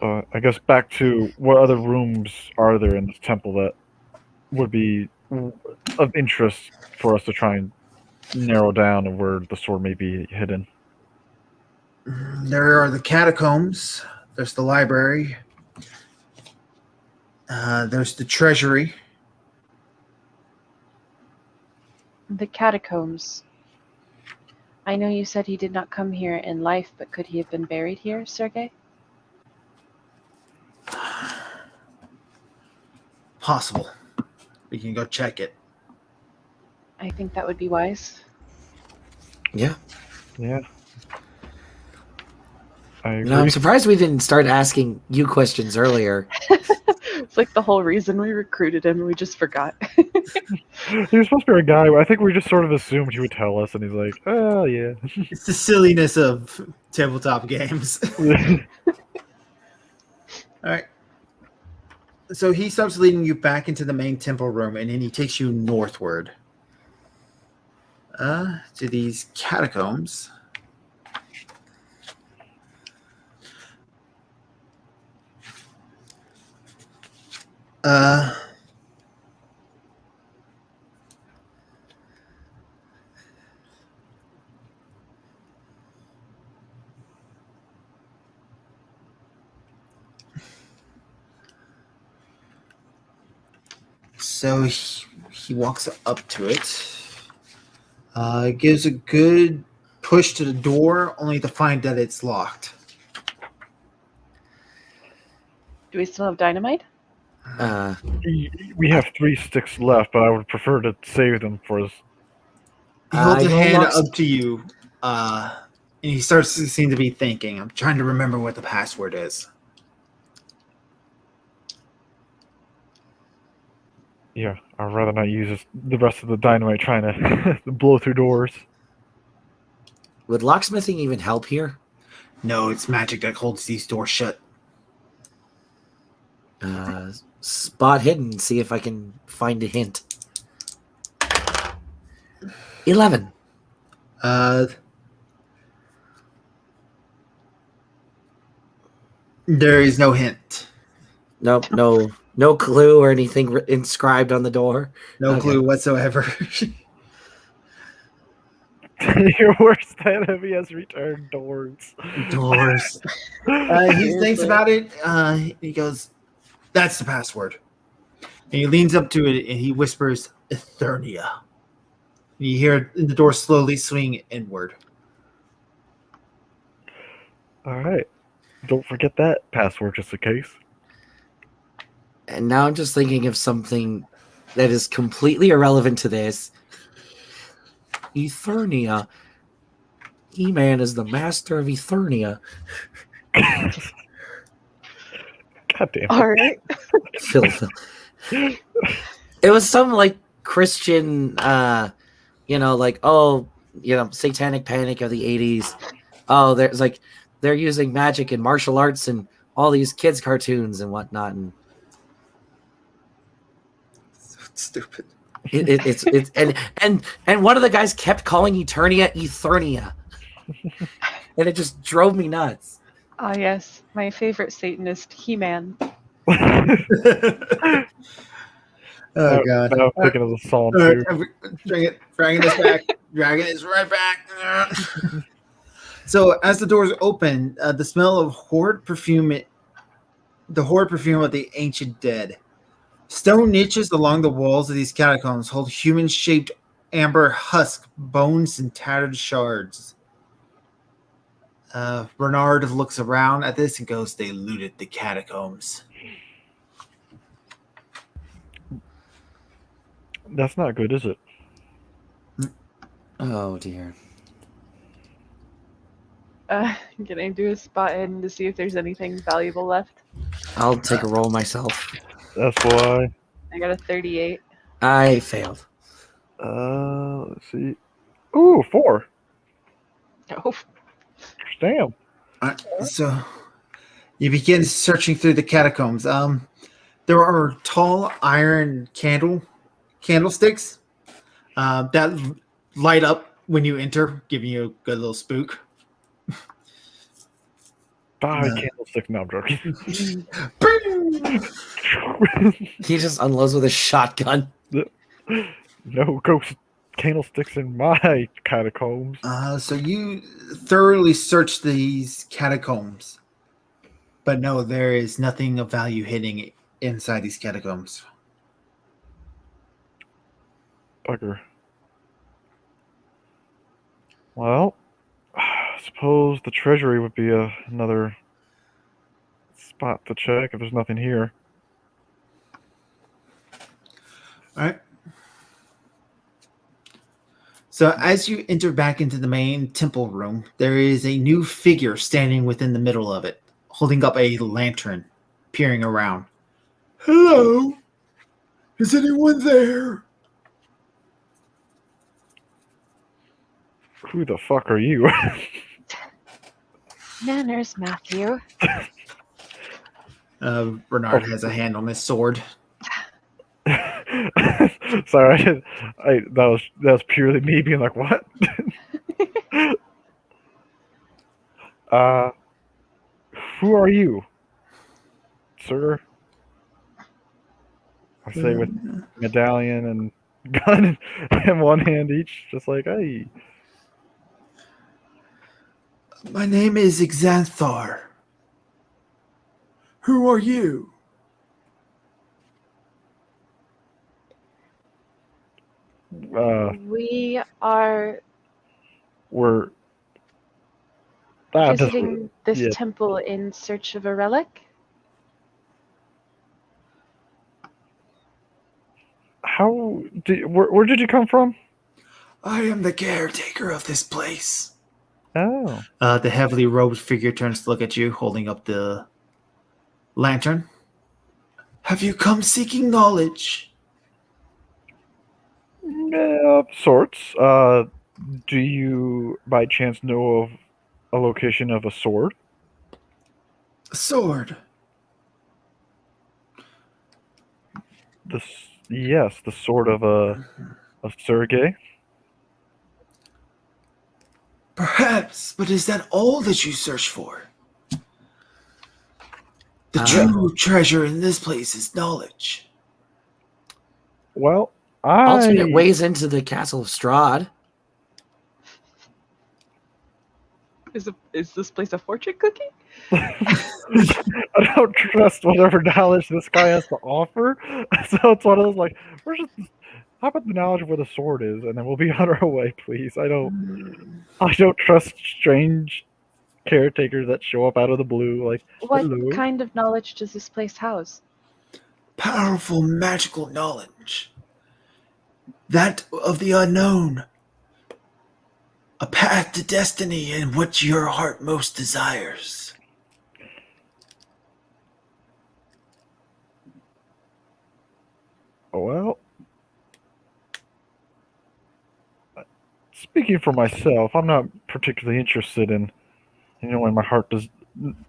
I guess back to what other rooms are there in this temple that would be of interest for us to try and narrow down of where the sword may be hidden. There are the catacombs. There's the library. There's the treasury. The catacombs. I know you said he did not come here in life, but could he have been buried here, Sergei? Possible. We can go check it. I think that would be wise. Yeah. Yeah. I agree. You know, I'm surprised we didn't start asking you questions earlier. It's like the whole reason we recruited him, we just forgot. He was supposed to be a guy. I think we just sort of assumed he would tell us, and he's like, "Oh yeah." It's the silliness of tabletop games. All right. So he starts leading you back into the main temple room, and then he takes you northward to these catacombs. So he walks up to it, gives a good push to the door, only to find that it's locked. Do we still have dynamite? We have 3 sticks left, but I would prefer to save them for us. He holds a I will hand lock- up to you, and he starts to seem to be thinking. I'm trying to remember what the password is. Yeah, I'd rather not use the rest of the dynamite trying to blow through doors. Would locksmithing even help here? No, it's magic that holds these doors shut. Spot hidden, see if I can find a hint. 11. There is no hint. Nope, no clue or anything inscribed on the door. No Okay. clue whatsoever. Your worst enemy has returned doors. Doors. He thinks about it. He goes, "That's the password." And he leans up to it and he whispers, "Eternia." And you hear the door slowly swing inward. All right. Don't forget that password just in case. And now I'm just thinking of something that is completely irrelevant to this. Eternia. He-Man is the master of Eternia. God damn. All right. Phil. It was some like Christian, like, satanic panic of the 80s. Oh, there's like, they're using magic and martial arts and all these kids' cartoons and whatnot. And Stupid. it's and one of the guys kept calling Eternia Eternia. And it just drove me nuts. Ah, yes, my favorite Satanist, He-Man. Oh god. Now I'm thinking of the song All too. right, dragging this back. Dragging this right back. So as the doors open, the smell of horrid perfume of the ancient dead. Stone niches along the walls of these catacombs hold human-shaped amber husk, bones, and tattered shards. Bernard looks around at this and goes, "They looted the catacombs." That's not good, is it? Oh dear. Can I do a spot hidden to see if there's anything valuable left? I'll take a roll myself. That's why. I got a 38. I failed. Let's see. Ooh, 4. Oh, Damn. So you begin searching through the catacombs. There are tall iron candlesticks that light up when you enter, giving you a good little spook. Die, No. candlestick. No, I'm joking. He just unloads with a shotgun. No ghost candlesticks in my catacombs. So you thoroughly search these catacombs, but no, there is nothing of value hidden inside these catacombs. Bugger. Well, I suppose the treasury would be another spot to check if there's nothing here. All right. So as you enter back into the main temple room, there is a new figure standing within the middle of it, holding up a lantern, peering around. Hello? Is anyone there? Who the fuck are you? Manners, Matthew. Bernard has a hand on his sword. Sorry, that was purely me being like, what? Who are you, sir? I say with medallion and gun in one hand each, just like, hey. My name is Xanthar. Who are you? We are We're visiting this yeah. temple in search of a relic. Where did you come from? I am the caretaker of this place. Oh. The heavily robed figure turns to look at you, holding up the lantern. Have you come seeking knowledge? Yeah, of sorts. Do you by chance know of a location of a sword? A sword. Yes, the sword of Sergei. Perhaps, but is that all that you search for? The true treasure in this place is knowledge. Well, Alternate ways into the castle of Strahd. Is this place a fortune cookie? I don't trust whatever knowledge this guy has to offer. So it's one of those like, how about the knowledge of where the sword is, and then we'll be on our way, please. I don't trust strange caretakers that show up out of the blue. Like, What hello. kind of knowledge does this place house? Powerful magical knowledge. That of the unknown. A path to destiny and what your heart most desires. Well, speaking for myself, I'm not particularly interested in knowing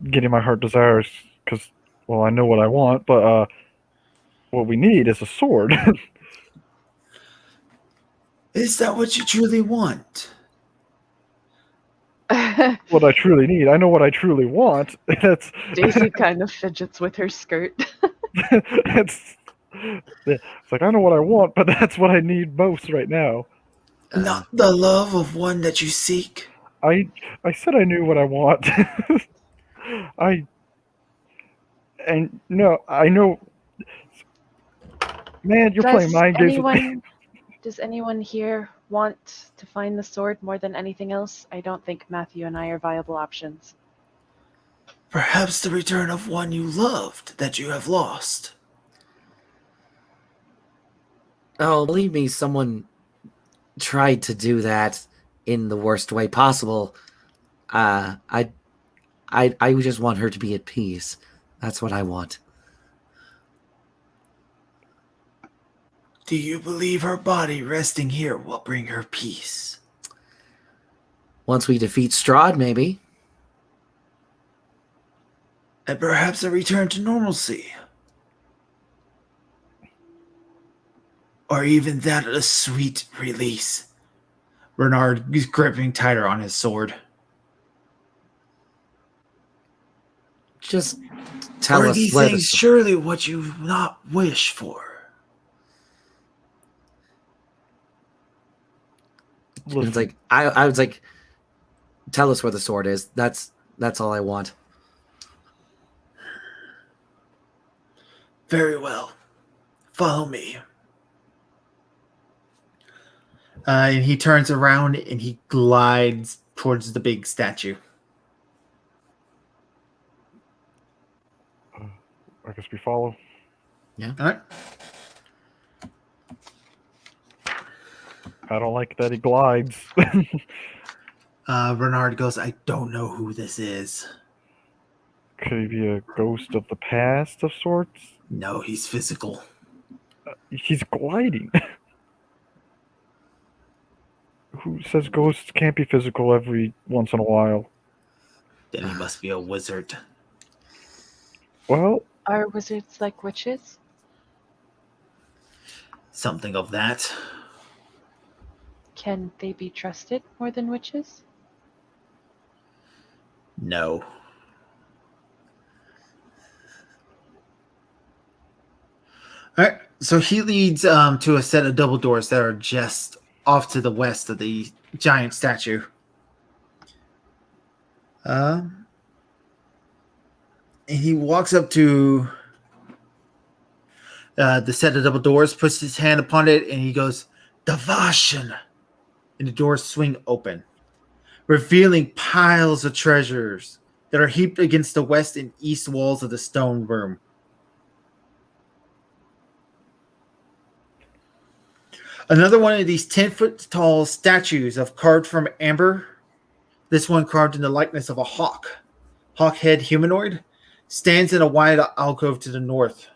getting my heart desires, because, well, I know what I want, but what we need is a sword. Is that what you truly want? What I truly need. I know what I truly want. Daisy kind of fidgets with her skirt. it's like, I know what I want, but that's what I need most right now. Not the love of one that you seek. I said I knew what I want. I know. Man, you're playing mind games with me. Does anyone here want to find the sword more than anything else? I don't think Matthew and I are viable options. Perhaps the return of one you loved that you have lost. Oh, believe me, someone tried to do that in the worst way possible. I just want her to be at peace. That's what I want. Do you believe her body resting here will bring her peace? Once we defeat Strahd, maybe. And perhaps a return to normalcy. Or even that a sweet release. Renard is gripping tighter on his sword. Just tell Are us these where things the surely what you not wish for? And it's like I was like, tell us where the sword is. That's all I want. Very well. Follow me. And he turns around and he glides towards the big statue. I guess we follow. All right. I don't like that he glides. Renard goes, I don't know who this is. Could he be a ghost of the past of sorts? No, he's physical. He's gliding. Who says ghosts can't be physical every once in a while? Then he must be a wizard. Well, Are wizards like witches? Something of that. Can they be trusted more than witches? No. All right. So he leads to a set of double doors that are just off to the west of the giant statue. And he walks up to the set of double doors, puts his hand upon it, and he goes, Devotion! And the doors swing open, revealing piles of treasures that are heaped against the west and east walls of the stone room. Another one of these 10-foot tall statues of carved from amber, this one carved in the likeness of a hawk-head humanoid, stands in a wide alcove to the north.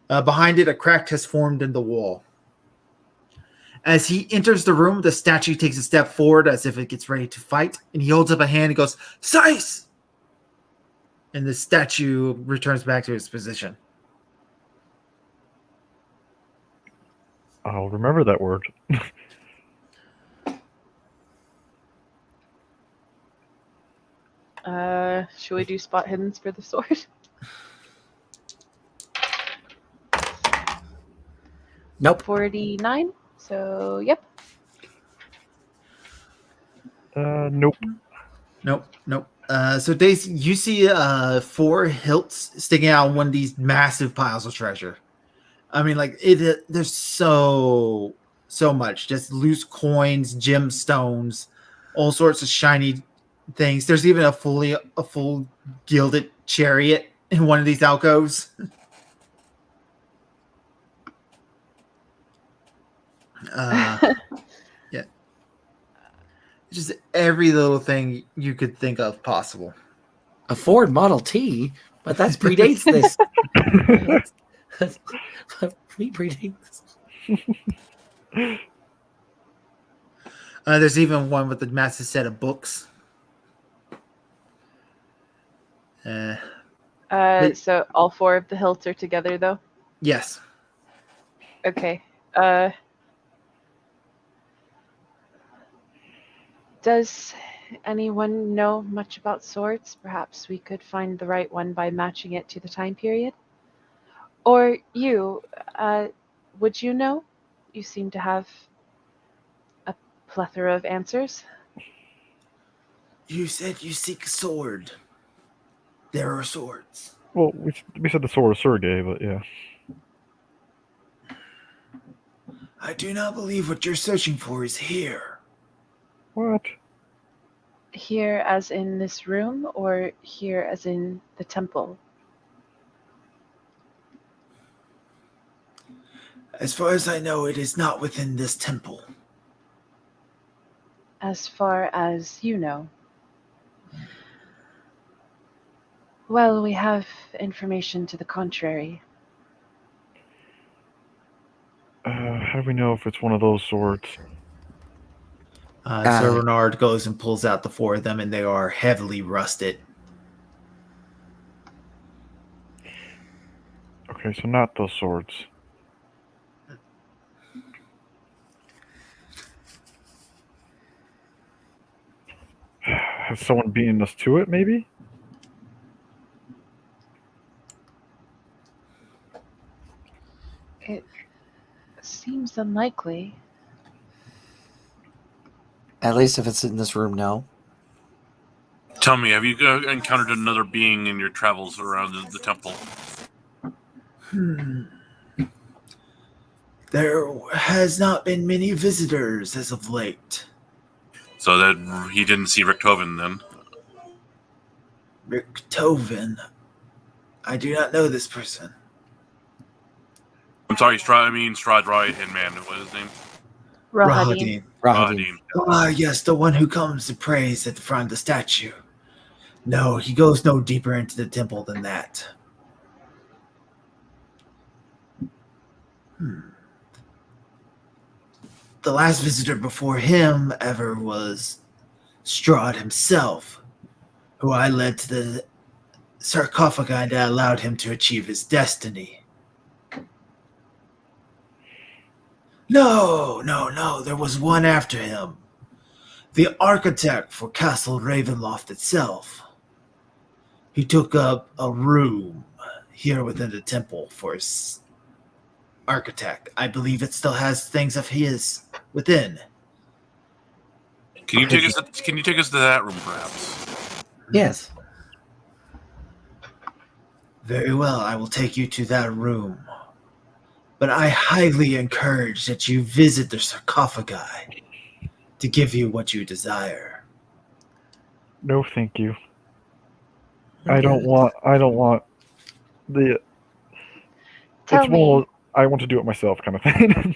Behind it, a crack has formed in the wall. As he enters the room, the statue takes a step forward as if it gets ready to fight, and he holds up a hand and goes, Size! And the statue returns back to its position. I'll remember that word. Should we do spot hiddens for the sword? Nope. 49. So, yep. Nope. Nope. So Daisy, you see 4 hilts sticking out of one of these massive piles of treasure. I mean, like there's so much, just loose coins, gemstones, all sorts of shiny things. There's even a full gilded chariot in one of these alcoves. Yeah, just every little thing you could think of possible. A Ford Model T, but that predates this. We predate this. There's even one with a massive set of books. So all 4 of the hilts are together, though? Yes. Okay. Does anyone know much about swords? Perhaps we could find the right one by matching it to the time period? Or you, would you know? You seem to have a plethora of answers. You said you seek a sword. There are swords. Well, we said the sword of Sergei, but yeah. I do not believe what you're searching for is here. What? Here as in this room, or here as in the temple? As far as I know, it is not within this temple. As far as you know. Well, we have information to the contrary. How do we know if it's one of those swords? Sir Renard goes and pulls out the 4 of them, and they are heavily rusted. Okay, so not those swords. Has someone beaten us to it, maybe? It seems unlikely. At least if it's in this room, no. Tell me, have you encountered another being in your travels around the temple? There has not been many visitors as of late. So that he didn't see Richtofen then? Richtofen? I do not know this person. I'm sorry, Strahd's right-hand man. What is his name? Rahadin. Rahadin. Ah, yes, the one who comes to praise at the front of the statue. No, he goes no deeper into the temple than that. The last visitor before him ever was Strahd himself, who I led to the sarcophagi that allowed him to achieve his destiny. No, there was one after him. The architect for Castle Ravenloft itself. He took up a room here within the temple for his architect. I believe it still has things of his within. Can you take us to that room, perhaps? Yes. Very well, I will take you to that room. But I highly encourage that you visit the sarcophagi to give you what you desire. No, thank you. I don't want the. Tell It's more. me, I want to do it myself, kind of thing.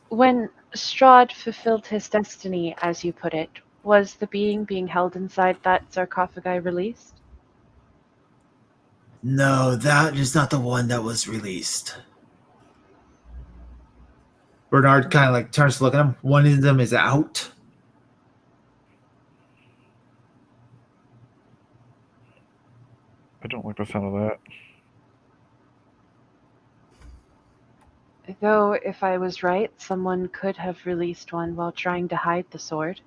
when Strahd fulfilled his destiny, as you put it, was the being held inside that sarcophagi released? No, that is not the one that was released. Bernard kind of turns to look at him. One of them is out. I don't like the sound of that. Though, if I was right, someone could have released one while trying to hide the sword.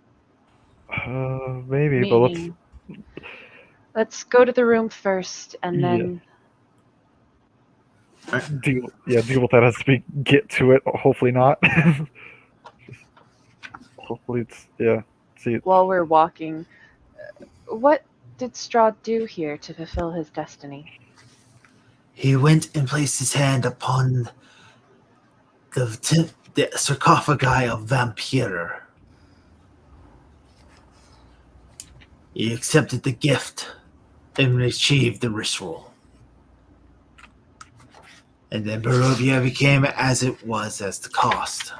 Maybe, but Meaning, let's go to the room first, and Yeah. then deal with that as we get to it. Hopefully not. Hopefully see it. while we're walking, what did Strahd do here to fulfill his destiny? He went and placed his hand upon the sarcophagi of Vampire. He accepted the gift and achieved the ritual. And then Barovia became as it was as the cost.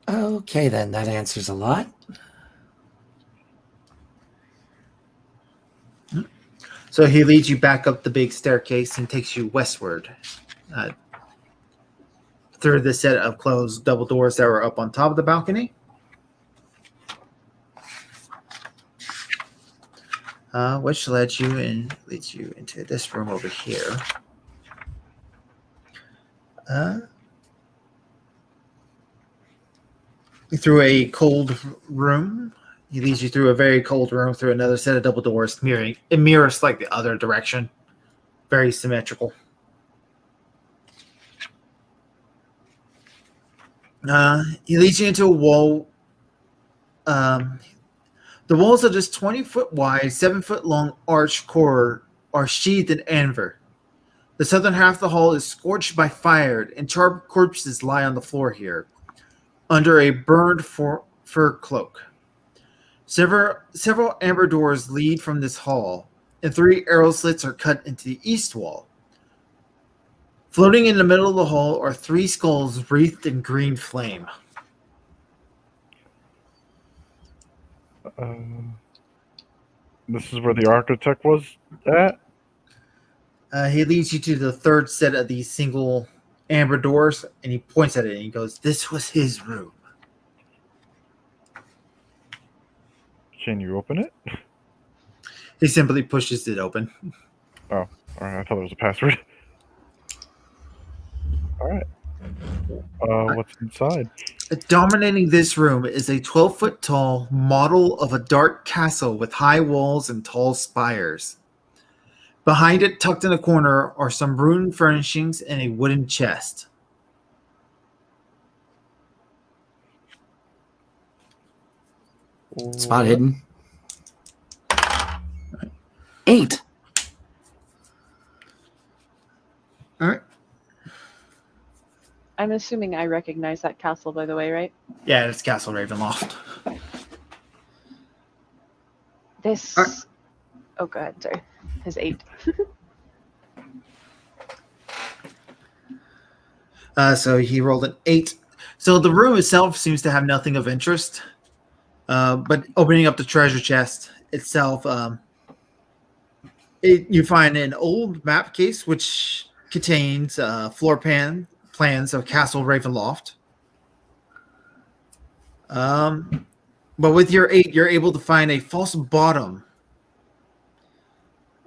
Okay, then. That answers a lot. So he leads you back up the big staircase and takes you westward through the set of closed double doors that were up on top of the balcony. Which leads you into this room over here. Through a cold room. He leads you through a very cold room, through another set of double doors, it mirrors like the other direction. Very symmetrical. He leads you into a wall. The walls of this 20-foot wide, 7-foot long arch corridor are sheathed in amber. The southern half of the hall is scorched by fire, and charred corpses lie on the floor here, under a burned fur cloak. Several amber doors lead from this hall, and 3 arrow slits are cut into the east wall. Floating in the middle of the hall are 3 skulls wreathed in green flame. This is where the architect was at? He leads you to the third set of these single amber doors, and he points at it and he goes, "This was his room." Can you open it? He simply pushes it open. Oh, alright, I thought it was a password. Alright. What's inside? Dominating this room is a 12-foot tall model of a dark castle with high walls and tall spires. Behind it, tucked in a corner, are some ruined furnishings and a wooden chest. Spot hidden. 8. All right. I'm assuming I recognize that castle, by the way, right? Yeah, it's Castle Ravenloft. This. All right. Oh, go ahead. Sorry. His 8. So he rolled an 8. So the room itself seems to have nothing of interest. But opening up the treasure chest itself, you find an old map case which contains floor plans of Castle Ravenloft. But with your 8, you're able to find a false bottom.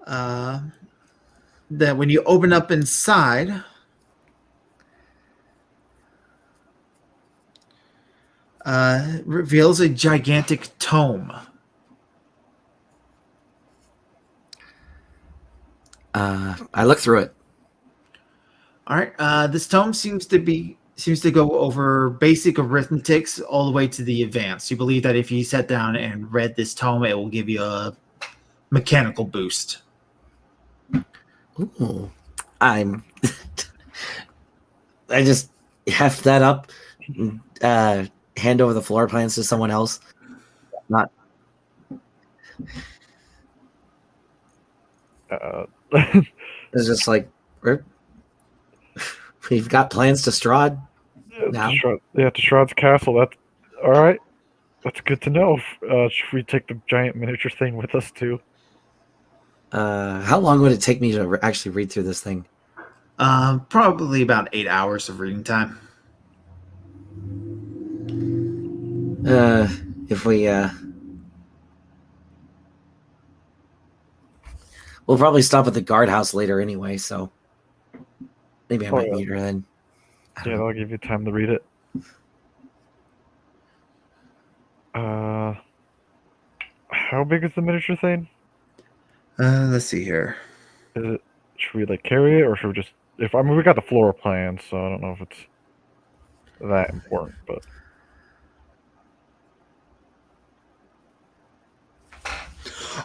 That when you open up inside, reveals a gigantic tome. I look through it. All right. This tome seems to go over basic arithmetics all the way to the advanced. You believe that if you sat down and read this tome, it will give you a mechanical boost. Ooh. I just heft that up, hand over the floor plans to someone else. Not. It's just like we've got plans to Strahd now. To Strahd's castle. That's all right. That's good to know. Should we take the giant miniature thing with us too? How long would it take me to actually read through this thing? Probably about 8 hours of reading time. If we we'll probably stop at the guardhouse later anyway, so maybe I might meet her then. Yeah, that'll give you time to read it. How big is the miniature thing? Let's see here. Should we carry it, or should we just? We got the floor plan, so I don't know if it's that important, but.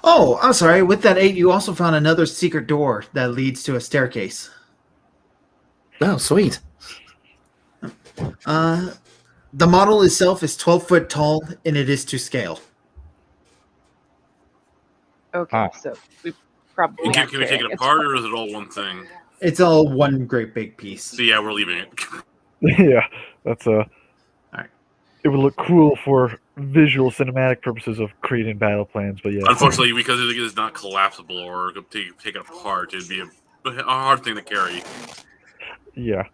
Oh, I'm sorry. With that 8, you also found another secret door that leads to a staircase. Oh, sweet. The model itself is 12 foot tall, and it is to scale. Okay, so we probably. Can we take it apart, or is it all one thing? It's all one great big piece. So yeah, we're leaving it. Yeah, that's All right. It would look cool for visual cinematic purposes of creating battle plans, but yeah. Unfortunately, because it is not collapsible or take it apart, it'd be a hard thing to carry. Yeah.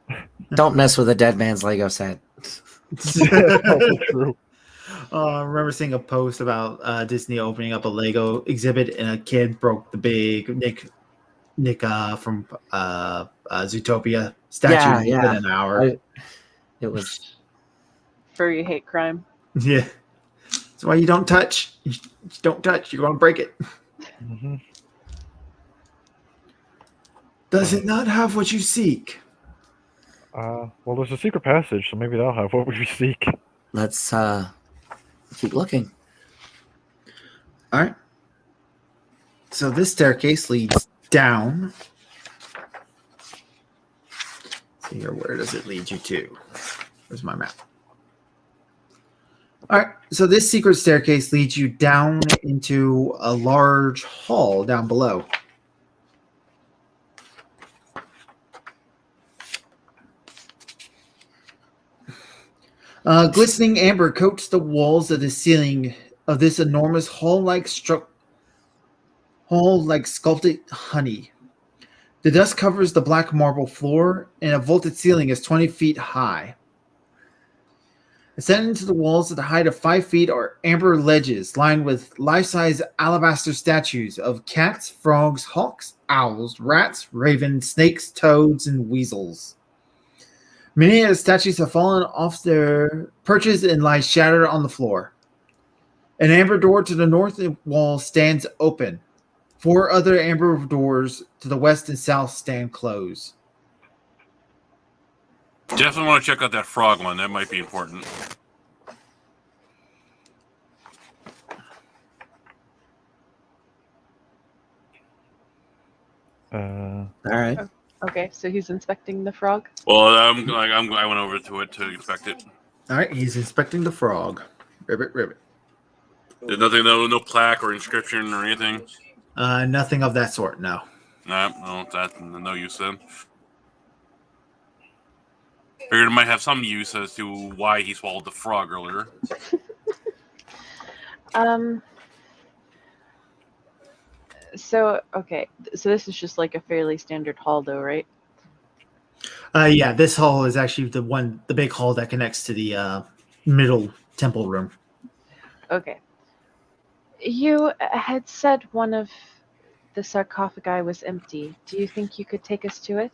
Don't mess with a dead man's Lego set. Also true. I remember seeing a post about Disney opening up a Lego exhibit, and a kid broke the big Nick from Zootopia statue within an hour. It was Furry hate crime. Yeah. That's why you don't touch. You don't touch. You're going to break it. Mm-hmm. Does it not have what you seek? Well, there's a secret passage, so maybe that'll have what we seek. Let's keep looking. All right. So this staircase leads down. Let's see here, where does it lead you to? Where's my map? All right. So this secret staircase leads you down into a large hall down below. Glistening amber coats the walls of the ceiling of this enormous hall-like sculpted honey. The dust covers the black marble floor, and a vaulted ceiling is 20 feet high. Ascending to the walls at the height of 5 feet are amber ledges lined with life-size alabaster statues of cats, frogs, hawks, owls, rats, ravens, snakes, toads, and weasels. Many of the statues have fallen off their perches and lie shattered on the floor. An amber door to the north wall stands open. 4 other amber doors to the west and south stand closed. Definitely want to check out that frog one. That might be important. All right. Okay, so he's inspecting the frog. Well, I went over to it to inspect it. All right, he's inspecting the frog. Ribbit. There's nothing, no plaque or inscription or anything. Nothing of that sort, no. No, that's no use then. Figured it might have some use as to why he swallowed the frog earlier. So this is just like a fairly standard hall, though, right? Yeah, this hall is actually the big hall that connects to the middle temple room. Okay. You had said one of the sarcophagi was empty. Do you think you could take us to it?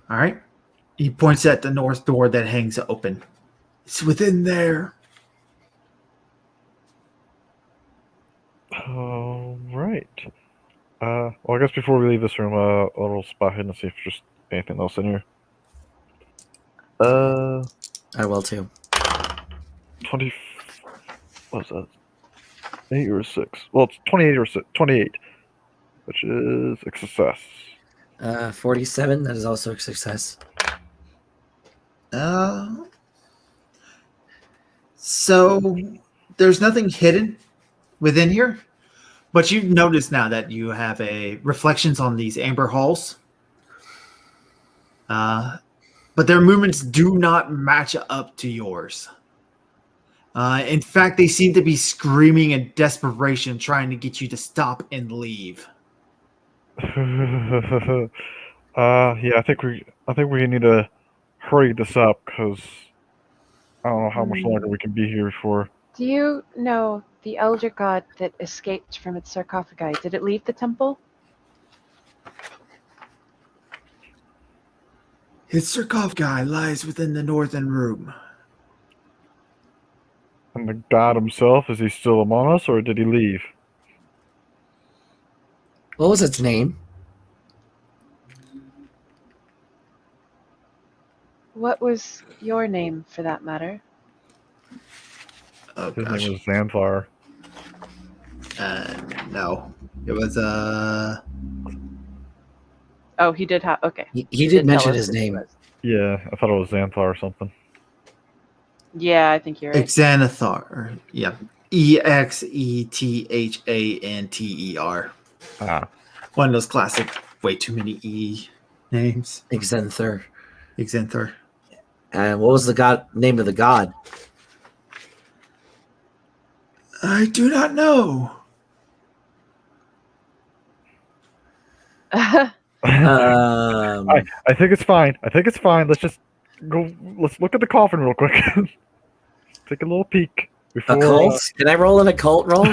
All right. He points at the north door that hangs open. It's within there. All right. Well, I guess before we leave this room, I'll roll spot hidden and see if there's just anything else in here. I will too. 20. What is that? 8 or 6? Well, it's 28 or 6. 28, which is a success. 47. That is also a success. So there's nothing hidden within here, but you've noticed now that you have a reflections on these amber halls. But their movements do not match up to yours. In fact, they seem to be screaming in desperation, trying to get you to stop and leave. Yeah, I think we need to hurry this up because I don't know how much longer we can be here before. Do you know the elder god that escaped from its sarcophagi? Did it leave the temple? His sarcophagi lies within the northern room. And the god himself, is he still among us or did he leave? What was its name? What was your name, for that matter? Oh, His gosh. name was Xanthar. No. It was, Oh, he did have. Okay. He did mention tell us his what it name. was. Yeah, I thought it was Xanthar or something. Yeah, I think you're right. Xanathar. Yeah. Exethanter. Ah. One of those classic, way too many E names. Xanthar. Xanthar. And what was the name of the god? I do not know. I think it's fine. Let's just go. Let's look at the coffin real quick. Take a little peek. Before, Occult? Can I roll an occult roll?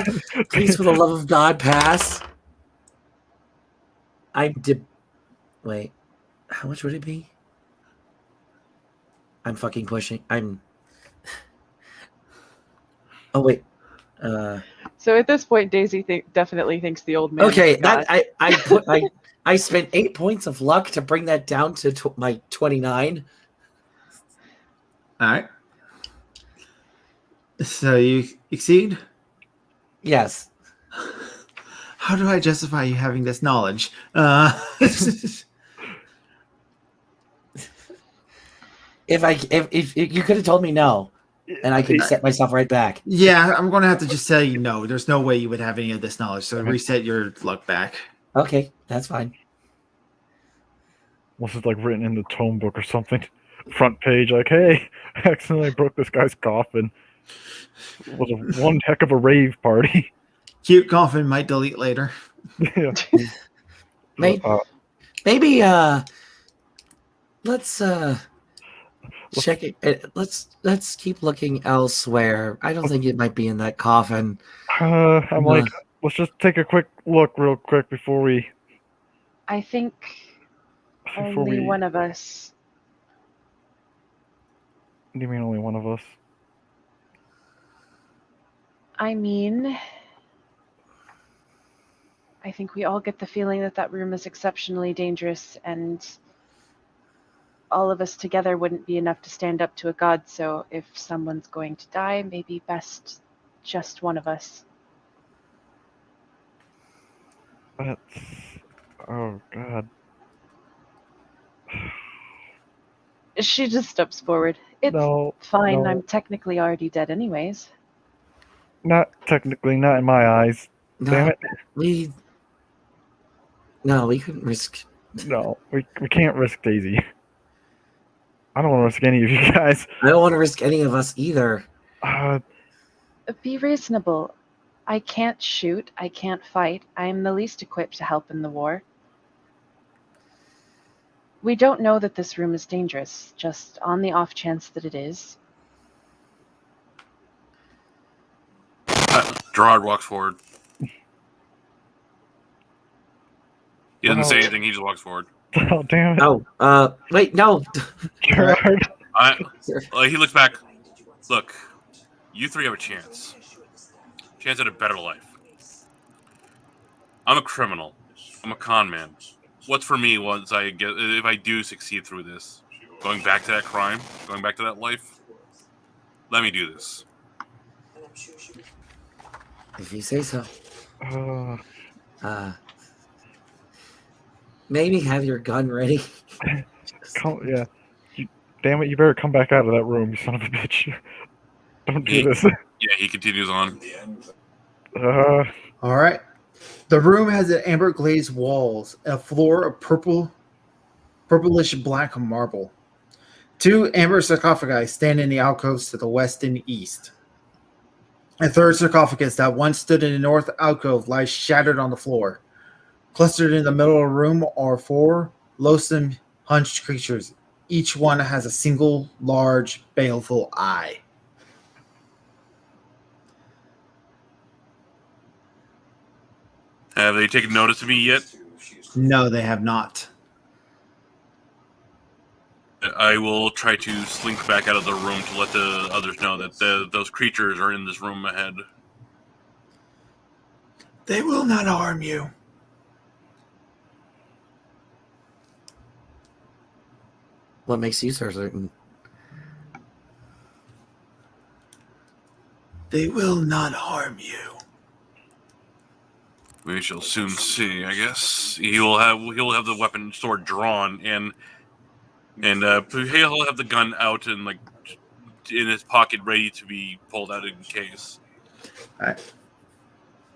Please, for the love of God, pass. Wait. How much would it be? I'm fucking pushing. Oh, wait. So at this point, Daisy definitely thinks the old man. Okay, is God. I spent 8 points of luck to bring that down to my 29. All right. So you exceed? Yes. How do I justify you having this knowledge? If you could have told me no, and I could set myself right back. Yeah, I'm going to have to just tell you no. There's no way you would have any of this knowledge. So reset your luck back. Okay, that's fine. Unless it's like written in the tome book or something. Front page, like, hey, I accidentally broke this guy's coffin. It was one heck of a rave party. Cute coffin might delete later. Yeah. Maybe let's check it. Let's keep looking elsewhere. I don't think it might be in that coffin. I'm like, let's just take a quick look real quick before we... I think only one of us do you mean only one of us? I mean, I think we all get the feeling that that room is exceptionally dangerous, and all of us together wouldn't be enough to stand up to a god, so if someone's going to die, maybe best just one of us. That's... Oh, God. She just steps forward. It's No, fine, no. I'm technically already dead anyways. Not technically, not in my eyes. Damn No, it. we couldn't risk. No, we can't risk Daisy. I don't want to risk any of you guys. I don't want to risk any of us either. Be reasonable. I can't shoot, I can't fight, I am the least equipped to help in the war. We don't know that this room is dangerous, just on the off chance that it is. Gerard walks forward. He doesn't say Well- anything. He just walks forward. Oh, damn it. Oh, wait, no. Gerard. He looks back. Look, you three have a chance. Chance at a better life. I'm a criminal. I'm a con man. What's for me once I get, if I do succeed through this? Going back to that crime? Going back to that life? Let me do this. If you say so. Uh, Maybe have your gun ready. yeah. Damn it, you better come back out of that room, you son of a bitch. Don't do this. Yeah, he continues on. All right. The room has an amber glazed walls, a floor of purplish black marble. 2 amber sarcophagi stand in the alcoves to the west and east. A third sarcophagus that once stood in the north alcove lies shattered on the floor. Clustered in the middle of the room are 4 loathsome, hunched creatures. Each one has a single, large, baleful eye. Have they taken notice of me yet? No, they have not. I will try to slink back out of the room to let the others know that those creatures are in this room ahead. They will not harm you. What makes you so certain? They will not harm you. We shall soon see, I guess. He'll have the weapon sword drawn and he'll have the gun out and like in his pocket ready to be pulled out in case. All right.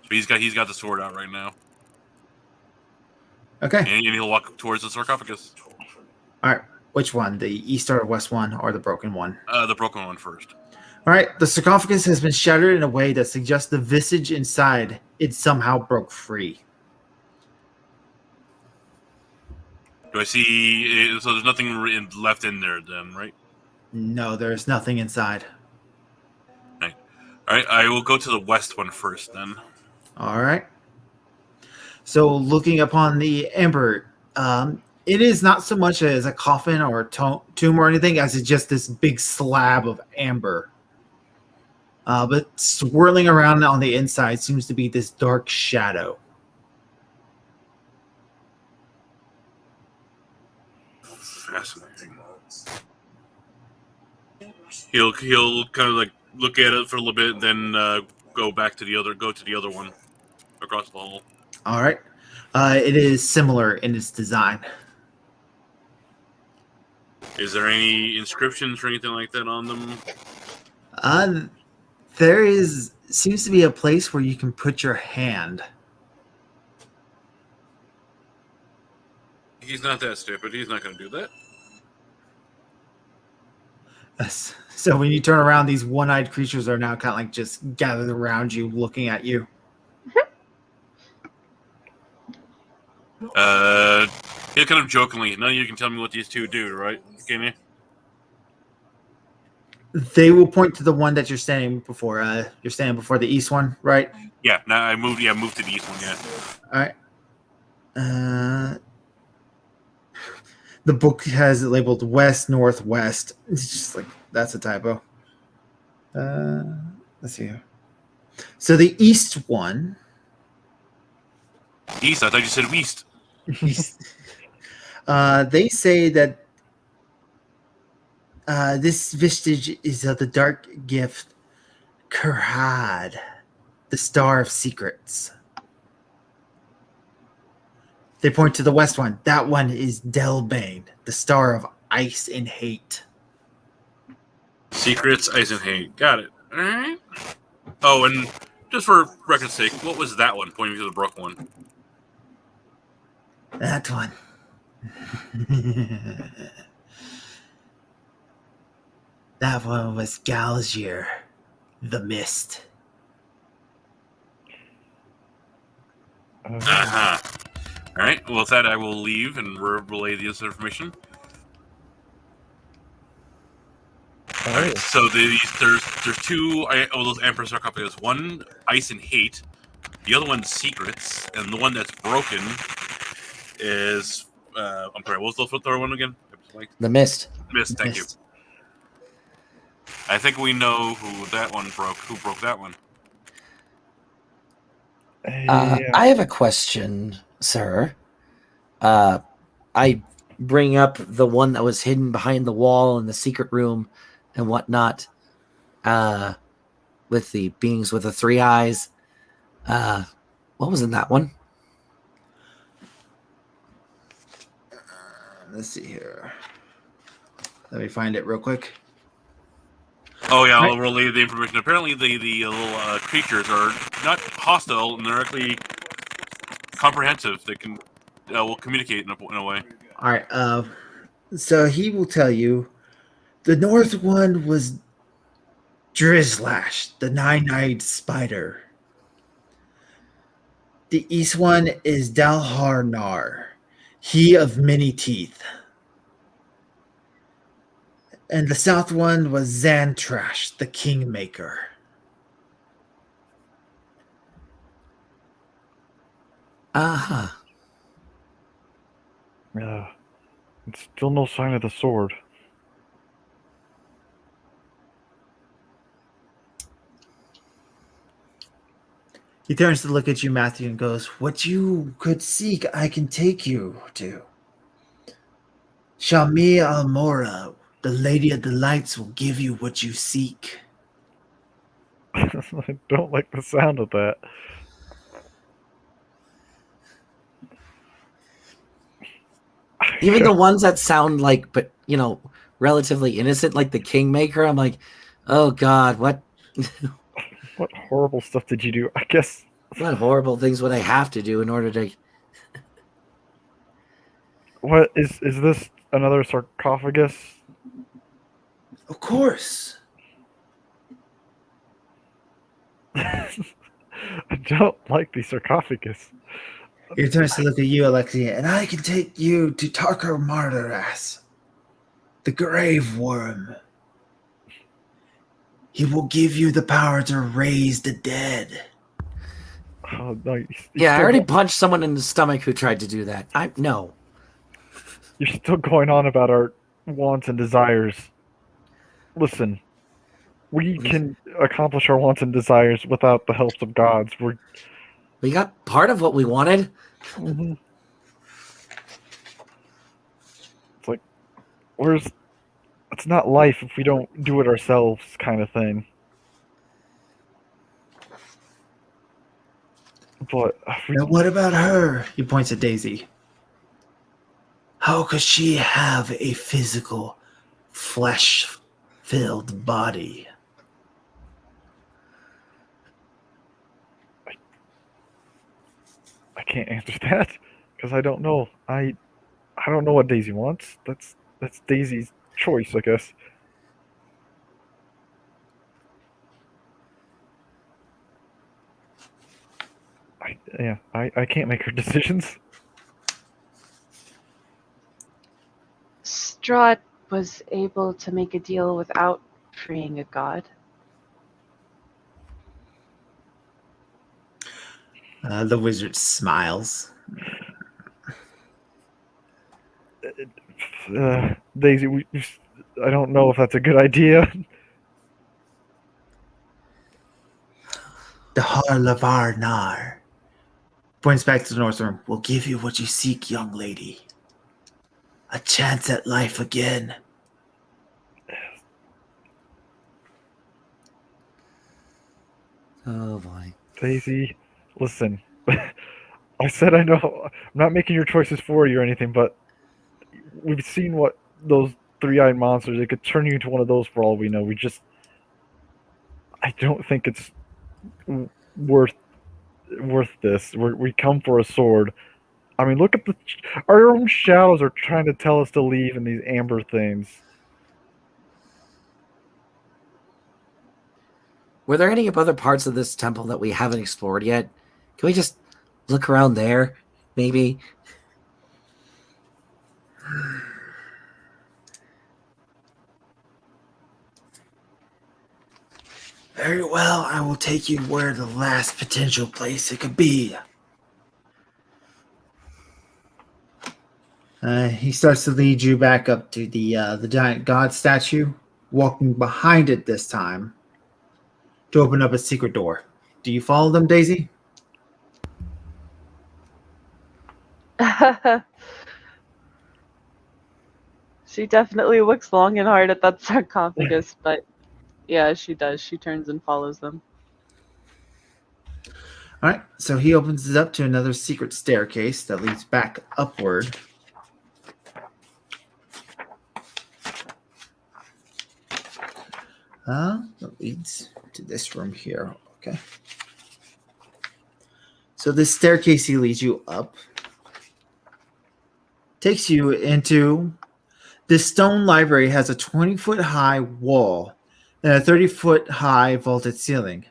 But he's got the sword out right now. Okay. And he'll walk towards the sarcophagus. All right. Which one? The east or west one or the broken one? The broken one first. All right. The sarcophagus has been shattered in a way that suggests the visage inside it somehow broke free. Do I see? So there's nothing left in there then, right? No, there's nothing inside. Right. All right. I will go to the west one first then. All right. So looking upon the amber, it is not so much as a coffin or a tomb or anything as it's just this big slab of amber. But swirling around on the inside seems to be this dark shadow. Fascinating. He'll kind of like look at it for a little bit, then go to the other one across the hall. All right. It is similar in its design. Is there any inscriptions or anything like that on them? There seems to be a place where you can put your hand. He's not that stupid. He's not going to do that. So when you turn around, these one-eyed creatures are now kind of like just gathered around you, looking at you. He'll kind of jokingly, none of you can tell me what these two do, right? Can you? They will point to the one that you're standing before. You're standing before the east one, right? Yeah. Now I moved. Yeah, moved to the east one. Yeah. All right. The book has it labeled west, northwest. It's just like that's a typo. Let's see here. So the east one. East. I thought you said west. They say that this vestige is of the dark gift Kurhad, the Star of Secrets. They point to the west one. That one is Delbane, the Star of Ice and Hate. Secrets, ice and hate. Got it. All right. Oh, and just for record's sake, what was that one pointing to the brook one? That one. That one was Galgier, the Mist. Uh-huh. All right. Well, with that, I will leave and relay this information. All right. So there's two of those Emperor sarcophagus. One, ice and hate. The other one's secrets, and the one that's broken is I'm sorry. What was the third one again? The Mist. Mist. Thank you. I think we know who that one broke. Who broke that one? I have a question, sir. I bring up the one that was hidden behind the wall in the secret room and whatnot, with the beings with the three eyes. What was in that one? Let's see here. Let me find it real quick. Oh yeah, I'll relay the information. Apparently, the little creatures are not hostile, and they're actually comprehensive. They can will communicate in a way. All right. So he will tell you the north one was Drizlash, the nine-eyed spider. The east one is Dalharnar, he of many teeth. And the south one was Xantrash, the kingmaker. Uh-huh. Yeah. It's still no sign of the sword. He turns to look at you, Matthew, and goes, "What you could seek, I can take you to. Shami Almora, the Lady of the Lights, will give you what you seek." I don't like the sound of that. Even the ones that sound like, but relatively innocent, like the Kingmaker, I'm like, oh God, what What horrible stuff did you do? I guess. what horrible things would I have to do in order to? What is this another sarcophagus? Of course. I don't like the sarcophagus. He turns to look at you, Alexia, and I can take you to Tarkar Mardaras, the grave worm. He will give you the power to raise the dead. Oh, no, Yeah, I already punched someone in the stomach who tried to do that. No. You're still going on about our wants and desires. Listen, we can accomplish our wants and desires without the help of gods. We got part of what we wanted. Mm-hmm. It's like, it's not life if we don't do it ourselves, kind of thing. But Now, what about her? He points at Daisy. How could she have a physical, flesh-filled body? I can't answer that because I don't know. I don't know what Daisy wants. That's Daisy's choice, I guess. I can't make her decisions. Strahd was able to make a deal without freeing a god. The wizard smiles. Daisy, I don't know if that's a good idea. The Harlavar Nar points back to the north room. Will give you what you seek, young lady. A chance at life again. Oh boy. Daisy, listen. I said I know. I'm not making your choices for you or anything, but we've seen what those three-eyed monsters. It could turn you into one of those for all we know. I don't think it's worth this. We come for a sword. I mean, look at our own shadows are trying to tell us to leave in these amber things. Were there any other parts of this temple that we haven't explored yet? Can we just look around there, maybe? Very well, I will take you where the last potential place it could be. He starts to lead you back up to the giant god statue, walking behind it this time to open up a secret door. Do you follow them, Daisy? She definitely looks long and hard at that sarcophagus, but yeah, she does. She turns and follows them. All right, so he opens it up to another secret staircase that leads back upward. That leads to this room here. Okay. So this staircase he leads you up takes you into this stone library. Has a 20-foot high wall and a 30-foot high vaulted ceiling.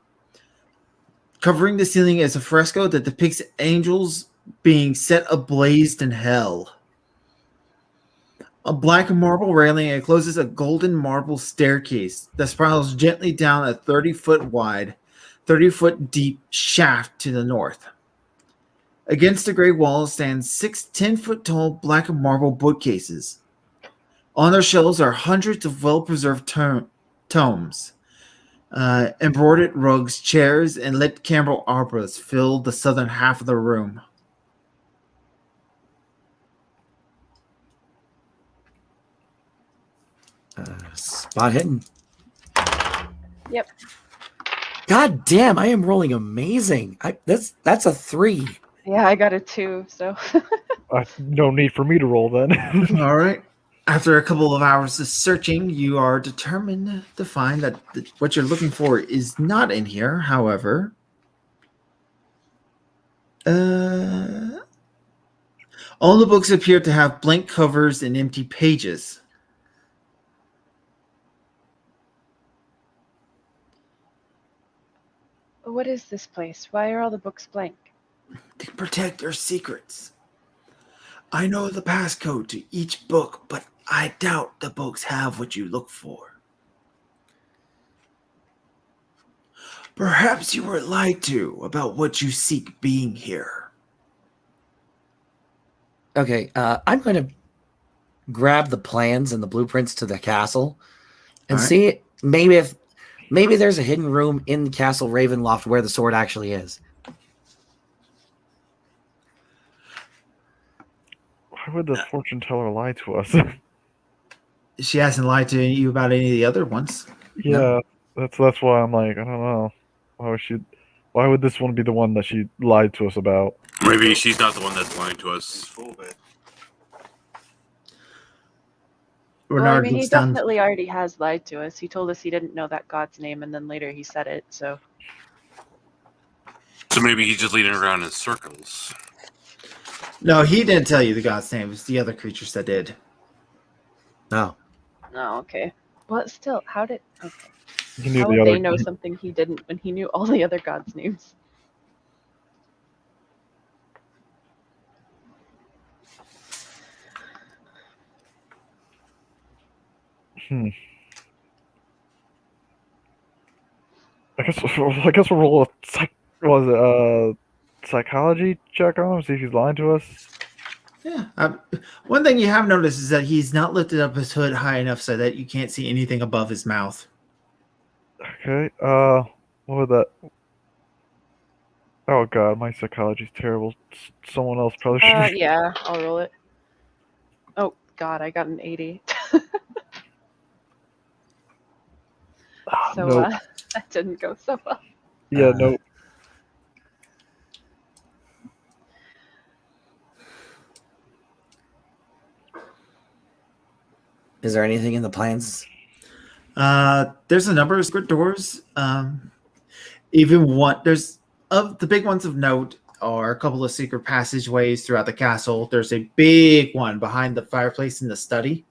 Covering the ceiling is a fresco that depicts angels being set ablaze in hell. A black marble railing encloses a golden marble staircase that spirals gently down a 30-foot wide, 30-foot deep shaft to the north. Against the gray wall stands 6 10-foot tall black marble bookcases. On their shelves are hundreds of well-preserved tomes. Embroidered rugs, chairs, and lit candle arbors fill the southern half of the room. Spot hidden. Yep. God damn, I am rolling amazing. That's a 3. Yeah, I got a 2, so. No need for me to roll then. All right. After a couple of hours of searching, you are determined to find that what you're looking for is not in here. However, all the books appear to have blank covers and empty pages. What is this place? Why are all the books blank? To protect your secrets. I know the passcode to each book, but I doubt the books have what you look for. Perhaps you were lied to about what you seek being here. Okay, I'm going to grab the plans and the blueprints to the castle and see maybe there's a hidden room in Castle Ravenloft where the sword actually is. Why would the fortune teller lie to us? She hasn't lied to you about any of the other ones. Yeah, that's why I'm like, I don't know. Why would this one be the one that she lied to us about? Maybe she's not the one that's lying to us. Well, I mean, he definitely already has lied to us. He told us he didn't know that god's name, and then later he said it, so. So maybe he's just leading around in circles. No, he didn't tell you the god's name. It was the other creatures that did. No. Oh, okay. Well, still, how did... Okay. How would they know something he didn't when he knew all the other gods' names? I guess we'll roll a psychology check on him, see if he's lying to us. Yeah. One thing you have noticed is that he's not lifted up his hood high enough so that you can't see anything above his mouth. Okay. What was that? Oh god, my psychology's terrible. Someone else probably should. Yeah, I'll roll it. Oh god, I got an 80. So Nope. that didn't go so well. Yeah, no. Is there anything in the plans? There's a number of secret doors. Even one, there's of the big ones of note are a couple of secret passageways throughout the castle. There's a big one behind the fireplace in the study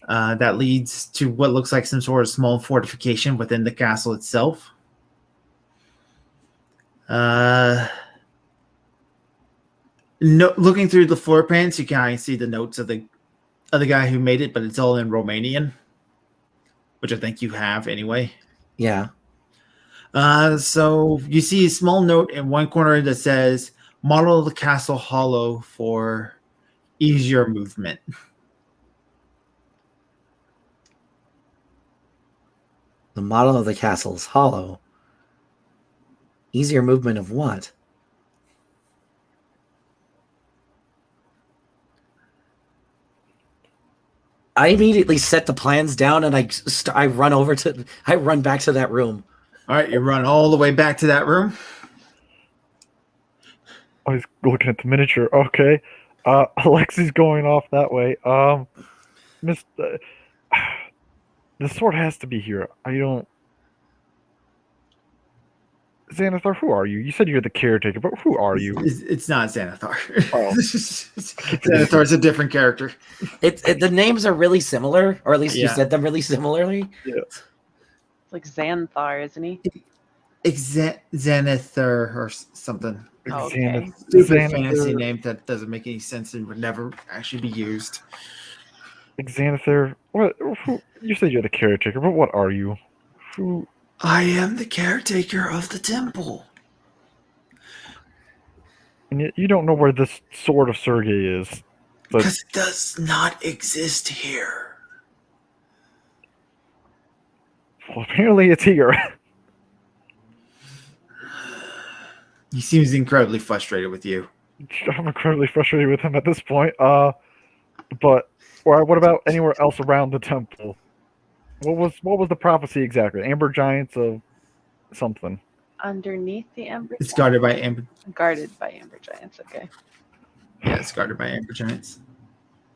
that leads to what looks like some sort of small fortification within the castle itself. Looking through the floor plans, you can kind of see the notes of the guy who made it, but it's all in Romanian, which I think you have anyway. Yeah. So you see a small note in one corner that says, model the castle hollow for easier movement. The model of the castle is hollow. Easier movement of what? I immediately set the plans down and I run back to that room. All right, you run all the way back to that room. Oh, he's looking at the miniature. Okay. Alexi's going off that way. Miss, the sword has to be here. I don't. Xanathar, who are you? You said you're the caretaker, but who are you? It's not Xanathar. Oh. Xanathar's a different character. The names are really similar, or at least you Yeah. said them really similarly. Yeah. It's like Xanthar, isn't he? Xanathar or something. Oh, okay. Stupid fantasy name that doesn't make any sense and would never actually be used. Xanathar, what? Who, you said you're the caretaker, but what are you? Who? I am the caretaker of the temple. And yet you don't know where this sword of Sergei is. But Because it does not exist here. well, apparently it's here. He seems incredibly frustrated with you. I'm incredibly frustrated with him at this point. But or what about anywhere else around the temple? What was the prophecy exactly? Amber giants of something. Underneath the Amber It's guarded by amber. Guarded by Amber Giants, okay. Yeah, it's guarded by amber giants.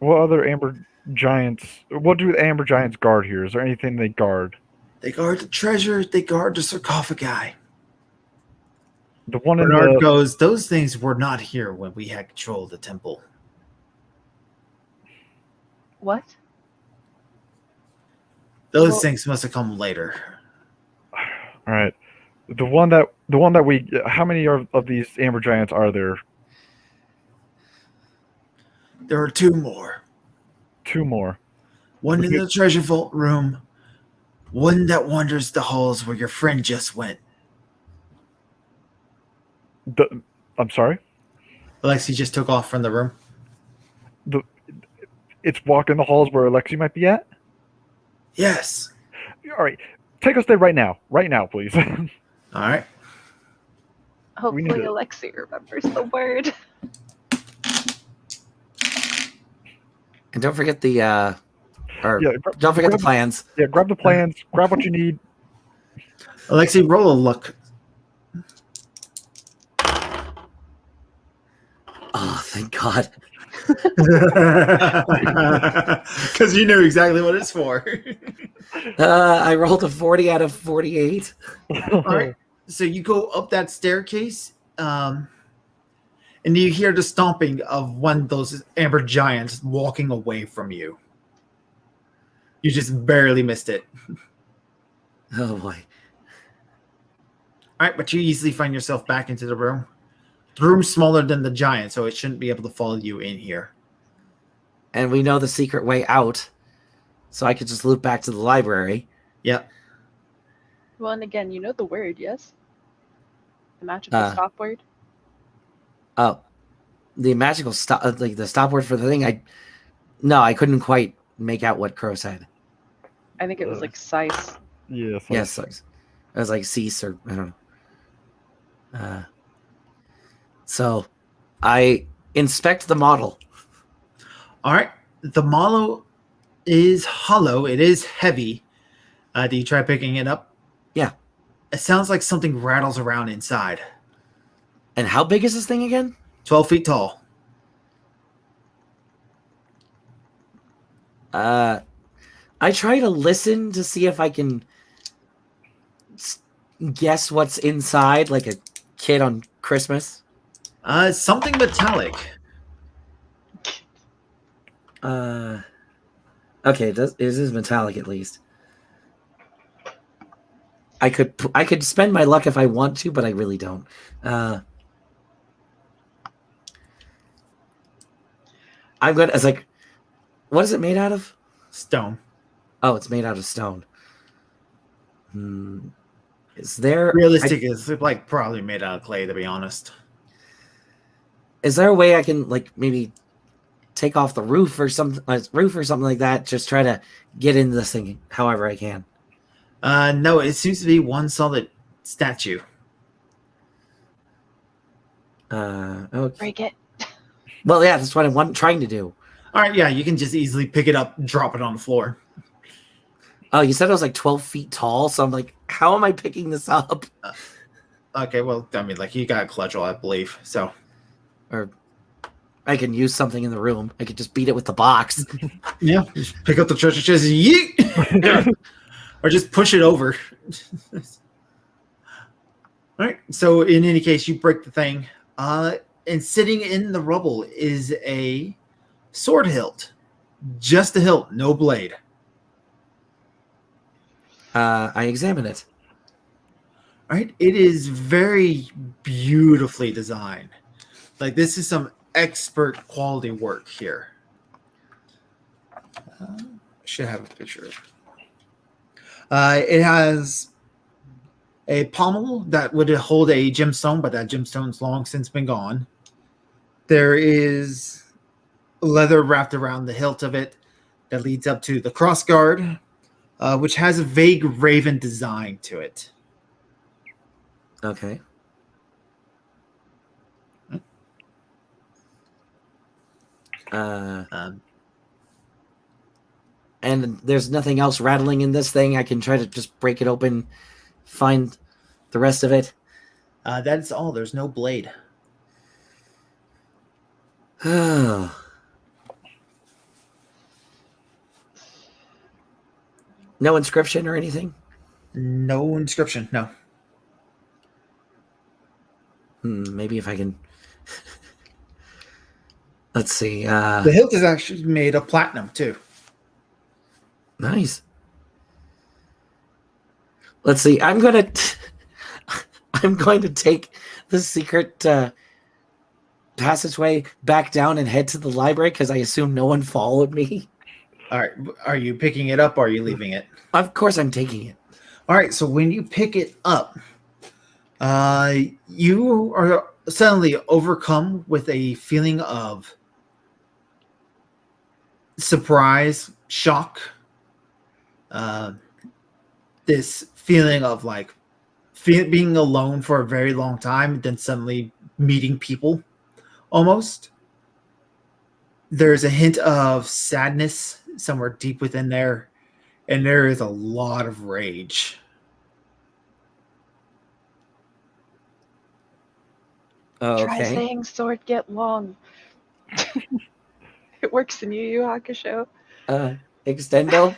What other amber giants? What do the amber giants guard here? Is there anything they guard? They guard the treasure. They guard the sarcophagi. The one in Bernard the goes, those things were not here when we had control of the temple. What? Those things must have come later. all right. The one that we. How many of these amber giants are there? There are two more. Two more. One in the treasure vault room. One that wanders the halls where your friend just went. I'm sorry. Alexi just took off from the room. It's walking the halls where Alexi might be at. Yes. All right. Take us there right now. Right now, please. All right. Hopefully need to- Alexi remembers the word. And don't forget the don't forget the grab- plans. Yeah, grab the plans. Grab what you need. Alexi, roll a luck. Oh, thank God. Because you knew exactly what it's for. I rolled a 40 out of 48. All right. So you go up that staircase, and you hear the stomping of one of those amber giants walking away from you. You just barely missed it. Oh boy. All right, but you easily find yourself back into the room. The room's smaller than the giant, so it shouldn't be able to follow you in here. And we know the secret way out, so I could just loop back to the library. Yep. Well, and again, you know the word, yes? The magical stop word? Oh, the magical stop, like the stop word for the thing. I couldn't quite make out what Crow said. I think it was like size. Yes. Yes, it was like cease or I don't know. So I inspect the model. All right. The model is hollow. It is heavy. Do you try picking it up? Yeah. It sounds like something rattles around inside. And how big is this thing again? 12 feet tall. I try to listen to see if I can guess what's inside, like a kid on Christmas. Something metallic. Okay, it is metallic at least. I could spend my luck if I want to, but I really don't. I'm good. It's like, what is it made out of? Stone. Oh, it's made out of stone. Is there Realistic is like probably made out of clay, to be honest. Is there a way I can like maybe take off the roof or something like that? Just try to get into this thing however I can. No, it seems to be one solid statue. Okay. Break it. Well, yeah, that's what I'm trying to do. All right, yeah, you can just easily pick it up, drop it on the floor. Oh, you said it was like 12 feet tall, so I'm like, how am I picking this up? Okay, well, I mean, like, you got a cudgel, I believe, so. Or I can use something in the room. I could just beat it with the box. Yeah, just pick up the treasure chest, yeet! Or just push it over. All right, so in any case, you break the thing. And sitting in the rubble is a sword hilt. Just a hilt, no blade. I examine it. All right, it is very beautifully designed. Like, this is some expert quality work here. I should have a picture. It has a pommel that would hold a gemstone, but that gemstone's long since been gone. There is leather wrapped around the hilt of it that leads up to the crossguard, which has a vague raven design to it. Okay. And there's nothing else rattling in this thing. I can try to just break it open, find the rest of it. That's all. There's no blade. No inscription or anything? No inscription, no. Maybe if I can... Let's see. The hilt is actually made of platinum, too. Nice. Let's see. I'm going to take the secret passageway back down and head to the library because I assume no one followed me. All right. Are you picking it up or are you leaving it? Of course I'm taking it. All right. So when you pick it up, you are suddenly overcome with a feeling of surprise, shock. This feeling of like being alone for a very long time, then suddenly meeting people almost. There's a hint of sadness somewhere deep within there, and there is a lot of rage. Oh, Try okay. saying sword get long. It works in Yu Yu Hakusho. Extendo.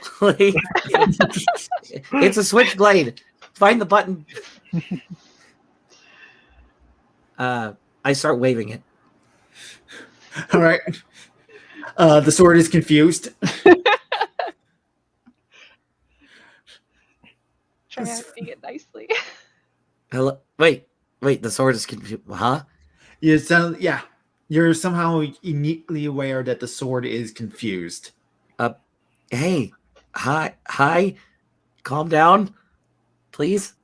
It's a switchblade. Find the button. I start waving it. All right. The sword is confused. Try acting it nicely. Hello. Wait. The sword is confused. Huh? You're somehow uniquely aware that the sword is confused. Hey. Hi. Calm down, please.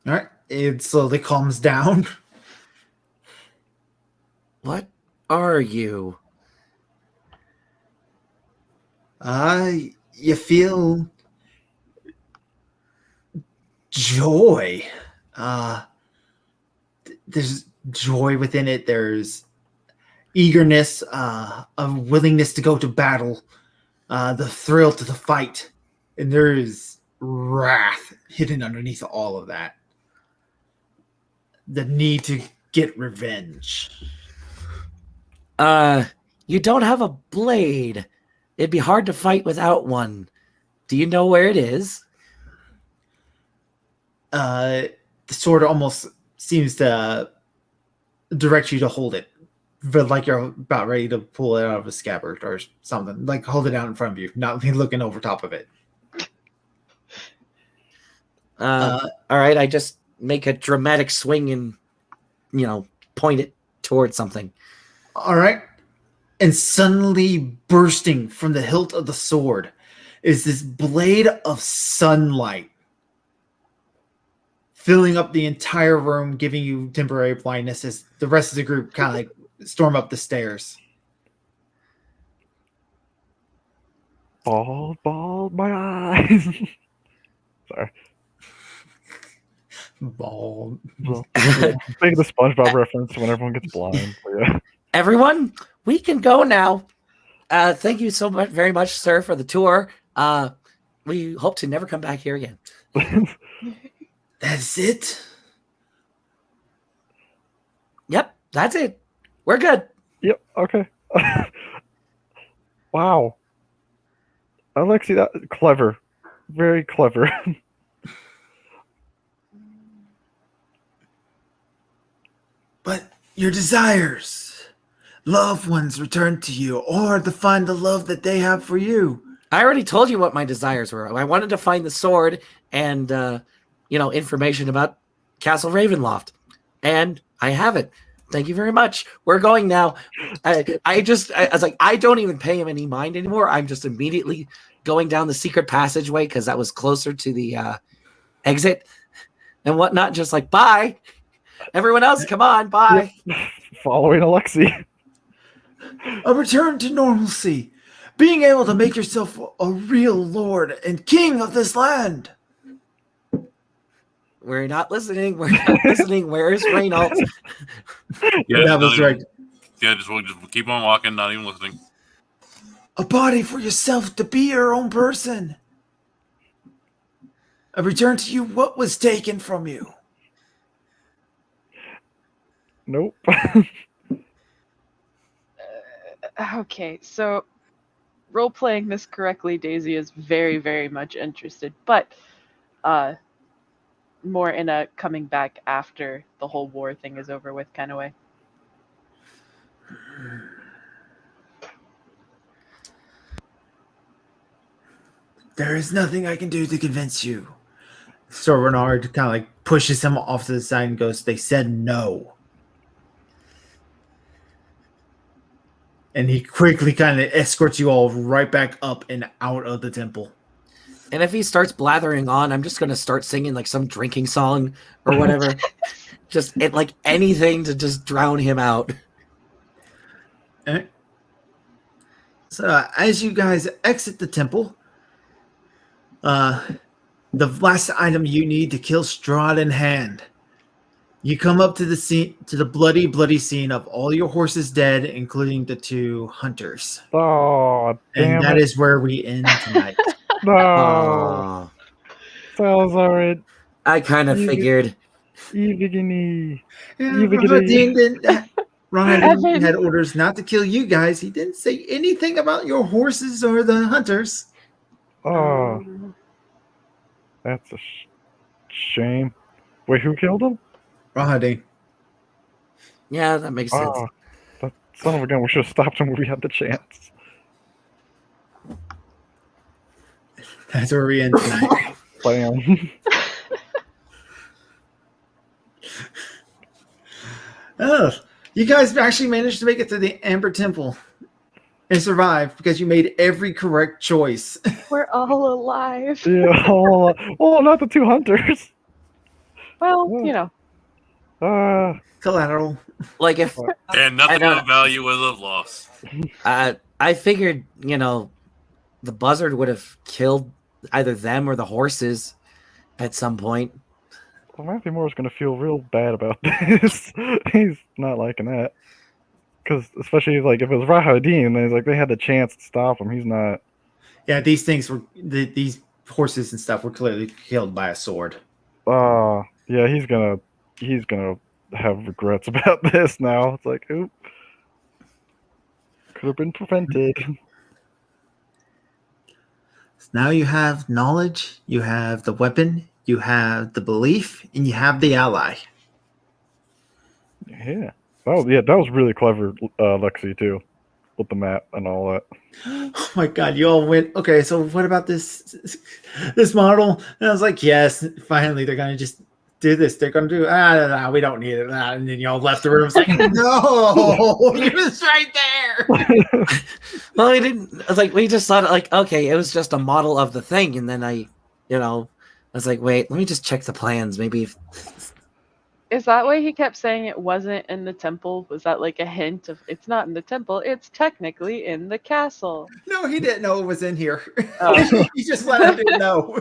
All right. It slowly calms down. What are you? You feel joy. There's joy within it. There's eagerness, a willingness to go to battle, the thrill to the fight, and there is wrath hidden underneath all of that. The need to get revenge. You don't have a blade. It'd be hard to fight without one. Do you know where it is? The sword almost seems to direct you to hold it, but like you're about ready to pull it out of a scabbard or something. Like hold it out in front of you, not looking over top of it. All right, I just make a dramatic swing and, point it towards something. All right. And suddenly bursting from the hilt of the sword is this blade of sunlight, filling up the entire room, giving you temporary blindness as the rest of the group kind of like storm up the stairs. Bald, my eyes. Sorry. Bald. Making the SpongeBob reference when everyone gets blind. Yeah. Everyone, we can go now. Thank you so much, very much, sir, for the tour. We hope to never come back here again. That's it? Yep, that's it. We're good. Yep. Okay. Wow. Alexi, that clever. Very clever. But your desires, loved ones return to you, or to find the love that they have for you. I already told you what my desires were. I wanted to find the sword and, information about Castle Ravenloft. And I have it. Thank you very much. We're going now. I was like, I don't even pay him any mind anymore. I'm just immediately going down the secret passageway because that was closer to the exit and whatnot. Just like, bye. Everyone else, come on, bye. Yep. Following Alexi. A return to normalcy. Being able to make yourself a real lord and king of this land. We're not listening. We're not listening. Where's Reynolds? Yeah, That was right. Yeah, just keep on walking, not even listening. A body for yourself to be your own person. A return to you what was taken from you. Nope. Okay, so role-playing this correctly, Daisy is very, very much interested, but more in a coming back after the whole war thing is over with kind of way. There is nothing I can do to convince you. Sir Renard kind of like pushes him off to the side and goes, they said no. And he quickly kind of escorts you all right back up and out of the temple. And if he starts blathering on, I'm just going to start singing like some drinking song or whatever. Just like anything to just drown him out. Okay. So as you guys exit the temple, the last item you need to kill Strahd in hand. You come up to the scene, to the bloody scene of all your horses dead, including the 2 hunters. Oh, damn And that it. is where we end tonight. No. Oh, Sounds alright. I kind of figured. Evigini. Ron had orders not to kill you guys. He didn't say anything about your horses or the hunters. Oh, that's a shame. Wait, who killed him? Rahadi. Yeah, that makes sense. Oh, that son of a gun. We should have stopped him when we had the chance. That's where we end tonight. Bam. Oh, you guys actually managed to make it to the Amber Temple and survive because you made every correct choice. We're all alive. Yeah. Oh, not the 2 hunters. Well, Well, you know. Collateral. Like if And nothing don't- of value was of loss. I figured, the buzzard would have killed either them or the horses at some point. Well, Matthew Moore's going to feel real bad about this. He's not liking that. Because, especially, like, if it was Rahadin, then he's like, they had the chance to stop him. He's not. Yeah, these things were these horses and stuff were clearly killed by a sword. Yeah, he's gonna have regrets about this now. It's like, oop. Could have been prevented. Now you have knowledge, you have the weapon, you have the belief, and you have the ally. Yeah. That was really clever, Lexi, too. With the map and all that. Oh my god, you all went, okay, so what about this model? And I was like, yes, finally they're gonna just do this. They're gonna do no, we don't need it. And then y'all left the room. It's like, no, he was right there. Well, we didn't. Like, we just thought, like, okay, it was just a model of the thing, and then I was like, wait, let me just check the plans. Maybe. Is that why he kept saying it wasn't in the temple? Was that like a hint of it's not in the temple, it's technically in the castle? No, he didn't know it was in here. Oh. He just let him didn't know.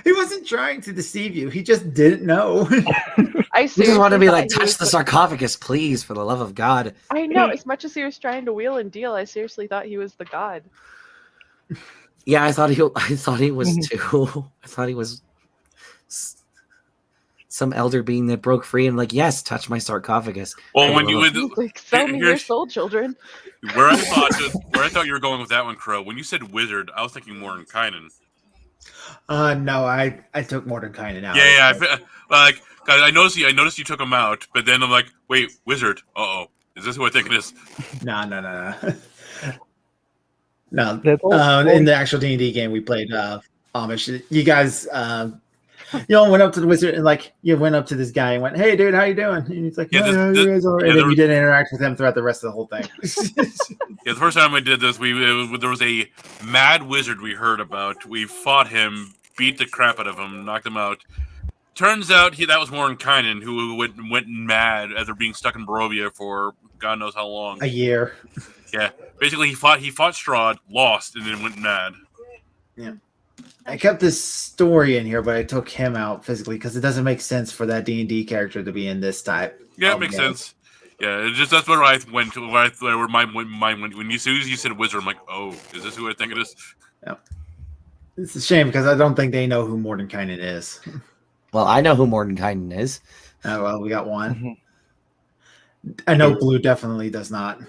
He wasn't trying to deceive you. He just didn't know. I We just want to be seriously like, thought he touch the was sarcophagus, please, for the love of God. I know, as much as he was trying to wheel and deal, I seriously thought he was the god. Yeah, I thought he was too. I thought he was some elder being that broke free and like, yes, touch my sarcophagus. Well, For when the you love- would, He's like, sell me your here's- soul, children. where I thought you were going with that one, Crow. When you said wizard, I was thinking more in Kynan. No, I took Mordenkainen out. Yeah, like I noticed you took him out, but then I'm like, wait, wizard. Is this who I think it is? No. No, That's in the actual D&D game we played Amish, you guys, you all went up to the wizard and like you went up to this guy and went, "Hey, dude, how you doing?" And he's like, Yeah, "Hey, this- how this- you guys are?" yeah, And there then you was- didn't interact with him throughout the rest of the whole thing. Yeah, the first time I did this, there was a mad wizard we heard about. We fought him, beat the crap out of him, knocked him out. Turns out that was Mordenkainen, who went mad after being stuck in Barovia for God knows how long. A year. Yeah, basically he fought Strahd, lost, and then went mad. I kept this story in here, but I took him out physically because it doesn't make sense for that D&D character to be in this type. Yeah, it of makes game. sense. Yeah, that's where I went to. Where my mind went when as soon as you said wizard, I'm like, oh, is this who I think it is? It's a shame because I don't think they know who Mordenkainen is. Well, I know who Mordenkainen is. Oh, well, we got one. Mm-hmm. I know Blue definitely does not.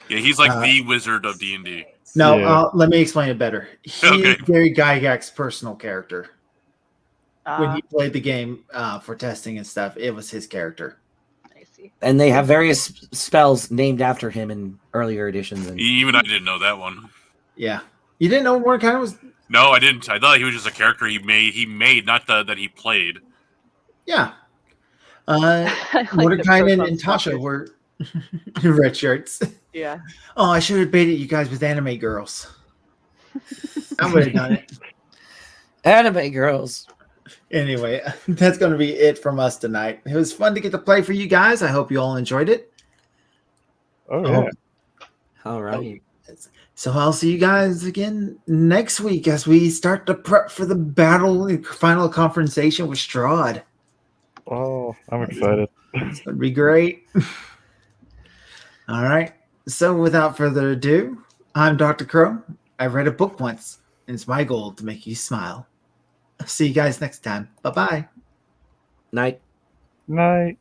Yeah, he's like the wizard of D&D. No, Yeah. let me explain it better. He Okay. is Gary Gygax's personal character. When Ah, he played the game for testing and stuff, it was his character. I see. And they have various spells named after him in earlier editions. And Even I didn't know that one. Yeah. You didn't know Mordenkainen was... No, I didn't. I thought he was just a character he made, not that he played. Yeah. I like the Mordenkainen proton and Tasha stalkers. were red shirts. Yeah. Oh, I should have baited you guys with anime girls. I would have done it. anime girls. Anyway, that's going to be it from us tonight. It was fun to get to play for you guys. I hope you all enjoyed it. Oh, yeah. All right. So I'll see you guys again next week as we start to prep for the battle and final confrontation with Strahd. Oh, I'm excited. It's going to be great. All right. So without further ado, I'm Dr. Crow. I read a book once, and it's my goal to make you smile. See you guys next time. Bye-bye. Night. Night.